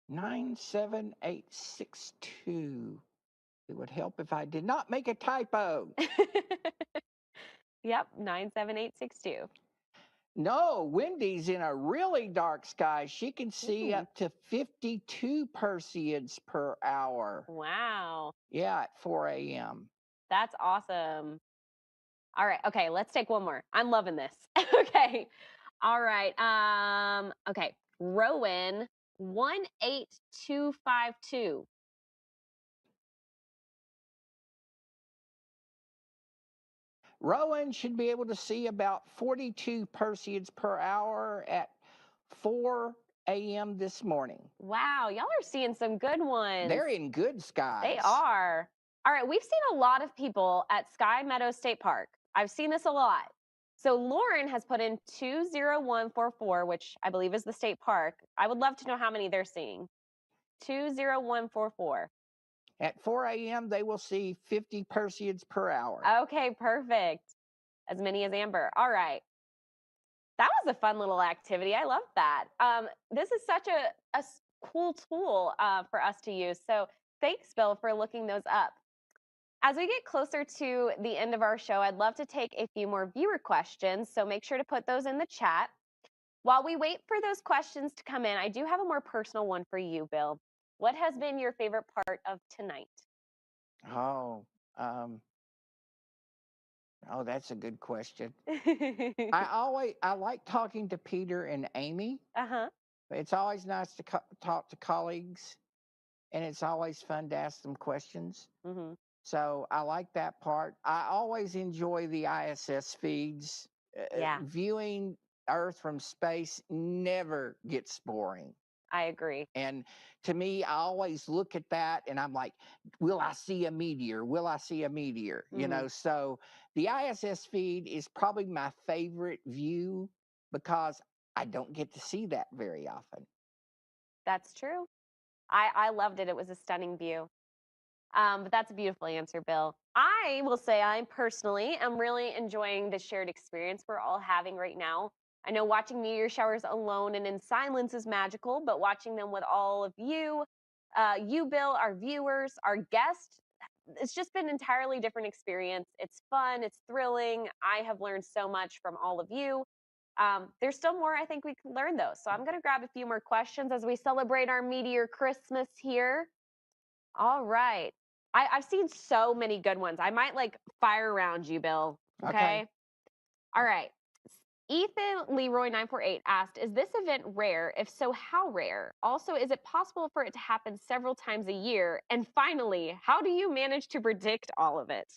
Nine seven eight six two. It would help if I did not make a typo. Yep, 97862. No, Wendy's in a really dark sky. She can see up to 52 Perseids per hour. Wow. Yeah, at 4 a.m. That's awesome. All right. Okay, let's take one more. I'm loving this. Okay. All right. Okay. Rowan 18252. Rowan should be able to see about 42 Perseids per hour at 4 a.m. this morning. Wow, y'all are seeing some good ones. They're in good skies. They are. All right, we've seen a lot of people at Sky Meadow State Park. I've seen this a lot. So Lauren has put in 20144, which I believe is the state park. I would love to know how many they're seeing. 20144. At 4 a.m., they will see 50 Perseids per hour. Okay, perfect. As many as Amber. All right. That was a fun little activity. I love that. This is such a cool tool for us to use. So thanks, Bill, for looking those up. As we get closer to the end of our show, I'd love to take a few more viewer questions. So make sure to put those in the chat. While we wait for those questions to come in, I do have a more personal one for you, Bill. What has been your favorite part of tonight? Oh, that's a good question. I like talking to Peter and Amy. It's always nice to talk to colleagues, and it's always fun to ask them questions. So I like that part. I always enjoy the ISS feeds. Viewing Earth from space never gets boring. I agree. And to me, I always look at that and I'm like, will I see a meteor? Will I see a meteor? You know, so the ISS feed is probably my favorite view because I don't get to see that very often. That's true. I loved it. It was a stunning view. But that's a beautiful answer, Bill. I will say I personally am really enjoying the shared experience we're all having right now. I know watching meteor showers alone and in silence is magical, but watching them with all of you, Bill, our viewers, our guests, it's just been an entirely different experience. It's fun. It's thrilling. I have learned so much from all of you. There's still more I think we can learn, though. So I'm going to grab a few more questions as we celebrate our Meteor Christmas here. All right. I've seen so many good ones. I might fire around you, Bill. Okay. All right. Ethan Leroy 948 asked, is this event rare? If so, how rare? Also, is it possible for it to happen several times a year? And finally, how do you manage to predict all of it?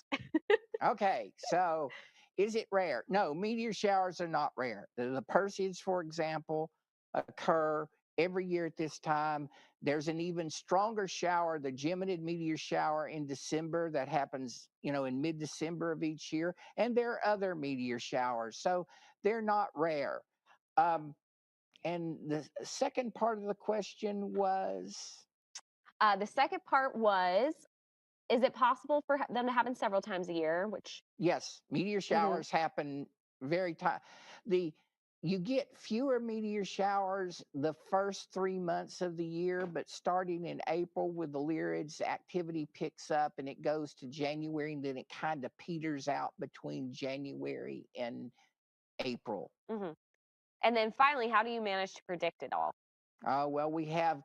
Okay, so is it rare? No, meteor showers are not rare. The Perseids, for example, occur every year at this time. There's an even stronger shower, the Geminid meteor shower in December that happens, in mid-December of each year. And there are other meteor showers, so they're not rare. And the second part of the question was? The second part was, is it possible for them to happen several times a year? Which Yes, meteor showers happen very time. You get fewer meteor showers the first 3 months of the year, but starting in April with the Lyrids, activity picks up and it goes to January, and then it kind of peters out between January and April. And then finally, how do you manage to predict it all? Well, we have,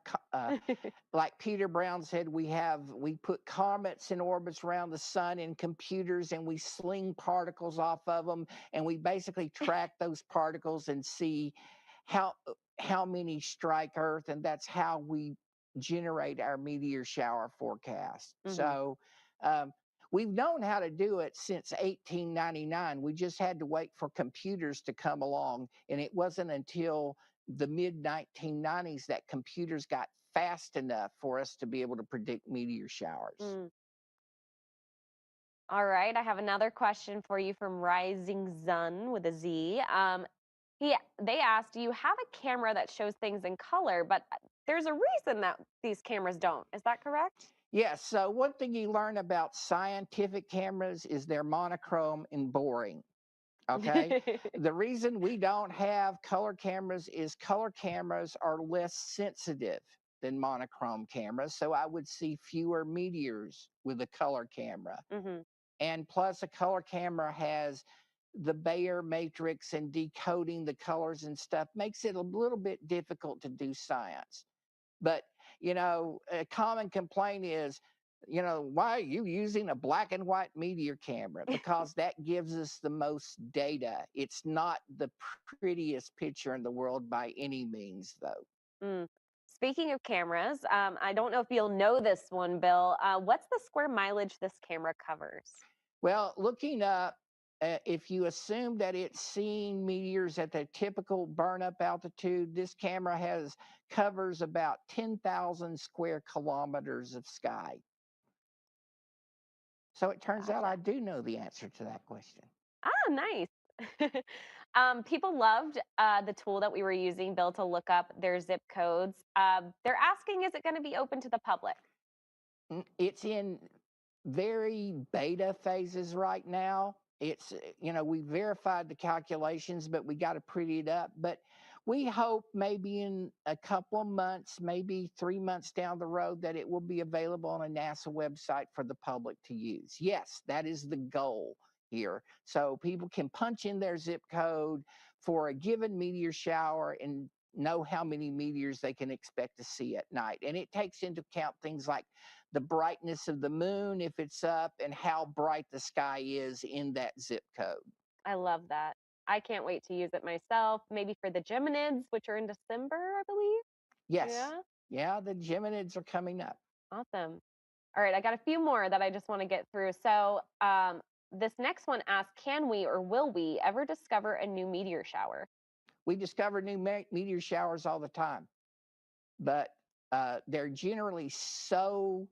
like Peter Brown said, we put comets in orbits around the sun in computers, and we sling particles off of them, and we basically track those particles and see how many strike Earth, and that's how we generate our meteor shower forecast. So we've known how to do it since 1899. We just had to wait for computers to come along, and it wasn't until the mid-1990s that computers got fast enough for us to be able to predict meteor showers. All right, I have another question for you from Rising Sun with a Z. They asked, you have a camera that shows things in color, but there's a reason that these cameras don't. Is that correct? Yes. So one thing you learn about scientific cameras is they're monochrome and boring. Okay. The reason we don't have color cameras is color cameras are less sensitive than monochrome cameras. So I would see fewer meteors with a color camera. And plus, a color camera has the Bayer matrix, and decoding the colors and stuff makes it a little bit difficult to do science. But, a common complaint is, why are you using a black and white meteor camera? Because that gives us the most data. It's not the prettiest picture in the world by any means, though. Speaking of cameras, I don't know if you'll know this one, Bill. What's the square mileage this camera covers? Well, looking up, if you assume that it's seeing meteors at the typical burn-up altitude, this camera covers about 10,000 square kilometers of sky. So it turns out I do know the answer to that question. Ah, nice. People loved the tool that we were using, Bill, to look up their zip codes. They're asking, is it going to be open to the public? It's in very beta phases right now. It's, we verified the calculations, but we got to pretty it up. But we hope maybe in a couple of months, maybe 3 months down the road, that it will be available on a NASA website for the public to use. Yes, that is the goal here. So people can punch in their zip code for a given meteor shower and know how many meteors they can expect to see at night. And it takes into account things like the brightness of the moon, if it's up, and how bright the sky is in that zip code. I love that. I can't wait to use it myself, maybe for the Geminids, which are in December, I believe. Yes. Yeah, the Geminids are coming up. Awesome. All right, I got a few more that I just want to get through. So this next one asks, can we or will we ever discover a new meteor shower? We discover new meteor showers all the time, but they're generally so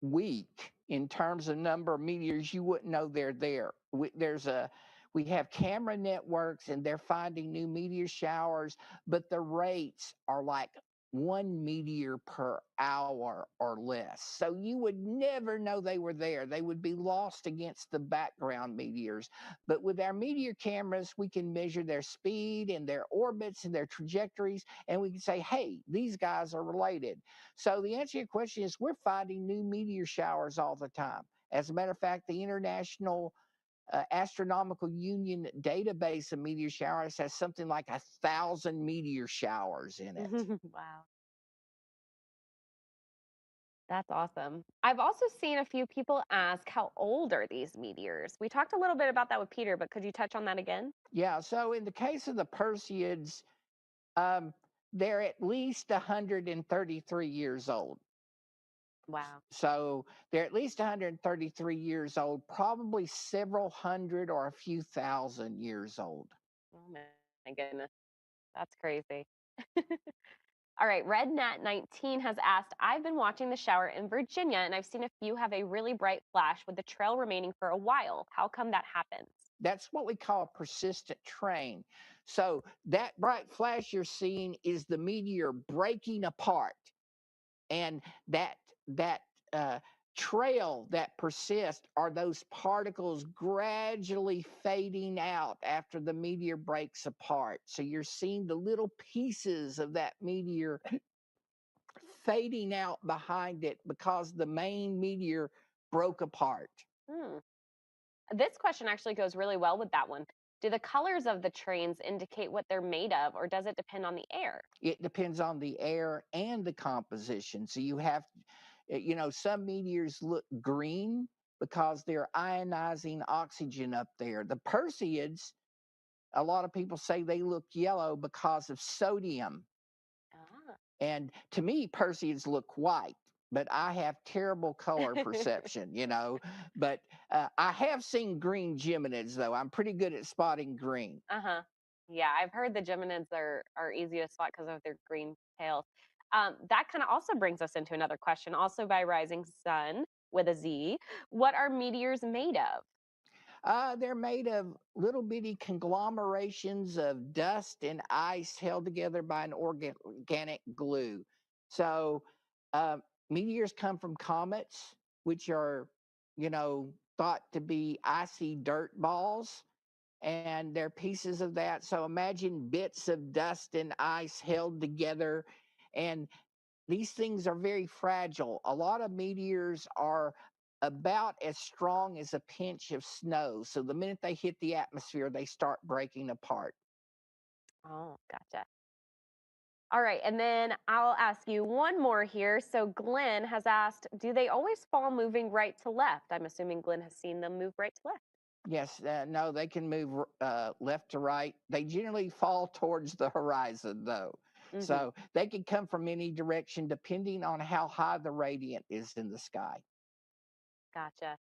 weak in terms of number of meteors you wouldn't know they're there. We have camera networks, and they're finding new meteor showers, but the rates are like 1 meteor per hour or less. So you would never know they were there. They would be lost against the background meteors. But with our meteor cameras, we can measure their speed and their orbits and their trajectories, and we can say, hey, these guys are related. So the answer to your question is, we're finding new meteor showers all the time. As a matter of fact, the International Astronomical Union database of meteor showers has something like 1,000 meteor showers in it. Wow. That's awesome. I've also seen a few people ask, how old are these meteors? We talked a little bit about that with Peter, but could you touch on that again? Yeah, so in the case of the Perseids, um, they're at least 133 years old. Wow. So they're at least 133 years old, probably several hundred or a few thousand years old. Oh my goodness. That's crazy. All right, RedNat19 has asked, I've been watching the shower in Virginia and I've seen a few have a really bright flash with the trail remaining for a while. How come that happens? That's what we call a persistent train. So that bright flash you're seeing is the meteor breaking apart, and that uh, trail that persists are those particles gradually fading out after the meteor breaks apart. So you're seeing the little pieces of that meteor fading out behind it because the main meteor broke apart. Hmm. This question actually goes really well with that one. Do the colors of the trains indicate what they're made of, or does it depend on the air? It depends on the air and the composition. So you have, some meteors look green because they're ionizing oxygen up there. The Perseids, a lot of people say they look yellow because of sodium. Ah. And to me, Perseids look white, but I have terrible color perception, But I have seen green Geminids, though. I'm pretty good at spotting green. Uh-huh. Yeah, I've heard the Geminids are easy to spot because of their green tails. That kind of also brings us into another question, also by Rising Sun with a Z. What are meteors made of? They're made of little bitty conglomerations of dust and ice held together by an organic glue. So, uh, meteors come from comets, which are, thought to be icy dirt balls, and they're pieces of that. So, imagine bits of dust and ice held together. And these things are very fragile. A lot of meteors are about as strong as a pinch of snow. So the minute they hit the atmosphere, they start breaking apart. Oh, gotcha. All right, and then I'll ask you one more here. So Glenn has asked, do they always fall moving right to left? I'm assuming Glenn has seen them move right to left. Yes, no, they can move left to right. They generally fall towards the horizon, though. So they can come from any direction depending on how high the radiant is in the sky. Gotcha.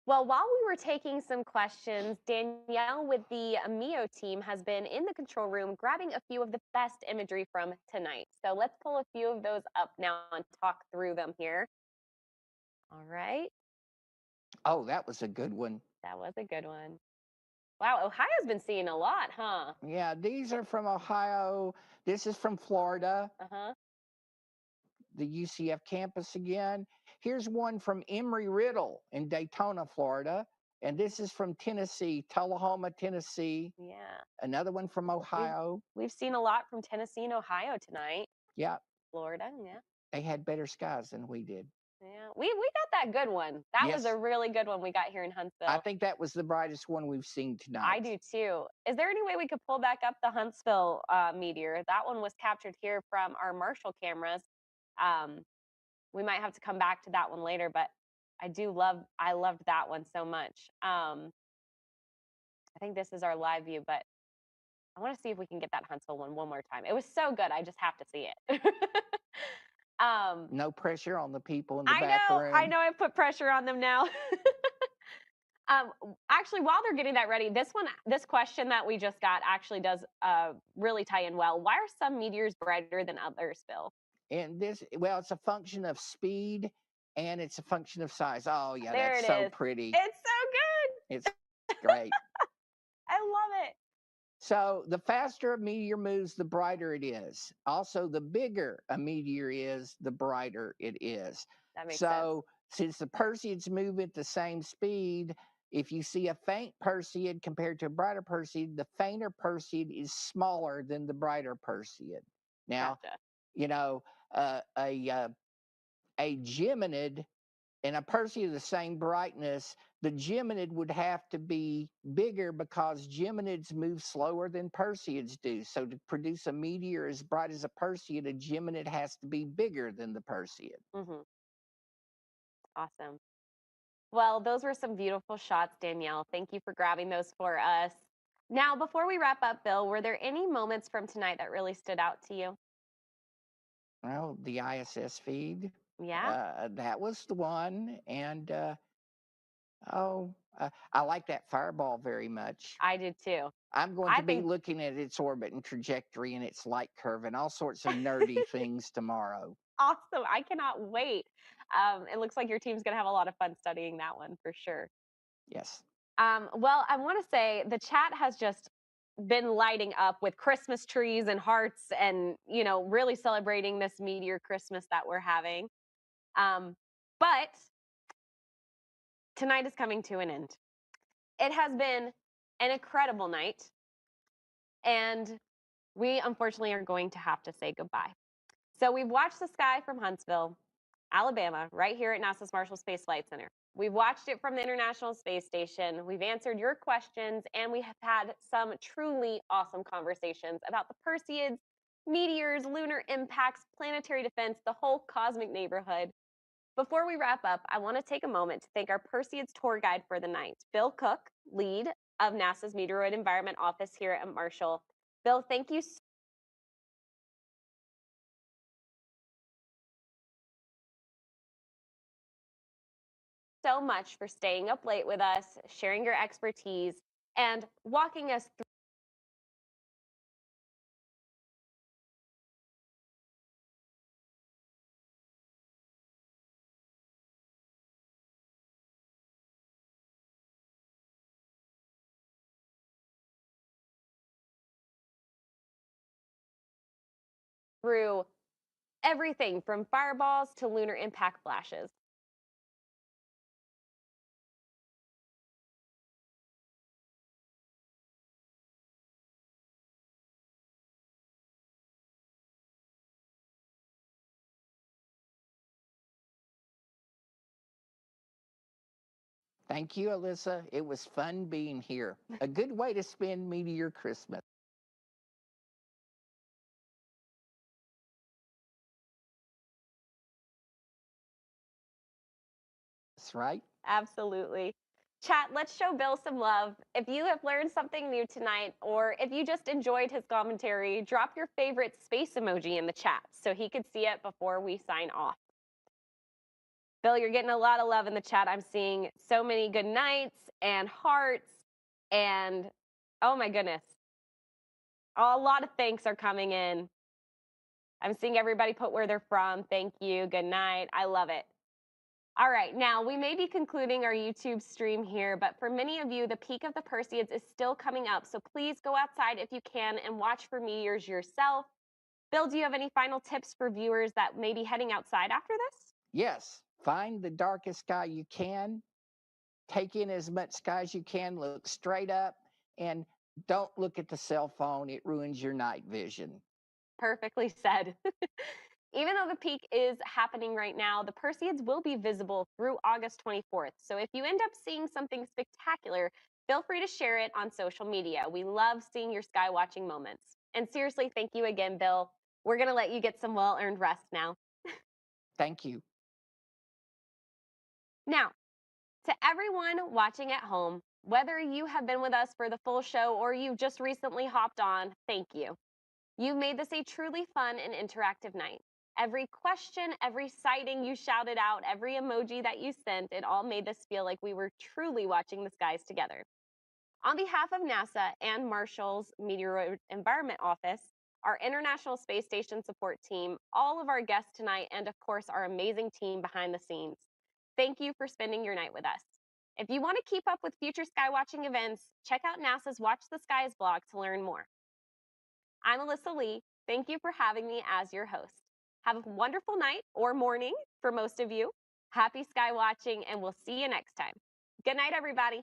Well, while we were taking some questions, Danielle with the MEO team has been in the control room grabbing a few of the best imagery from tonight. So let's pull a few of those up now and talk through them here. All right. Oh, that was a good one. That was a good one. Wow, Ohio's been seeing a lot, huh? Yeah, these are from Ohio. This is from Florida. Uh-huh. The UCF campus again. Here's one from Embry-Riddle in Daytona, Florida. And this is from Tennessee, Tullahoma, Tennessee. Yeah. Another one from Ohio. We've seen a lot from Tennessee and Ohio tonight. Yeah. Florida, yeah. They had better skies than we did. Yeah, we got that good one. That was a really good one we got here in Huntsville. I think that was the brightest one we've seen tonight. I do too. Is there any way we could pull back up the Huntsville meteor? That one was captured here from our Marshall cameras. We might have to come back to that one later, but I loved that one so much. I think this is our live view, but I want to see if we can get that Huntsville one more time. It was so good. I just have to see it. No pressure on the people in the back room. I know I've put pressure on them now. Actually, while they're getting that ready, this question that we just got actually does really tie in well. Why are some meteors brighter than others, Bill? And well, it's a function of speed and it's a function of size. Oh, yeah, there that's so pretty. It's so good. It's great. I love it. So the faster a meteor moves, the brighter it is. Also, the bigger a meteor is, the brighter it is. That makes sense. So since the Perseids move at the same speed, if you see a faint Perseid compared to a brighter Perseid, the fainter Perseid is smaller than the brighter Perseid. Now, a Geminid and a Perseid of the same brightness, the Geminid would have to be bigger because Geminids move slower than Perseids do. So to produce a meteor as bright as a Perseid, a Geminid has to be bigger than the Perseid. Awesome. Well, those were some beautiful shots, Danielle. Thank you for grabbing those for us. Now, before we wrap up, Bill, were there any moments from tonight that really stood out to you? Well, the ISS feed, Yeah, that was the one. And I like that fireball very much. I did too. I'm going I to be think looking at its orbit and trajectory and its light curve and all sorts of nerdy things tomorrow. awesome. I cannot wait. It looks like your team's going to have a lot of fun studying that one for sure. Yes. Well, I want to say the chat has just been lighting up with Christmas trees and hearts and, really celebrating this meteor Christmas that we're having. But tonight is coming to an end. It has been an incredible night, and we unfortunately are going to have to say goodbye. So we've watched the sky from Huntsville, Alabama, right here at NASA's Marshall Space Flight Center. We've watched it from the International Space Station. We've answered your questions, and we have had some truly awesome conversations about the Perseids, meteors, lunar impacts, planetary defense, the whole cosmic neighborhood. Before we wrap up, I want to take a moment to thank our Perseids tour guide for the night, Bill Cook, lead of NASA's Meteoroid Environment Office here at Marshall. Bill, thank you so much for staying up late with us, sharing your expertise, and walking us through everything from fireballs to lunar impact flashes. Thank you, Alyssa. It was fun being here. A good way to spend Meteor Christmas. That's right. Absolutely. Chat, let's show Bill some love. If you have learned something new tonight, or if you just enjoyed his commentary, drop your favorite space emoji in the chat so he could see it before we sign off. Bill, you're getting a lot of love in the chat. I'm seeing so many good nights and hearts, and oh my goodness. A lot of thanks are coming in. I'm seeing everybody put where they're from. Thank you. Good night. I love it. All right, now we may be concluding our YouTube stream here, but for many of you, the peak of the Perseids is still coming up. So please go outside if you can and watch for meteors yourself. Bill, do you have any final tips for viewers that may be heading outside after this? Yes. Find the darkest sky you can. Take in as much sky as you can. Look straight up and don't look at the cell phone. It ruins your night vision. Perfectly said. Even though the peak is happening right now, the Perseids will be visible through August 24th. So if you end up seeing something spectacular, feel free to share it on social media. We love seeing your sky watching moments. And seriously, thank you again, Bill. We're going to let you get some well-earned rest now. Thank you. Now, to everyone watching at home, whether you have been with us for the full show or you've just recently hopped on, thank you. You've made this a truly fun and interactive night. Every question, every sighting you shouted out, every emoji that you sent, it all made this feel like we were truly watching the skies together. On behalf of NASA and Marshall's Meteor Environment Office, our International Space Station support team, all of our guests tonight, and of course, our amazing team behind the scenes, thank you for spending your night with us. If you want to keep up with future skywatching events, check out NASA's Watch the Skies blog to learn more. I'm Alyssa Lee. Thank you for having me as your host. Have a wonderful night or morning for most of you. Happy sky watching, and we'll see you next time. Good night, everybody.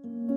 you.